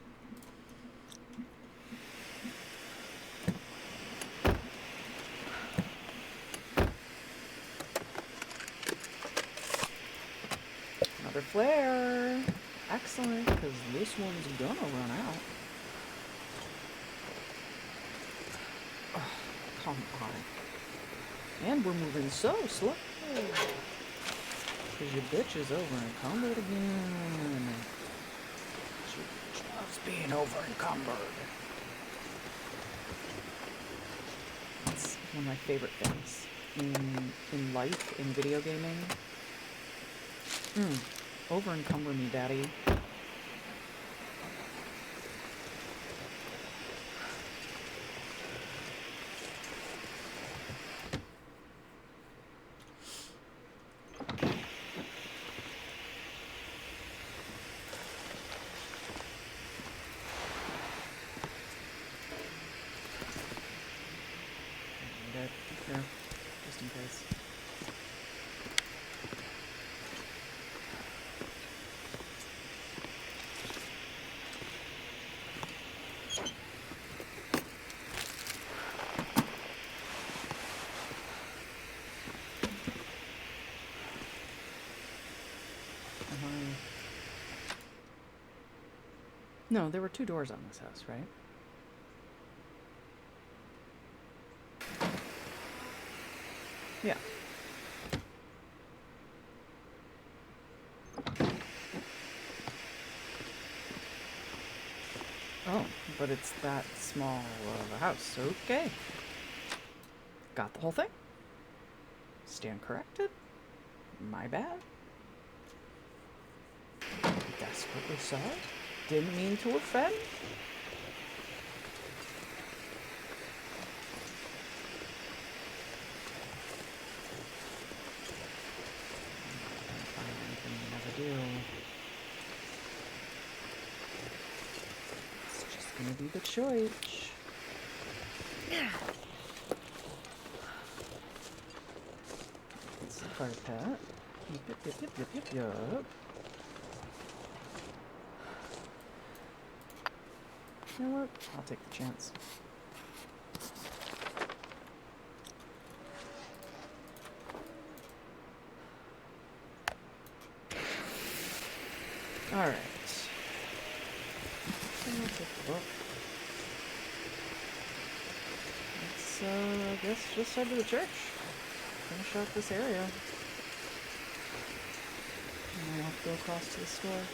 Another flare. Excellent, because this one's gonna run out. Oh, come on. And we're moving so slow. Because your bitch is over encumbered again. She loves being over encumbered. That's one of my favorite things in life, in video gaming. Over encumber me, daddy. Here, just in case. No, there were 2 doors on this house, right? Yeah. Oh, but it's that small of a house. Okay. Got the whole thing. Stand corrected. My bad. Desperately sorry. Didn't mean to offend. It's just gonna be the choice. It's the fire pet. Yep. You know what? I'll take the chance. Alright. I'll take the book. Let's, I guess, just head to the church. Finish out this area. And then I'll have to go across to the store.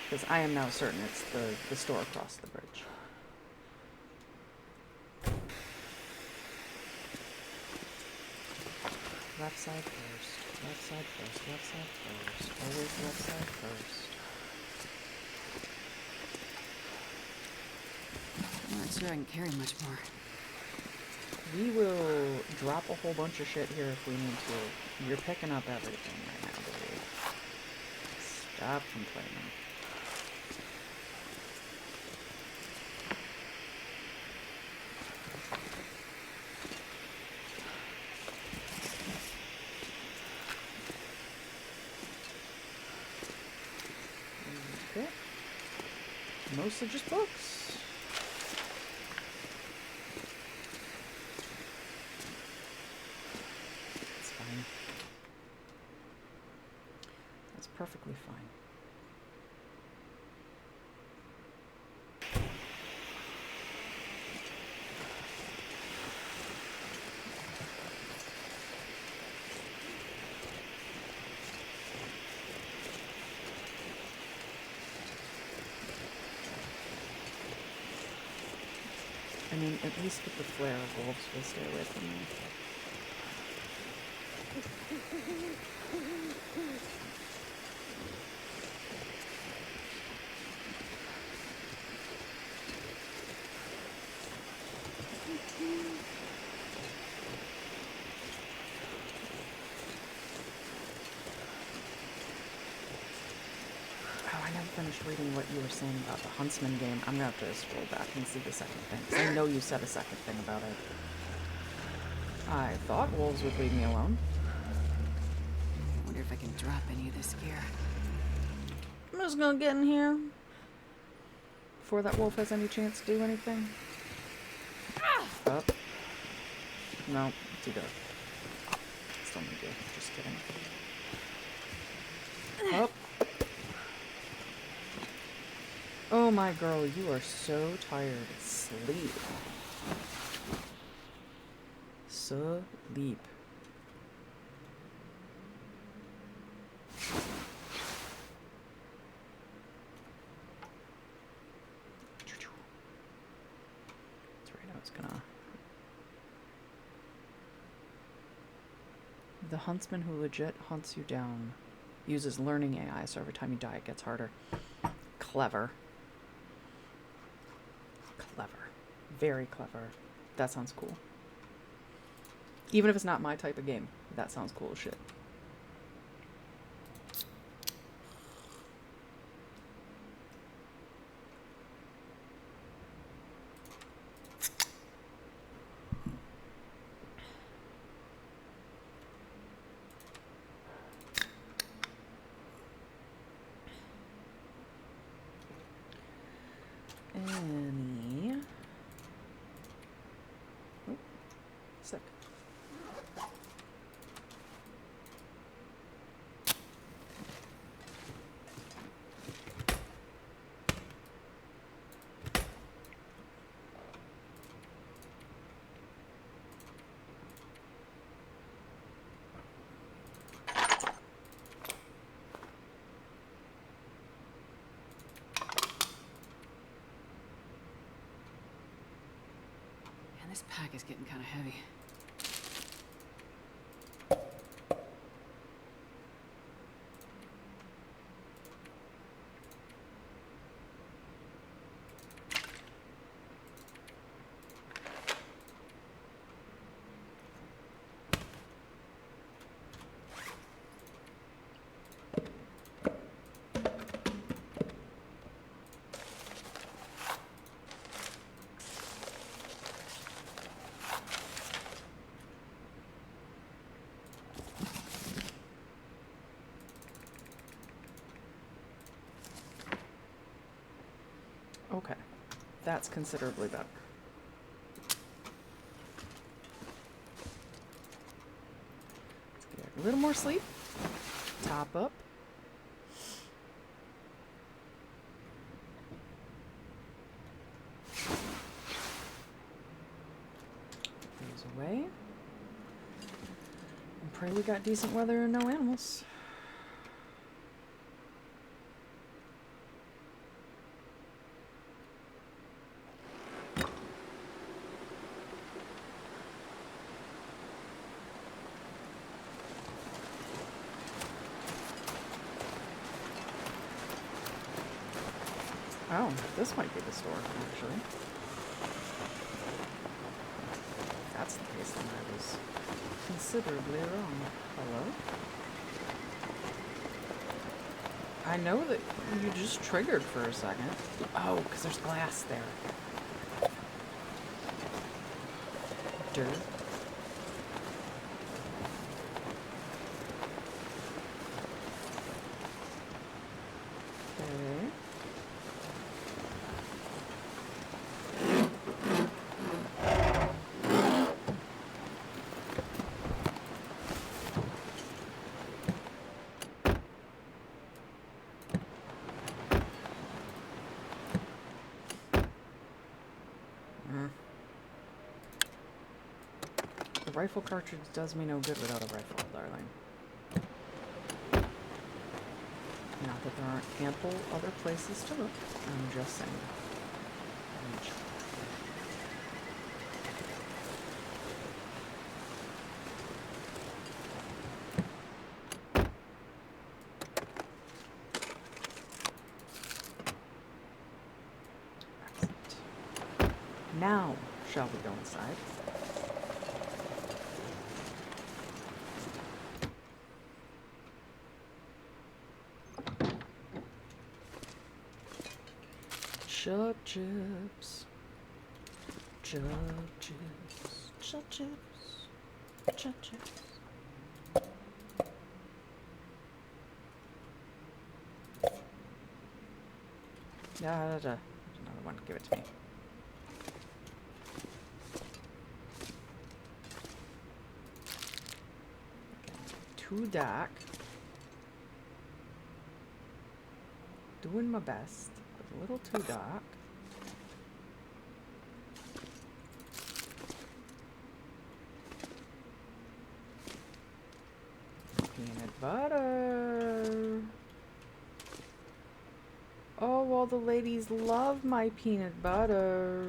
Because I am now certain it's the store across the bridge. Left side first. Left side first. Left side first. Always left side first. I'm not sure I can carry much more. We will drop a whole bunch of shit here if we need to. You're picking up everything right now, baby. Stop complaining. Okay. Mostly just books. It's fine. That's perfectly fine. I mean, at least with the flare, wolves will stay away from me. Oh, I never finished reading what you were saying about the Huntsman game. I'm gonna have to scroll back and see the second thing, 'cause I know you said a second thing about it. I thought wolves would leave me alone. I wonder if I can drop any of this gear. I'm just gonna get in here before that wolf has any chance to do anything. Up. No, too dark. Still no good. Just kidding. Up. Oh my girl, you are so tired. Sleep. Sleep. That's right, I was gonna... The huntsman who legit hunts you down uses learning AI, so every time you die it gets harder. Clever. Clever. Very clever. That sounds cool. Even if it's not my type of game, that sounds cool as shit. Any... Oh, sick. Man, this pack is getting kind of heavy. Okay, that's considerably better. Let's get a little more sleep. Top up. away. And pray we got decent weather and no animals. Oh, this might be the store, actually. If that's the case, then I was considerably wrong. Hello? I know that you just triggered for a second. Oh, because there's glass there. Dirt. Okay. The rifle cartridge does me no good without a rifle, darling. Not that there aren't ample other places to look. I'm just saying. Excellent. Now, shall we go inside? Chub chips. Chub chips. Chub chips. Chub chips. Another one. Give it to me. Too dark. Doing my best, but a little too dark. Peanut butter. Oh, all the ladies love my peanut butter.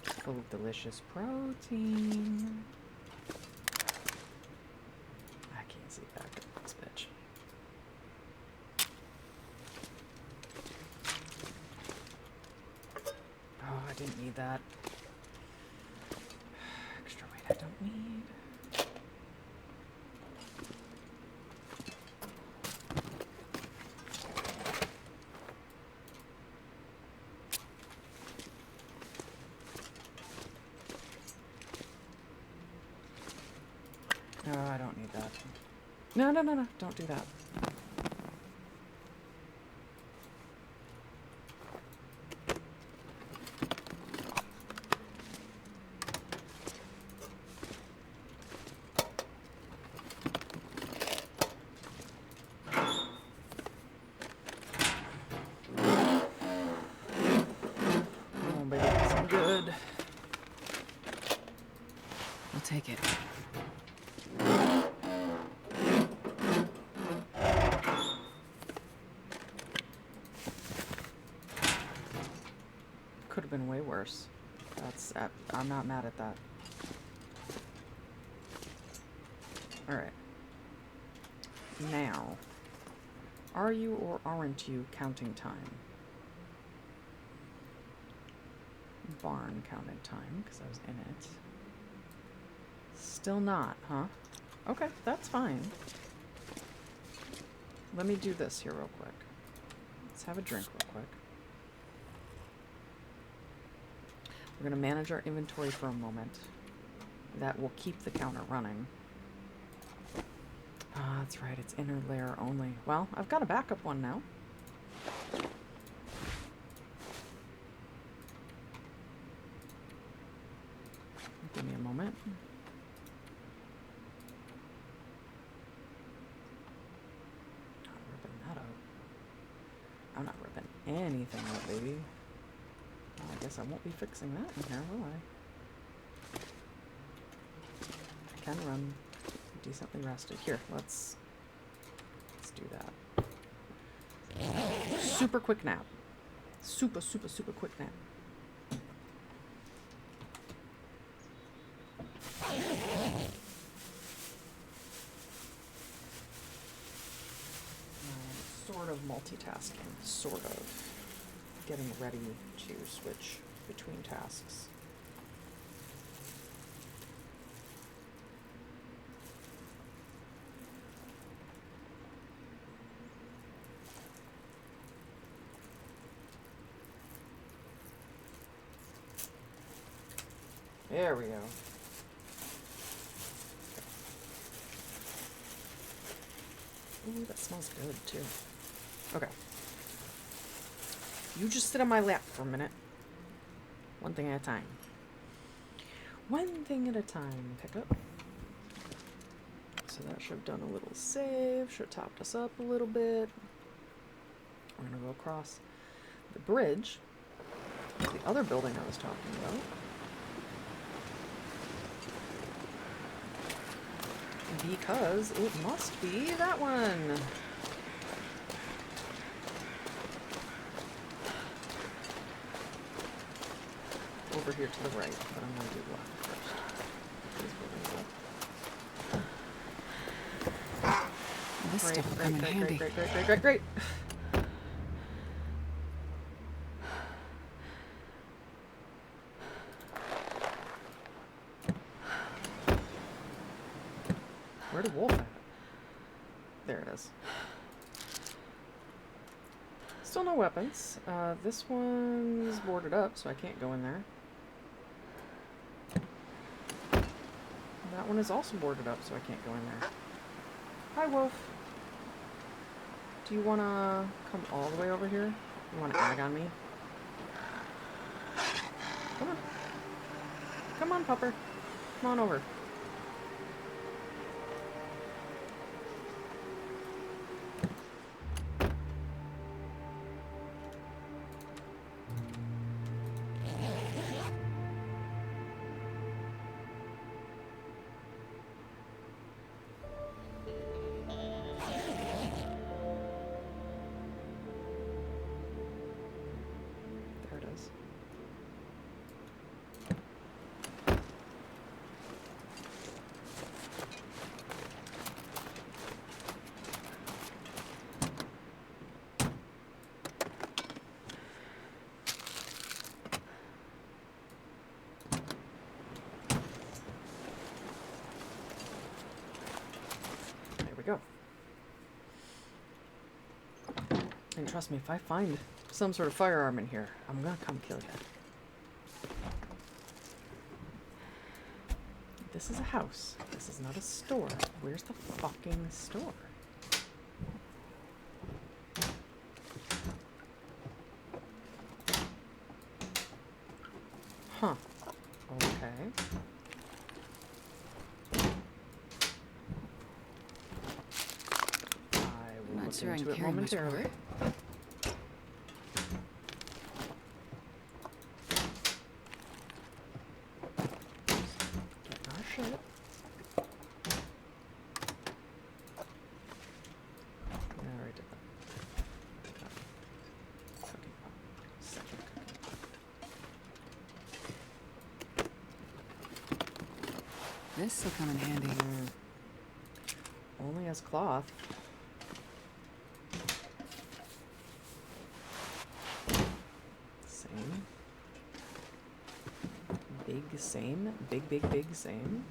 Full of delicious protein. I can't see back at this bitch. Oh, I didn't need that. Extra weight I don't need. No, I don't need that. No, no, no, no. Don't do that. Oh, baby, that's good. I'll take it. Could have been way worse. I'm not mad at that. Alright. Now, are you or aren't you counting time? Barn counted time, because I was in it. Still not, huh? Okay, that's fine. Let me do this here real quick. Let's have a drink real quick. We're going to manage our inventory for a moment. That will keep the counter running. Ah, that's right, it's inner layer only. Well, I've got a backup one now. Give me a moment. Not ripping that out. I'm not ripping anything out, baby. Well, I guess I won't be fixing that in here, will I? can run decently rested. Here, let's do that. Super quick nap. Super quick nap. Sort of multitasking, sort of getting ready to switch between tasks. There we go. Ooh, that smells good too. Okay. You just sit on my lap for a minute. One thing at a time. One thing at a time. Pick up. So that should have done a little save. Should have topped us up a little bit. We're going to go across the bridge. The other building I was talking about. Because it must be that one. Over here to the right, but I'm going to do left first. This stuff will come in handy. Great. Where did Wolf at? There it is. Still no weapons. This one's boarded up, so I can't go in there. That one is also boarded up, so I can't go in there. Hi, Wolf. Do you want to come all the way over here? You want to ag on me? Come on. Come on, pupper. Come on over. Go. And trust me, if I find some sort of firearm in here, I'm gonna come kill you. This is a house. This is not a store. Where's the fucking store? Huh. Okay. Not sure I can carry much more. Getting our shit. Yeah, I already did that. Cooking pot. Second cooking pot. This will come in handy. Only as cloth. Same. Big same.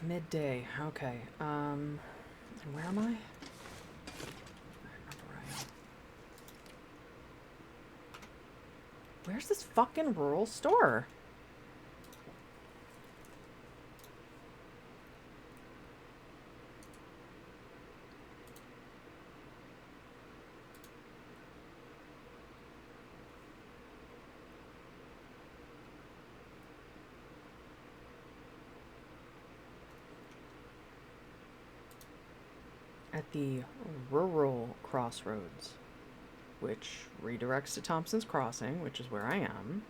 Midday. Okay. And where am I? I remember where I am. Where's this fucking rural store? At the rural crossroads, which redirects to Thompson's Crossing, which is where I am.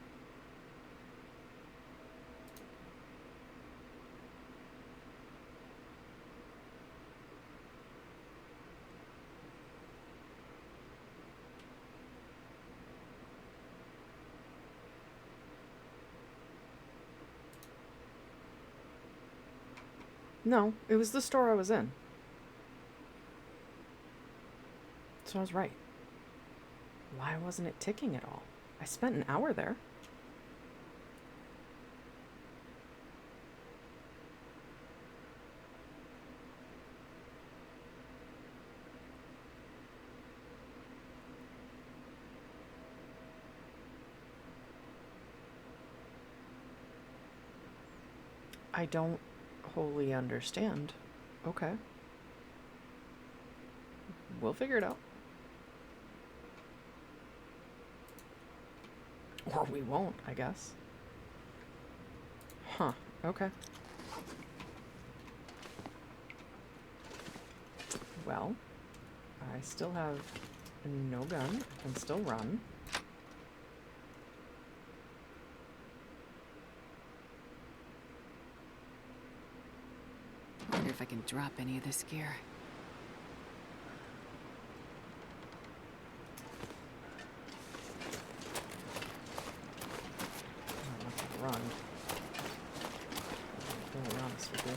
No, it was the store I was in. So I was right. Why wasn't it ticking at all? I spent an hour there. I don't wholly understand. Okay. We'll figure it out. Or we won't, I guess. Huh. Okay. Well, I still have no gun. I can still run. I wonder if I can drop any of this gear. I don't want to run. To be really honest with you.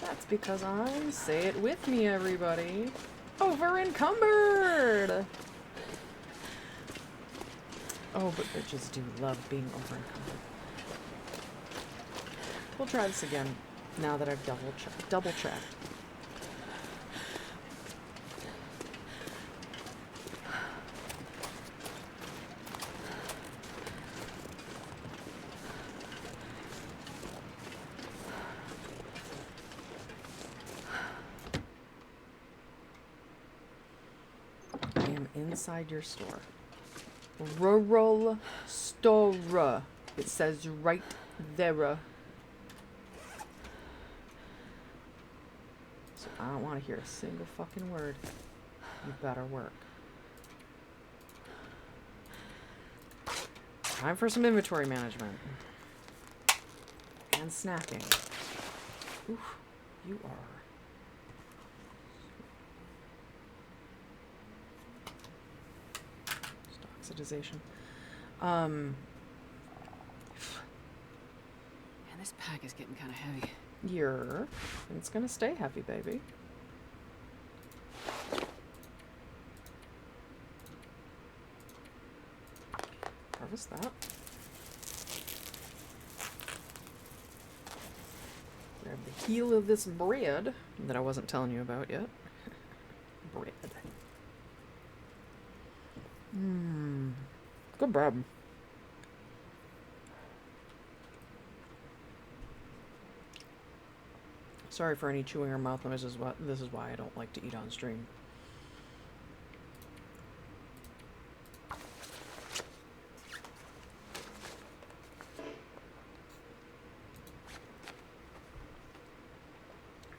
That's because I'm, say it with me, everybody, over encumbered! Oh, but bitches do love being over encumbered. We'll try this again, now that I've double checked. I am inside your store. Rural store. It says right there. So I don't want to hear a single fucking word. You better work. Time for some inventory management. And snacking. Oof, you are. Oxidization. Man, this pack is getting kind of heavy. It's gonna stay heavy, baby. Harvest that. Grab the heel of this bread that I wasn't telling you about yet. Bread. Good bread. Sorry for any chewing or mouth noises. This is why I don't like to eat on stream.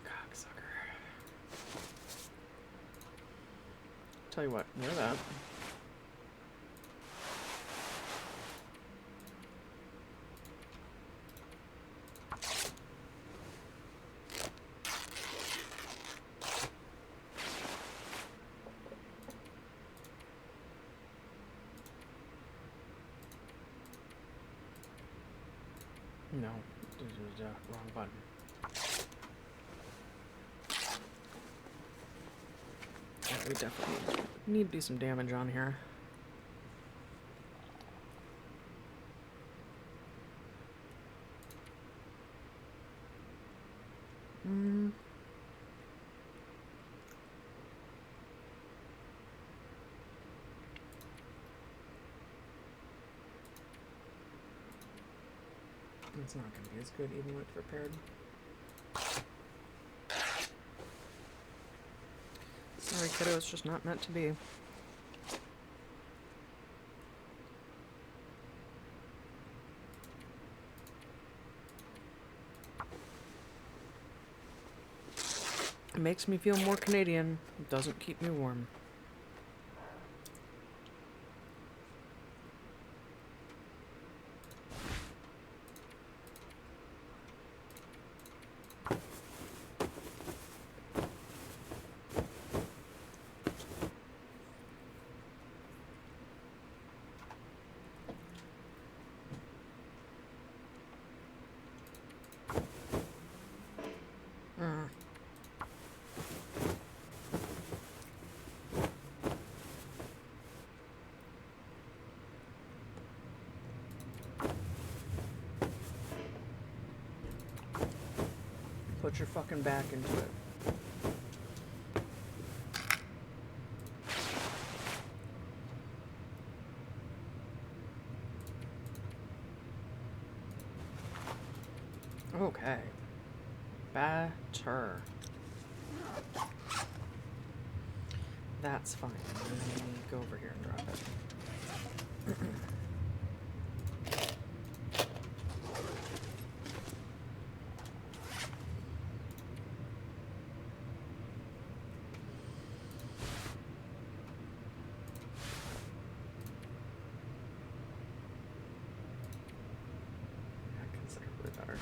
Cocksucker. Tell you what, wear that. No, this is the wrong button. Yeah, we definitely need to do some damage on here. It's not going to be as good even with prepared. Sorry, kiddo, it's just not meant to be. It makes me feel more Canadian. It doesn't keep me warm. Put your fucking back into it. Okay. Batter. That's fine. Let me go over here and drop it. Considerably better.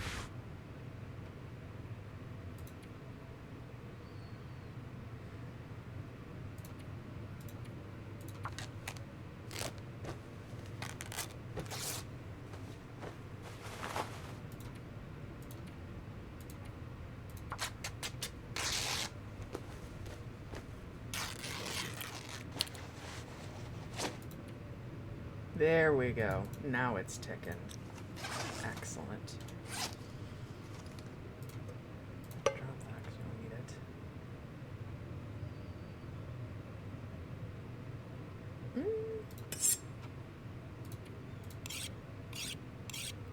There we go. Now it's ticking. Excellent. Drop that because you don't need it.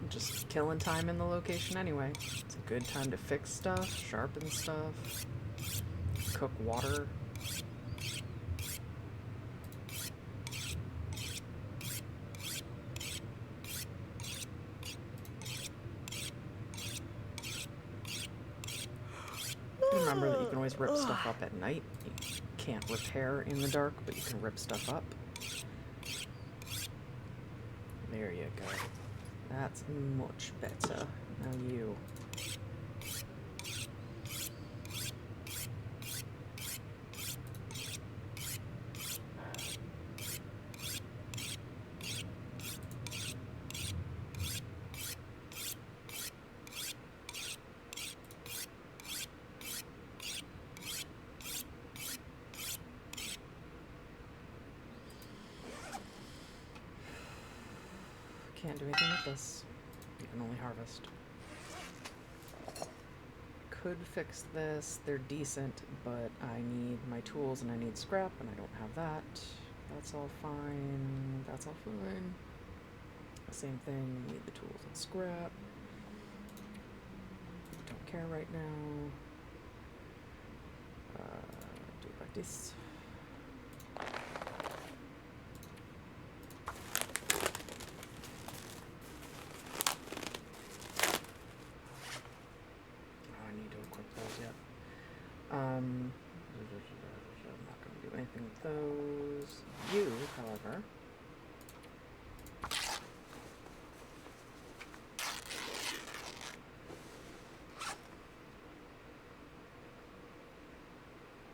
Just killing time in the location anyway. It's a good time to fix stuff, sharpen stuff, cook water. Remember that you can always rip stuff up at night. You can't repair in the dark, but you can rip stuff up. There you go. That's much better. Now you. Can't do anything with this. You can only harvest. Could fix this. They're decent, but I need my tools and I need scrap, and I don't have that. That's all fine. That's all fine. Same thing. Need the tools and scrap. Don't care right now. Do it like this. I'm not going to do anything with those. You, however,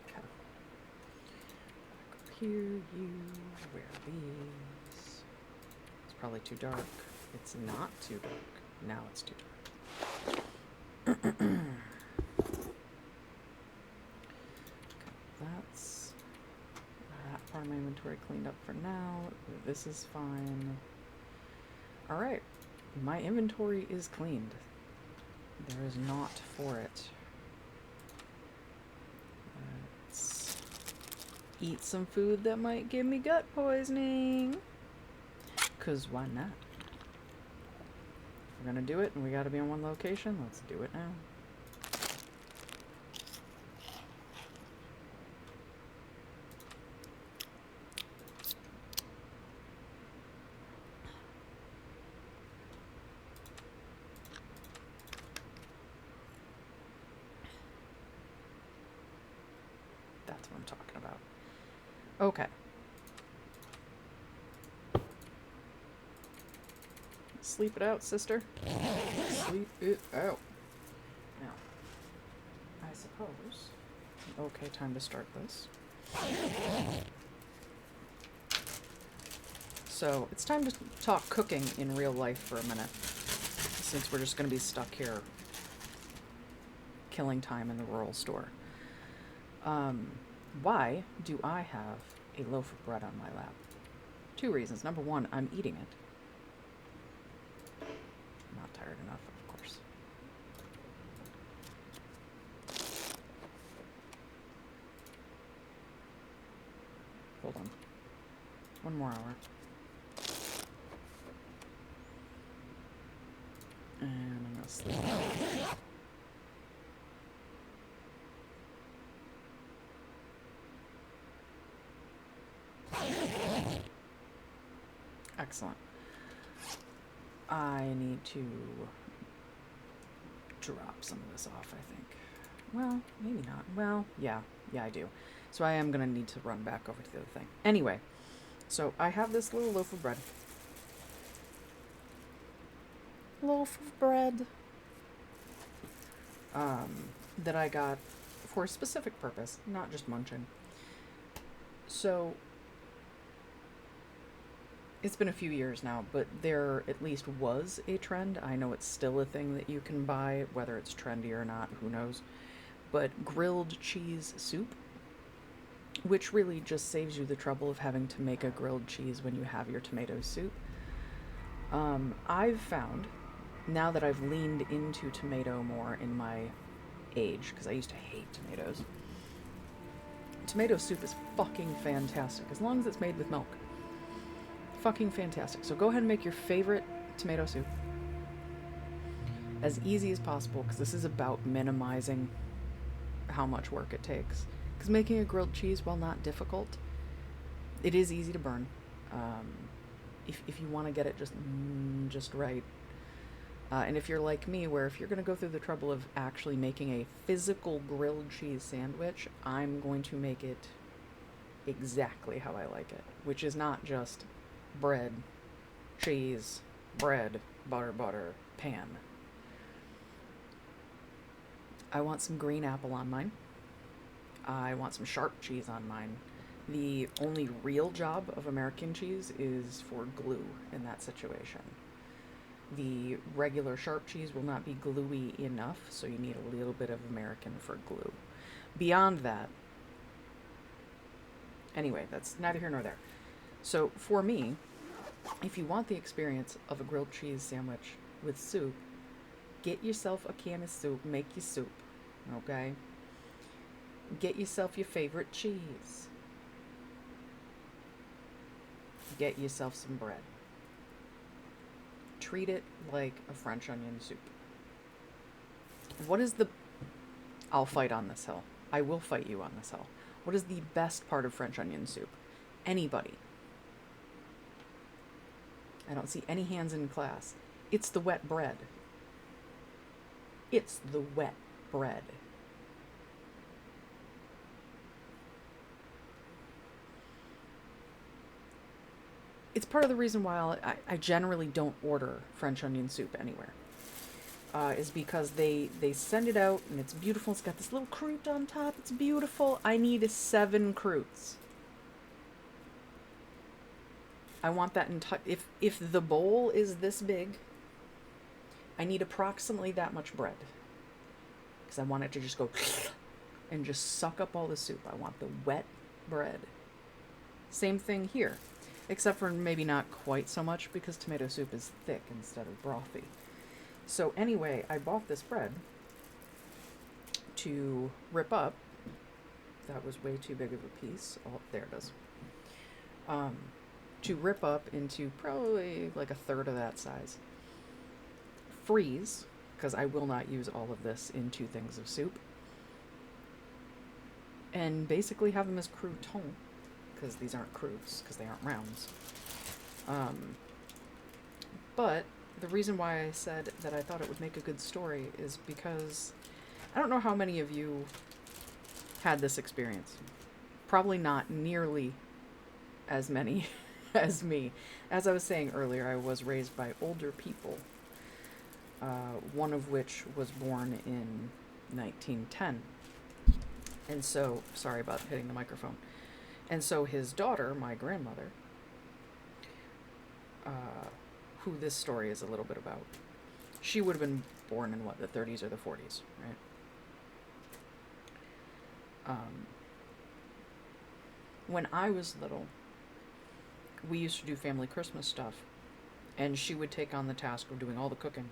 okay. Back up here, you wear these. It's probably too dark. It's not too dark. Now it's too dark. That's that part of my inventory cleaned up for now. This is fine. Alright, my inventory is cleaned. There is naught for it. Let's eat some food that might give me gut poisoning. 'Cause why not? we're gonna do it and we gotta be in one location, let's do it now. That's what I'm talking about. Okay. Sleep it out, sister. Sleep it out. Now, I suppose. Okay, time to start this. So, it's time to talk cooking in real life for a minute, since we're just going to be stuck here killing time in the rural store. Why do I have a loaf of bread on my lap? 2 reasons. Number 1, I'm eating it. I'm not tired enough, of course. Hold on. 1 more hour. And I'm gonna sleep. Excellent. I need to drop some of this off, I think. Well, maybe not. Well, yeah, I do. So I am going to need to run back over to the other thing. Anyway, so I have this little loaf of bread. Loaf of bread. That I got for a specific purpose, not just munching. So it's been a few years now, but there at least was a trend. I know it's still a thing that you can buy, whether it's trendy or not, who knows. But grilled cheese soup, which really just saves you the trouble of having to make a grilled cheese when you have your tomato soup. I've found, now that I've leaned into tomato more in my age, because I used to hate tomatoes, tomato soup is fucking fantastic, as long as it's made with milk. Fucking fantastic. So go ahead and make your favorite tomato soup as easy as possible, because this is about minimizing how much work it takes. Because making a grilled cheese, while not difficult, it is easy to burn. If you want to get it just right. And if you're like me, where if you're going to go through the trouble of actually making a physical grilled cheese sandwich, I'm going to make it exactly how I like it, which is not just bread, cheese, bread, butter, pan. I want some green apple on mine. I want some sharp cheese on mine. The only real job of American cheese is for glue in that situation. The regular sharp cheese will not be gluey enough, so you need a little bit of American for glue. Beyond that, anyway, that's neither here nor there. So for me, if you want the experience of a grilled cheese sandwich with soup, get yourself a can of soup, make your soup, okay? Get yourself your favorite cheese. Get yourself some bread. Treat it like a French onion soup. What is the... I'll fight on this hill. I will fight you on this hill. What is the best part of French onion soup? Anybody. I don't see any hands in class. It's the wet bread. It's the wet bread. It's part of the reason why I generally don't order French onion soup anywhere. Is because they send it out and it's beautiful. It's got this little croûte on top. It's beautiful. I need 7 croûtes. I want that entire... If the bowl is this big, I need approximately that much bread. Because I want it to just go and just suck up all the soup. I want the wet bread. Same thing here. Except for maybe not quite so much, because tomato soup is thick instead of brothy. So anyway, I bought this bread to rip up. That was way too big of a piece. Oh, there it is. To rip up into probably like a third of that size. freeze, because I will not use all of this in 2 things of soup, and basically have them as croutons, because these aren't croutes, because they aren't rounds. But the reason why I said that I thought it would make a good story is because I don't know how many of you had this experience. Probably not nearly as many as me. As I was saying earlier, I was raised by older people, one of which was born in 1910. And so, sorry about hitting the microphone. And so his daughter, my grandmother, who this story is a little bit about, she would have been born in what, the 30s or the 40s, right? When I was little, we used to do family Christmas stuff, and she would take on the task of doing all the cooking.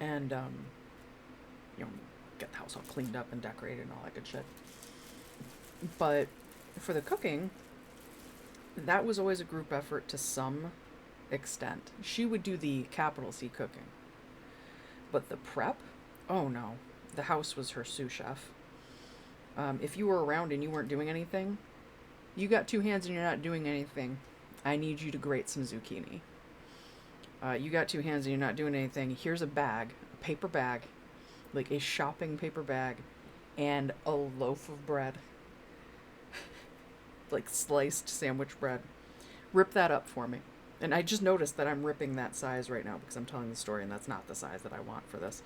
And, you know, get the house all cleaned up and decorated and all that good shit. But for the cooking, that was always a group effort to some extent. She would do the capital C cooking. But the prep, oh no. The house was her sous chef. If you were around and you weren't doing anything, you got 2 hands and you're not doing anything, I need you to grate some zucchini. You got 2 hands and you're not doing anything, here's a bag, a paper bag, like a shopping paper bag, and a loaf of bread. Like sliced sandwich bread. Rip that up for me. And I just noticed that I'm ripping that size right now because I'm telling the story, and that's not the size that I want for this.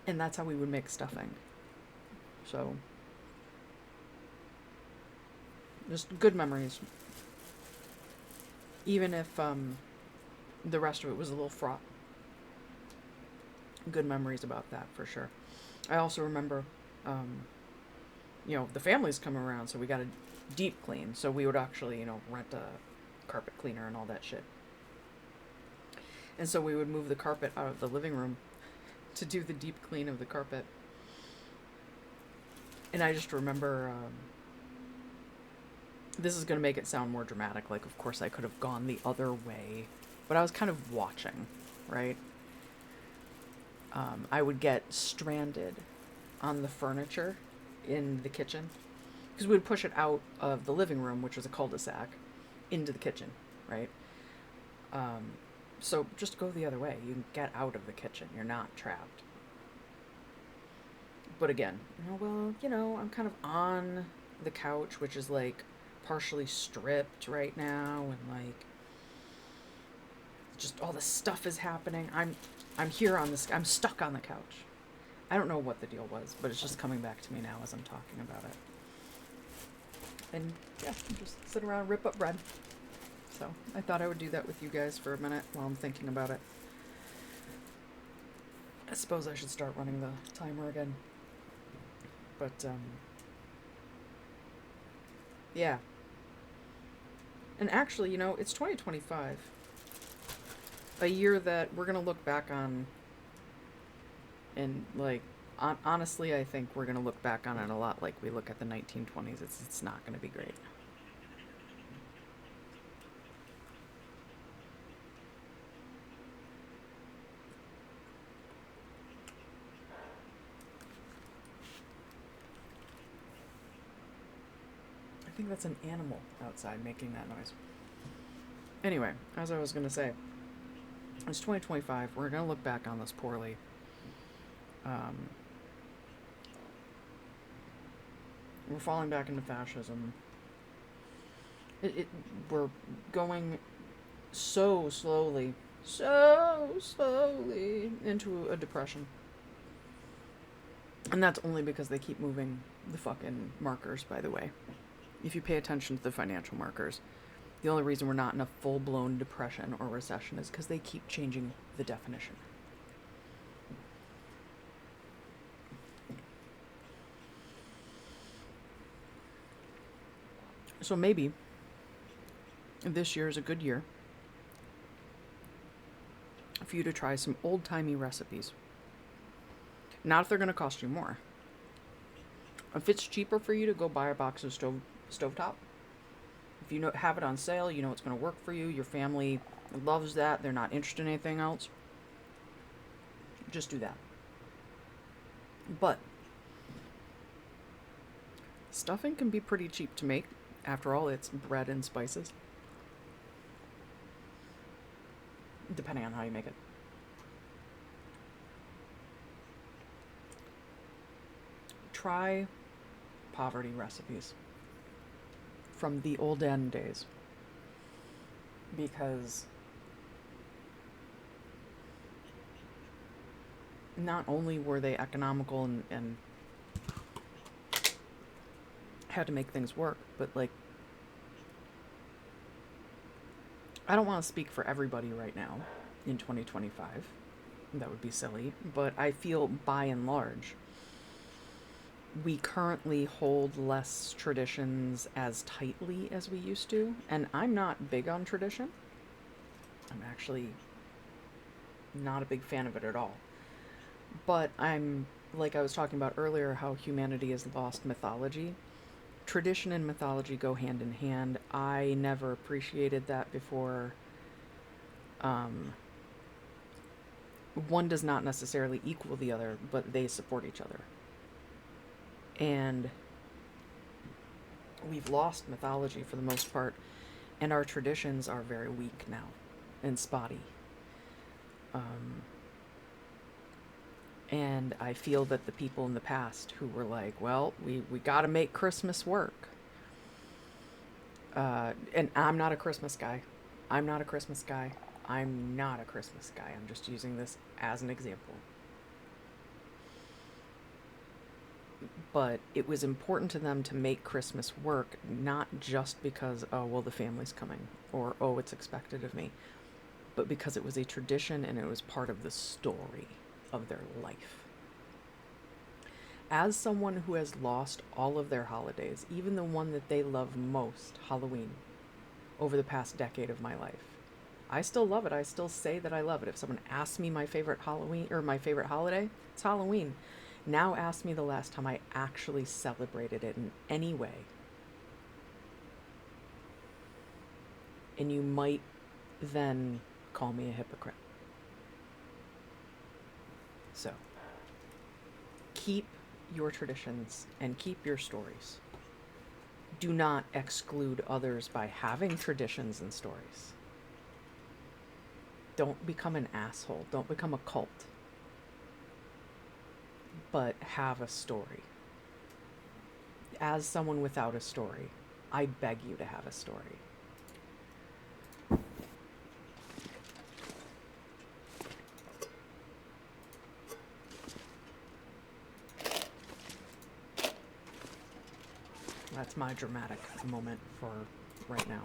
And that's how we would make stuffing. So, just good memories. Even if the rest of it was a little fraught. Good memories about that, for sure. I also remember, you know, the families come around, so we got a deep clean. So we would actually, you know, rent a carpet cleaner and all that shit. And so we would move the carpet out of the living room to do the deep clean of the carpet. And I just remember, this is going to make it sound more dramatic. Like, of course, I could have gone the other way. But I was kind of watching, right? I would get stranded on the furniture in the kitchen. Because we would push it out of the living room, which was a cul-de-sac, into the kitchen, right? So just go the other way. You can get out of the kitchen. You're not trapped. But again, I'm kind of on the couch, which is like partially stripped right now, and like just all the stuff is happening. I'm here on this. I'm stuck on the couch. I don't know what the deal was, but it's just coming back to me now as I'm talking about it. And yeah, just sit around and rip up bread. So I thought I would do that with you guys for a minute while I'm thinking about it. I suppose I should start running the timer again. But, yeah. And actually, it's 2025. A year that we're going to look back on. And, like, honestly, I think we're going to look back on it a lot like we look at the 1920s. It's not going to be great. I think that's an animal outside making that noise. Anyway, as I was going to say, it's 2025. We're going to look back on this poorly. We're falling back into fascism. We're going so slowly into a depression. And that's only because they keep moving the fucking markers, by the way. If you pay attention to the financial markers, the only reason we're not in a full-blown depression or recession is because they keep changing the definition. So maybe this year is a good year for you to try some old-timey recipes. Not if they're going to cost you more. If it's cheaper for you to go buy a box of stovetop, if you have it on sale, it's going to work for you, your family, loves that, they're not interested in anything else, just do that. But stuffing can be pretty cheap to make. After all, it's bread and spices, depending on how you make it. Try poverty recipes from the olden days, because not only were they economical and had to make things work, but like, I don't want to speak for everybody right now in 2025. That would be silly, but I feel by and large we currently hold less traditions as tightly as we used to, and I'm not big on tradition. I'm actually not a big fan of it at all. But I'm, like I was talking about earlier, how humanity has lost mythology. Tradition and mythology go hand in hand. I never appreciated that before. One does not necessarily equal the other, but they support each other. And we've lost mythology for the most part, and our traditions are very weak now and spotty. And I feel that the people in the past who were like, well, we gotta make Christmas work. And I'm not a Christmas guy. I'm not a Christmas guy. I'm just using this as an example. But it was important to them to make Christmas work, not just because, oh, well, the family's coming, or, oh, it's expected of me, but because it was a tradition and it was part of the story of their life. As someone who has lost all of their holidays, even the one that they love most, Halloween, over the past decade of my life, I still love it. I still say that I love it. If someone asks me my favorite Halloween or my favorite holiday, it's Halloween. Now ask me the last time I actually celebrated it in any way. And you might then call me a hypocrite. So, keep your traditions and keep your stories. Do not exclude others by having traditions and stories. Don't become an asshole. Don't become a cult. But have a story. As someone without a story, I beg you to have a story. That's my dramatic moment for right now.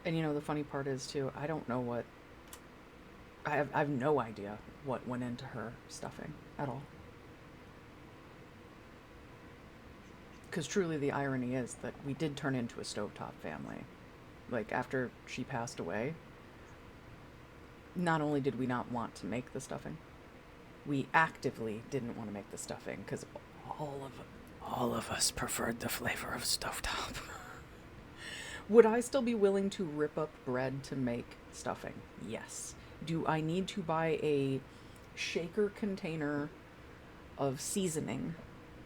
And you know, the funny part is too, I don't know what, I have no idea what went into her stuffing at all. Because truly the irony is that we did turn into a stovetop family. Like, after she passed away, not only did we not want to make the stuffing, we actively didn't want to make the stuffing because all of us preferred the flavor of stovetop. Would I still be willing to rip up bread to make stuffing? Yes. Do I need to buy a shaker container of seasoning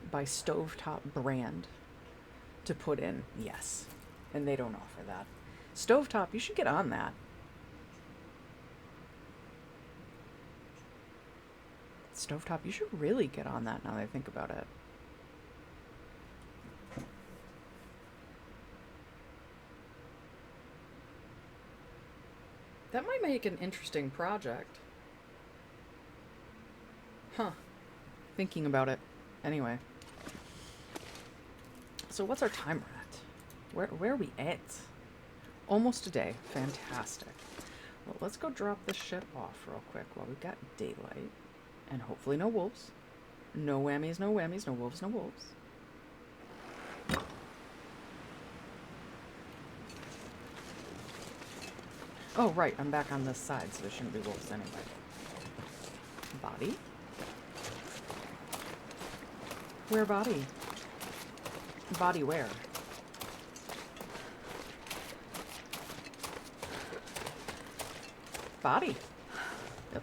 by Stovetop brand to put in? Yes. And they don't offer that. Stovetop, you should get on that. Stovetop, you should really get on that now that I think about it. That might make an interesting project. Huh. Thinking about it. Anyway. So what's our timer at? Where are we at? Almost a day. Fantastic. Well, let's go drop this shit off real quick while we've got daylight. And hopefully no wolves. No whammies, no whammies, no wolves, no wolves. Oh, right, I'm back on this side, so there shouldn't be wolves anyway. Body. Where body? Body where? Body. Yep.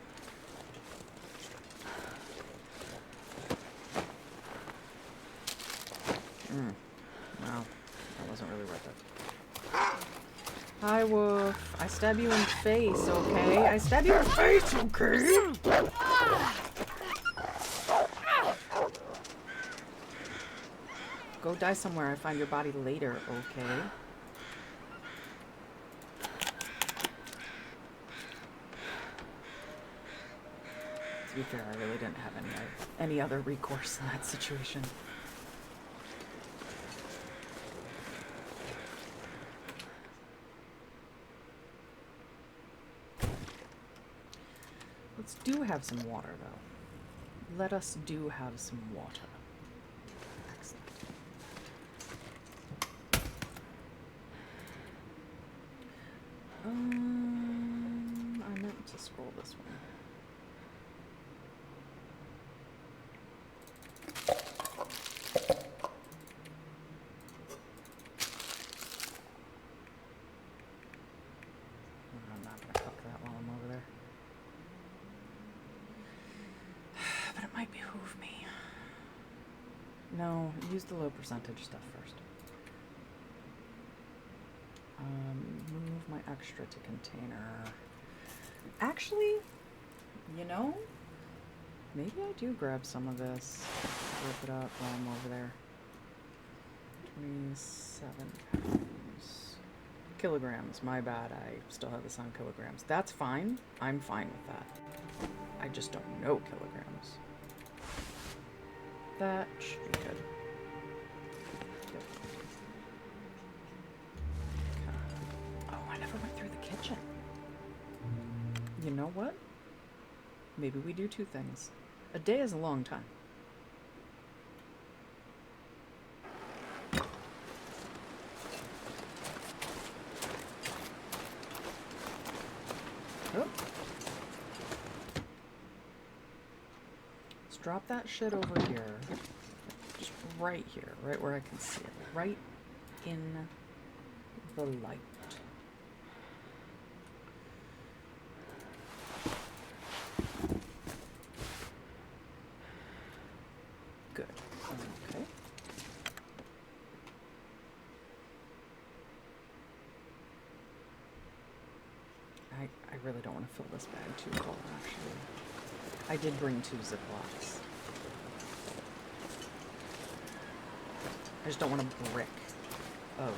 Wow. That wasn't really worth it. Hi, Wolf. I stab you in the face, okay? I stab you in the face, okay? Go die somewhere. I find your body later, okay? To be fair, I really didn't have any other recourse in that situation. Let's do have some water, though. Let us do have some water. Excellent. I meant to scroll this one. I'm not gonna cook that while I'm over there. But it might behoove me. No, use the low percentage stuff first. Move my extra to container. Actually, you know, maybe I do grab some of this, rip it up while I'm over there. 27 pounds. Kilograms, my bad. I still have this on kilograms. That's fine. I'm fine with that. I just don't know kilograms. That should be good. Yep. Okay. Oh, I never went through the kitchen. You know what? Maybe we do two things. A day is a long time. Oh. Let's drop that shit over here. Just right here, right where I can see it. Right in the light. Good. Okay. I really don't want to fill this bag too full, actually. I did bring 2 Ziplocs. I just don't want a brick of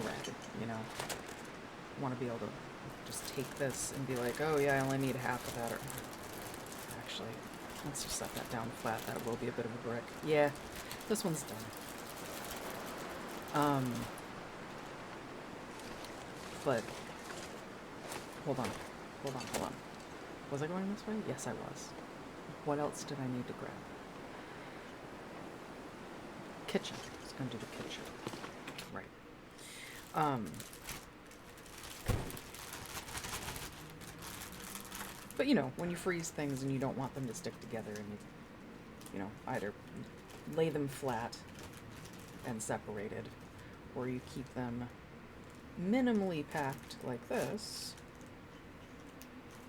bread, you know? I want to be able to just take this and be like, oh yeah, I only need half of that. Or actually, let's just set that down flat. That will be a bit of a brick. Yeah, this one's done. But hold on. Was I going this way? Yes, I was. What else did I need to grab? Kitchen. I was gonna do the kitchen. Right. But you know, when you freeze things and you don't want them to stick together, and you know, either lay them flat and separated, or you keep them minimally packed like this.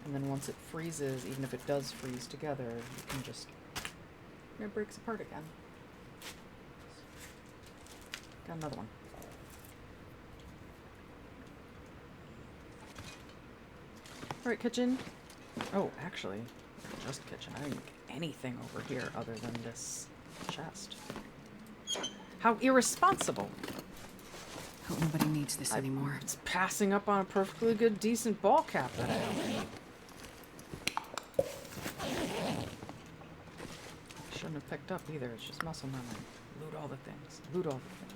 And then once it freezes, even if it does freeze together, you can just, it breaks apart again. Got another one. Alright, kitchen. Oh, actually, just kitchen. I didn't get anything over here other than this chest. How irresponsible. Hope nobody needs this anymore. It's passing up on a perfectly good, decent ball cap that I don't need. Shouldn't have picked up either. It's just muscle memory. Loot all the things. Loot all the things.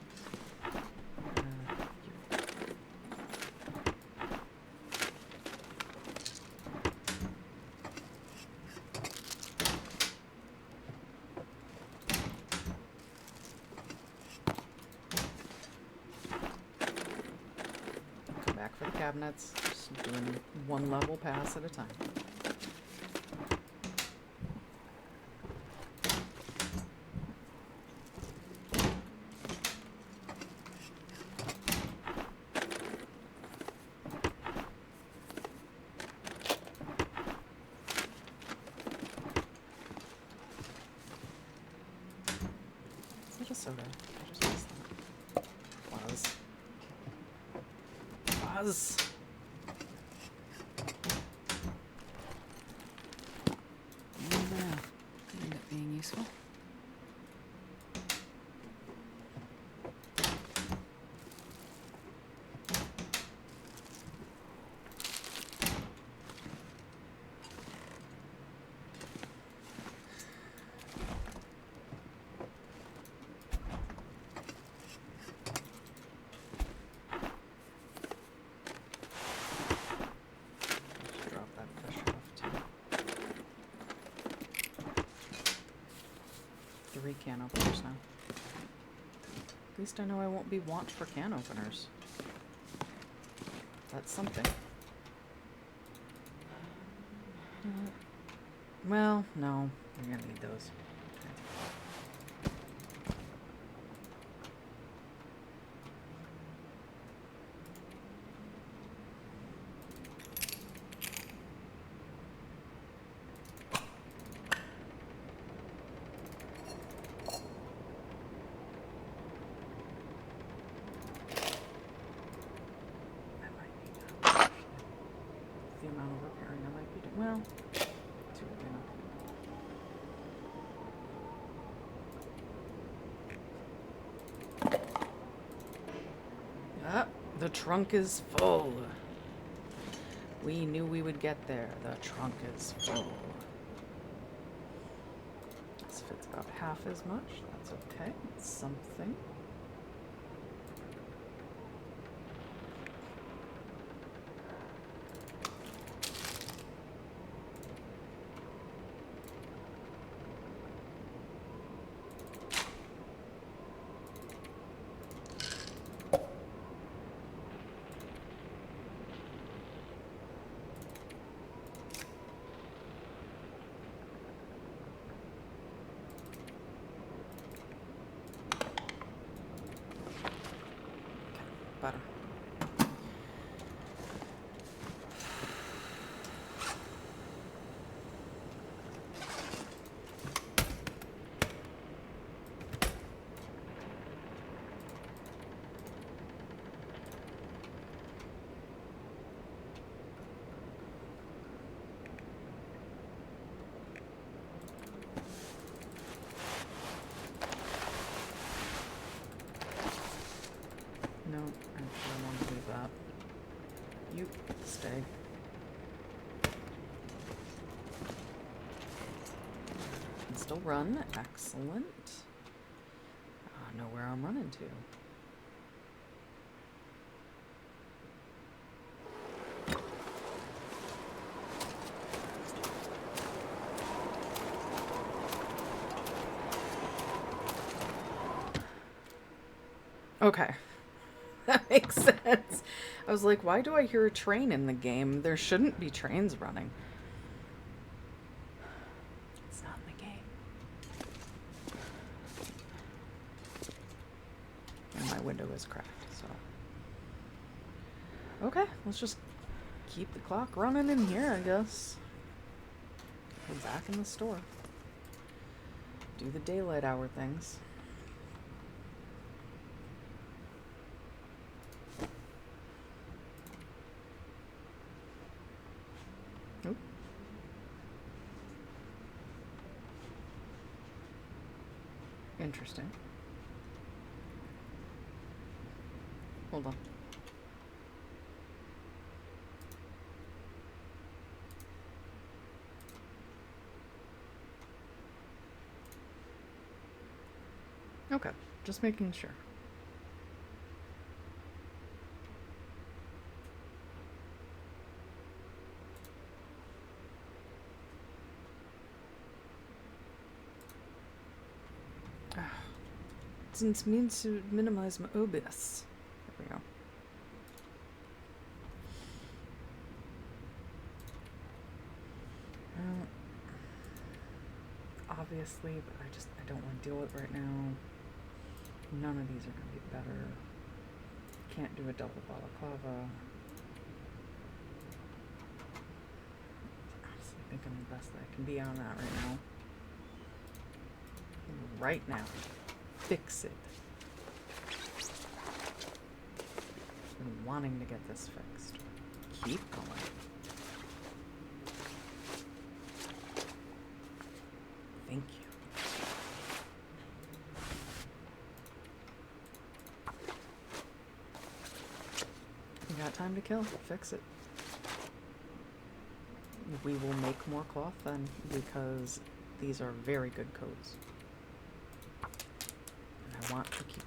Come back for the cabinets. Just doing one level pass at a time. soda. I just missed that. Buzz. Could end up being useful. Drop that fish off too. 3 can openers now. At least I know I won't be want for can openers. That's something. Well, no. You're gonna need those. The amount of repairing I might be doing. Well, 2 will be enough. Ah, the trunk is full. We knew we would get there. The trunk is full. This fits about half as much. That's okay. It's something. Better. No, actually I want to leave that. You stay. Can still run. Excellent. I know where I'm running to. Okay. That makes sense. I was like, why do I hear a train in the game? There shouldn't be trains running. It's not in the game. And my window is cracked, so. Okay, let's just keep the clock running in here, I guess. Go back in the store. Do the daylight hour things. Oop. Interesting. Hold on. Okay, just making sure. Since means to minimize my OBS. There we go. Obviously, but I don't want to deal with it right now. None of these are going to be better. Can't do a double balaclava. Honestly, I think I'm the best that I can be on that right now. Right now. fix it. Been wanting to get this fixed. Keep going. Thank you. You got time to kill. Fix it. We will make more cloth then, because these are very good coats. And I want to keep them.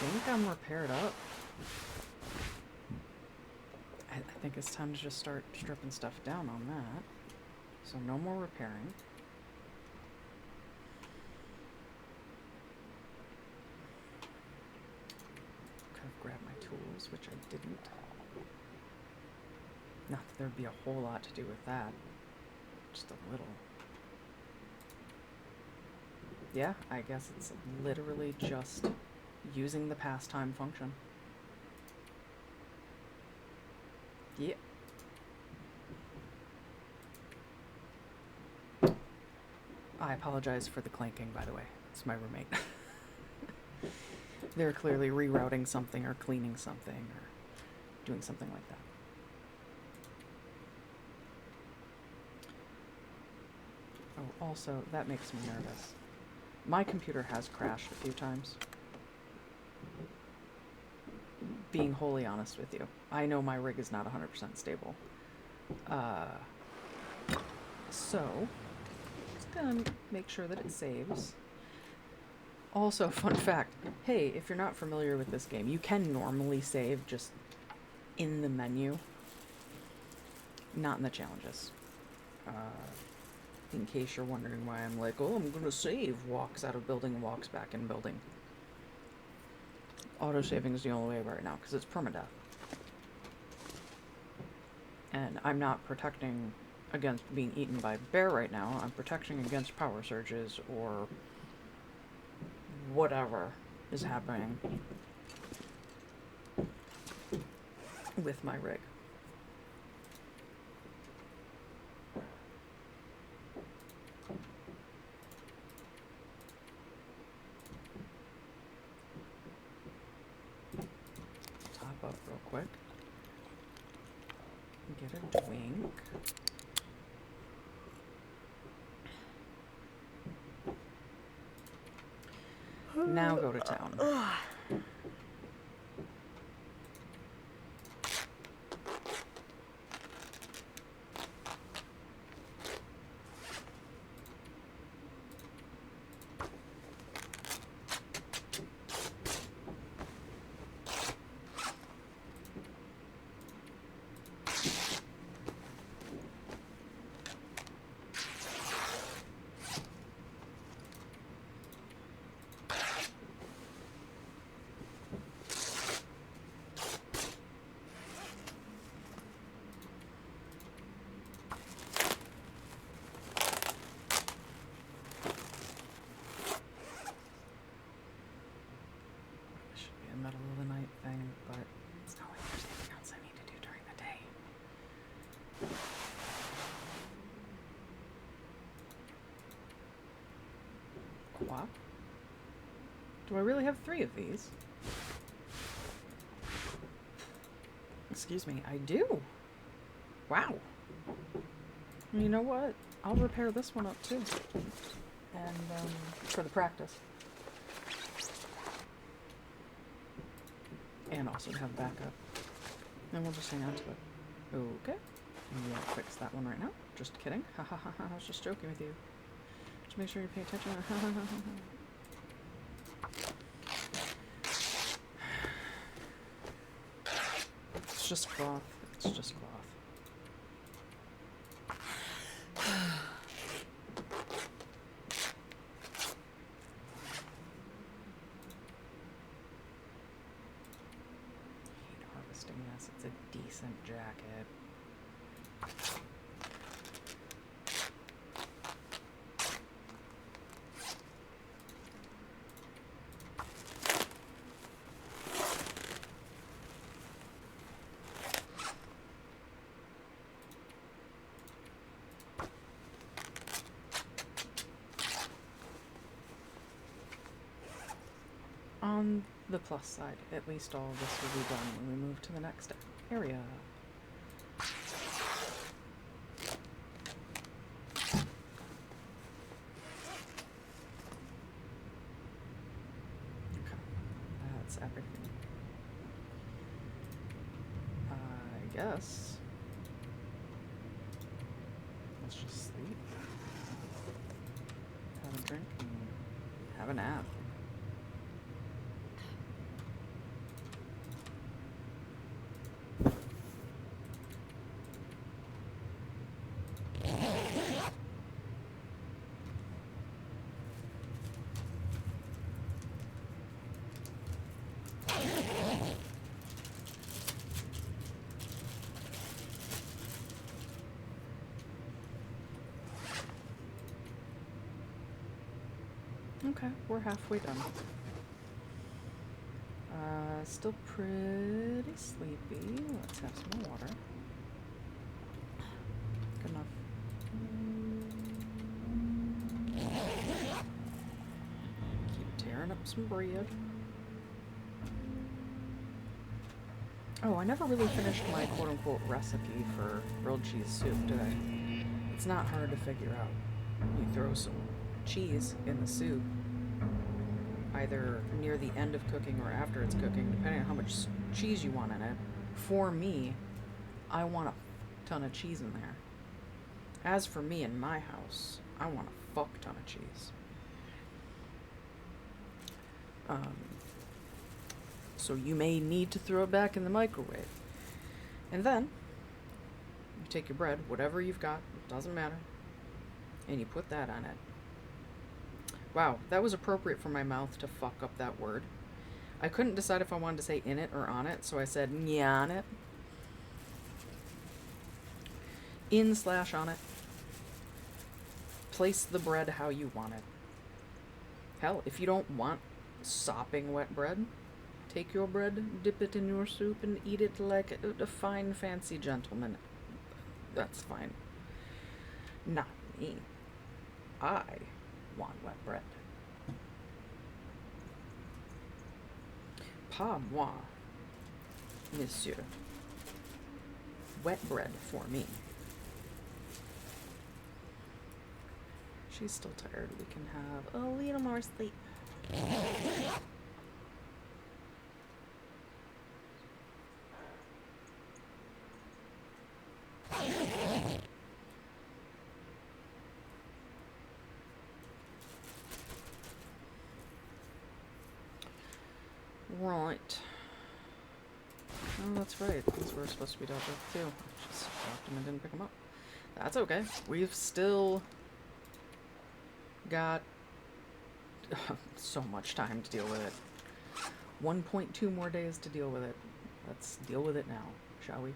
I think I'm repaired up. I think it's time to just start stripping stuff down on that. So no more repairing. Could have grabbed my tools, which I didn't. Not that there'd be a whole lot to do with that. Just a little. Yeah, I guess it's literally just using the pastime function. Yeah. I apologize for the clanking, by the way. It's my roommate. They're clearly rerouting something or cleaning something or doing something like that. Oh, also, that makes me nervous. My computer has crashed a few times. Being wholly honest with you. I know my rig is not 100% stable. So, just gonna make sure that it saves. Also, fun fact, hey, if you're not familiar with this game, you can normally save just in the menu, not in the challenges. In case you're wondering why I'm like, oh, I'm gonna save, walks out of building and walks back in building. Auto-saving is the only way right now, because it's permadeath. And I'm not protecting against being eaten by a bear right now, I'm protecting against power surges or whatever is happening with my rig. Top up real quick. Get a drink. Now go to town. Middle of the night thing, but it's not like there's anything else I need to do during the day. What? Do I really have 3 of these? Excuse me, I do. Wow. You know what? I'll repair this one up too. And, for the practice. and also to have backup. And we'll just hang on to it. Okay. You won't fix that one right now. Just kidding. Ha ha ha ha. I was just joking with you. Just make sure you pay attention. Ha ha ha ha. It's just cloth. It's just cloth. Hate harvesting this. It's a decent jacket. On the plus side, at least all of this will be done when we move to the next area. Okay, that's everything. I guess let's just sleep, have a drink, and have a nap. Okay, we're halfway done. Still pretty sleepy. Let's have some more water. Good enough. Keep tearing up some bread. Oh, I never really finished my quote-unquote recipe for grilled cheese soup, did I? It's not hard to figure out. You throw some cheese in the soup, either near the end of cooking or after it's cooking, depending on how much cheese you want in it. For me, I want a ton of cheese in there. As for me in my house, I want a fuck ton of cheese. So you may need to throw it back in the microwave. And then, you take your bread, whatever you've got, it doesn't matter, and you put that on it. Wow, that was appropriate for my mouth to fuck up that word. I couldn't decide if I wanted to say in it or on it, so I said on it. In/on it. Place the bread how you want it. Hell, if you don't want sopping wet bread, take your bread, dip it in your soup, and eat it like a fine, fancy gentleman. That's fine. Not me. I want wet bread. Pas moi, monsieur. Wet bread for me. She's still tired. We can have a little more sleep. Right. Oh, that's right. These were supposed to be dealt with too. I just dropped them and didn't pick them up. That's okay. We've still got so much time to deal with it. 1.2 more days to deal with it. Let's deal with it now, shall we?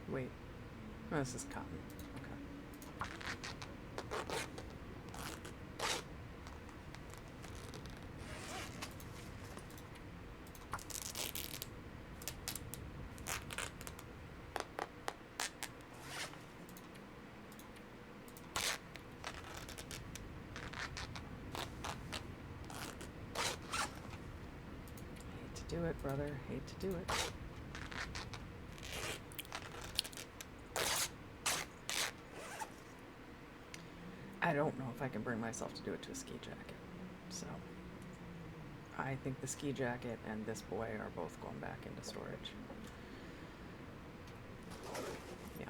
Wait. Oh, this is cotton. Okay. do it, brother. Hate to do it. I don't know if I can bring myself to do it to a ski jacket. So I think the ski jacket and this boy are both going back into storage. Yeah.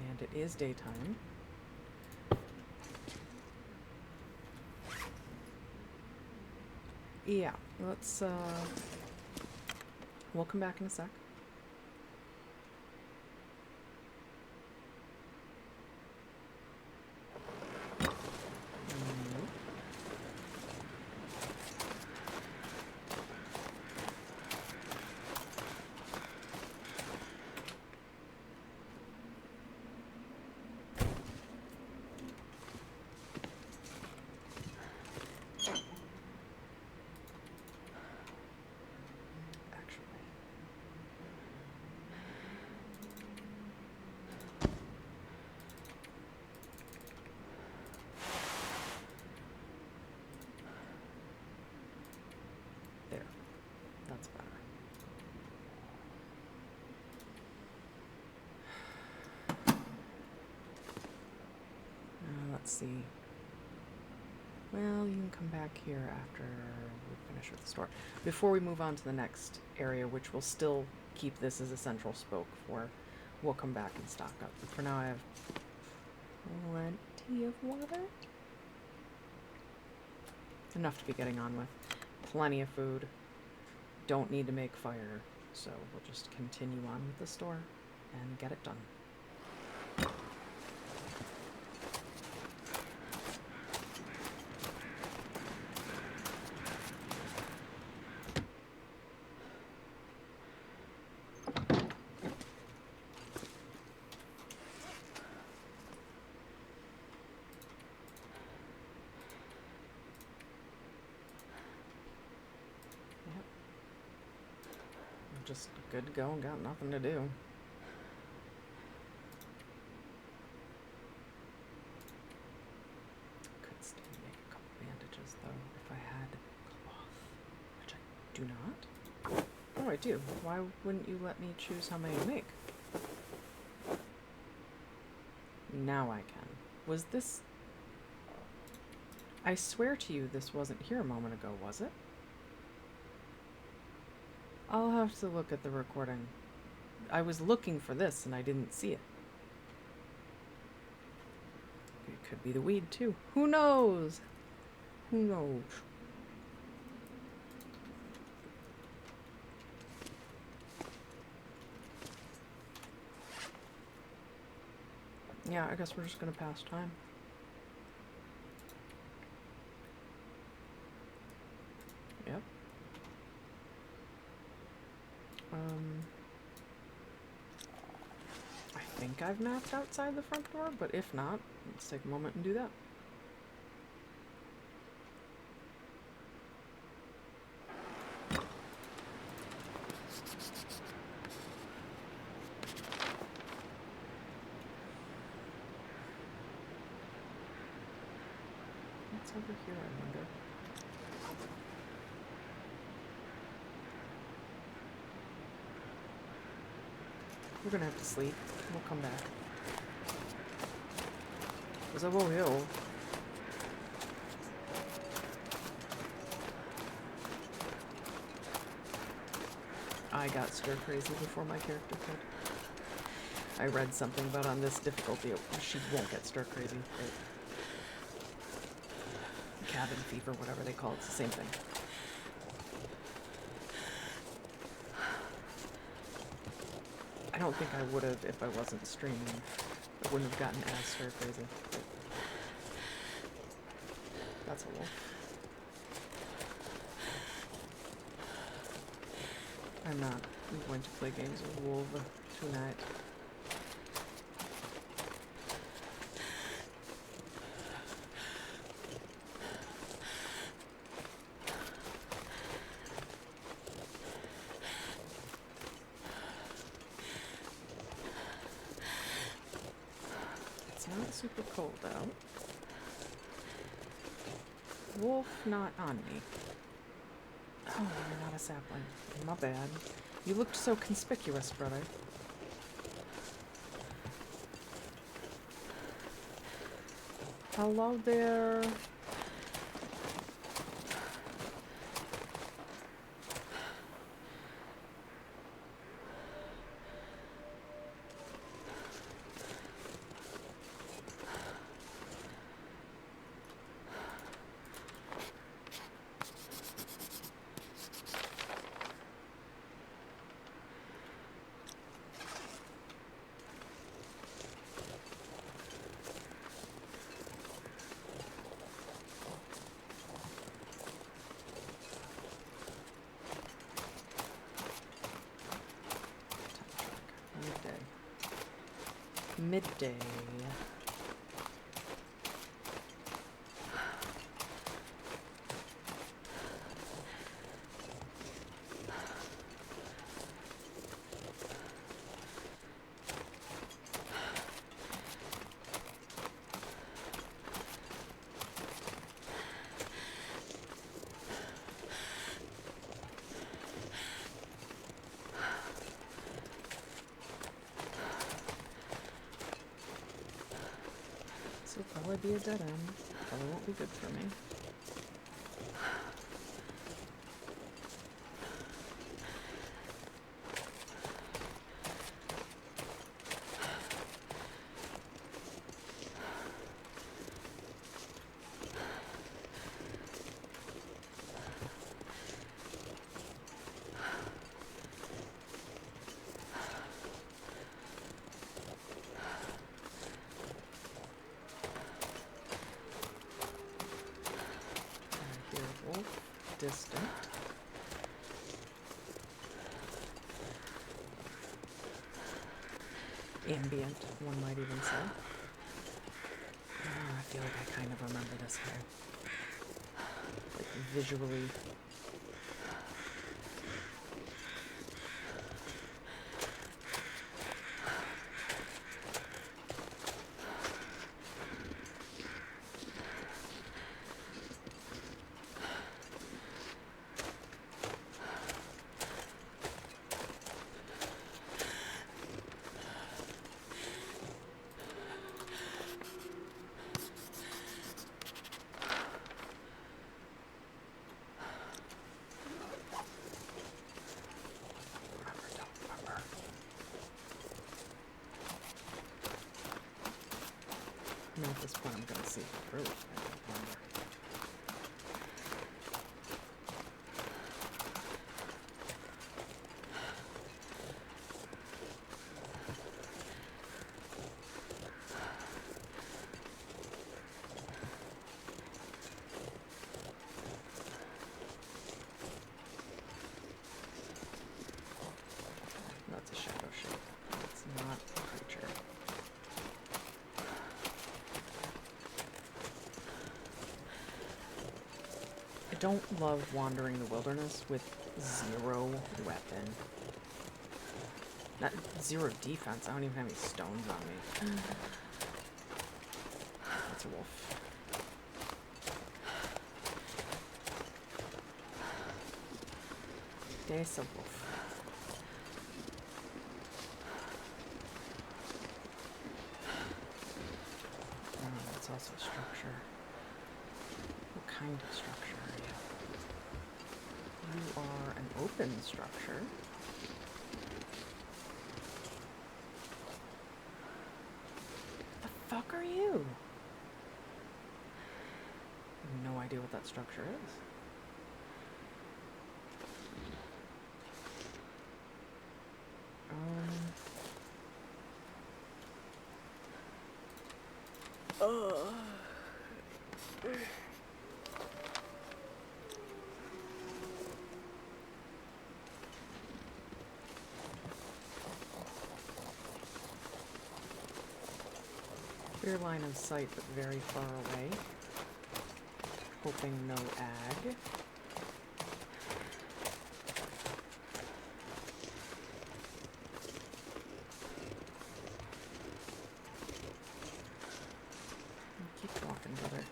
And it is daytime. Yeah, let's, we'll come back in a sec. There. That's better. Let's see. Well, you can come back here after we finish with the store. Before we move on to the next area, which will still keep this as a central spoke for, we'll come back and stock up. But for now, I have plenty of water. Enough to be getting on with. Plenty of food. Don't need to make fire, so we'll just continue on with the store and get it done. Just good to go and got nothing to do. Could still make a couple bandages though if I had cloth, which I do not. Oh, I do. Why wouldn't you let me choose how many to make? Now I can. Was this... I swear to you this wasn't here a moment ago, was it? I'll have to look at the recording. I was looking for this and I didn't see it. It could be the weed too. Who knows? Who knows? Yeah, I guess we're just gonna pass time. Yep. I think I've mapped outside the front door, but if not, let's take a moment and do that. What's over here, I wonder? We're gonna have to sleep. We'll come back. There's a low hill. I got stir crazy before my character could. I read something about on this difficulty, she won't get stir crazy. Right? Cabin fever, whatever they call it, it's the same thing. I don't think I would have if I wasn't streaming. I wouldn't have gotten as stir crazy. But that's a wolf. I'm not going to play games with wolves tonight. It's not super cold out. Wolf not on me. Oh, you're not a sapling. My bad. You looked so conspicuous, brother. Hello there. Midday. This will probably be a dead end. Probably won't be good for me. Distant. Ambient, one might even say. Oh, I feel like I kind of remember this guy. Like, visually. I mean, at this point, I'm going to see it through. I don't wonder. That's a shadow shape. It's not a creature. I don't love wandering the wilderness with zero weapon. Not zero defense. I don't even have any stones on me. That's a wolf. There's a wolf. Oh, that's also a structure. What kind of structure are you? You are an open structure. The fuck are you? I have no idea what that structure is. Clear line of sight, but very far away. Hoping no ag. Keep walking, brother.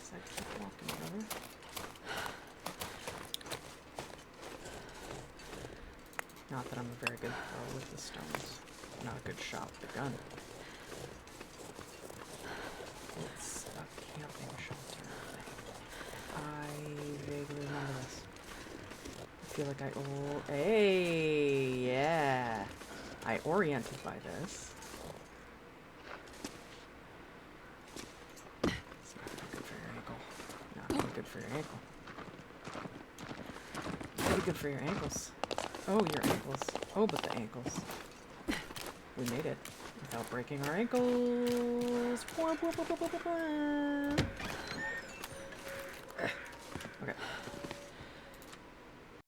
So that I'm a very good thrower with the stones. Not a good shot with the gun. It's a camping shelter. I vaguely remember this. I feel like hey, yeah. I oriented by this. It's not really good for your ankle. Not really good for your ankle. Pretty good for your ankles. Oh, your ankles. Oh, but the ankles. We made it without breaking our ankles. Okay.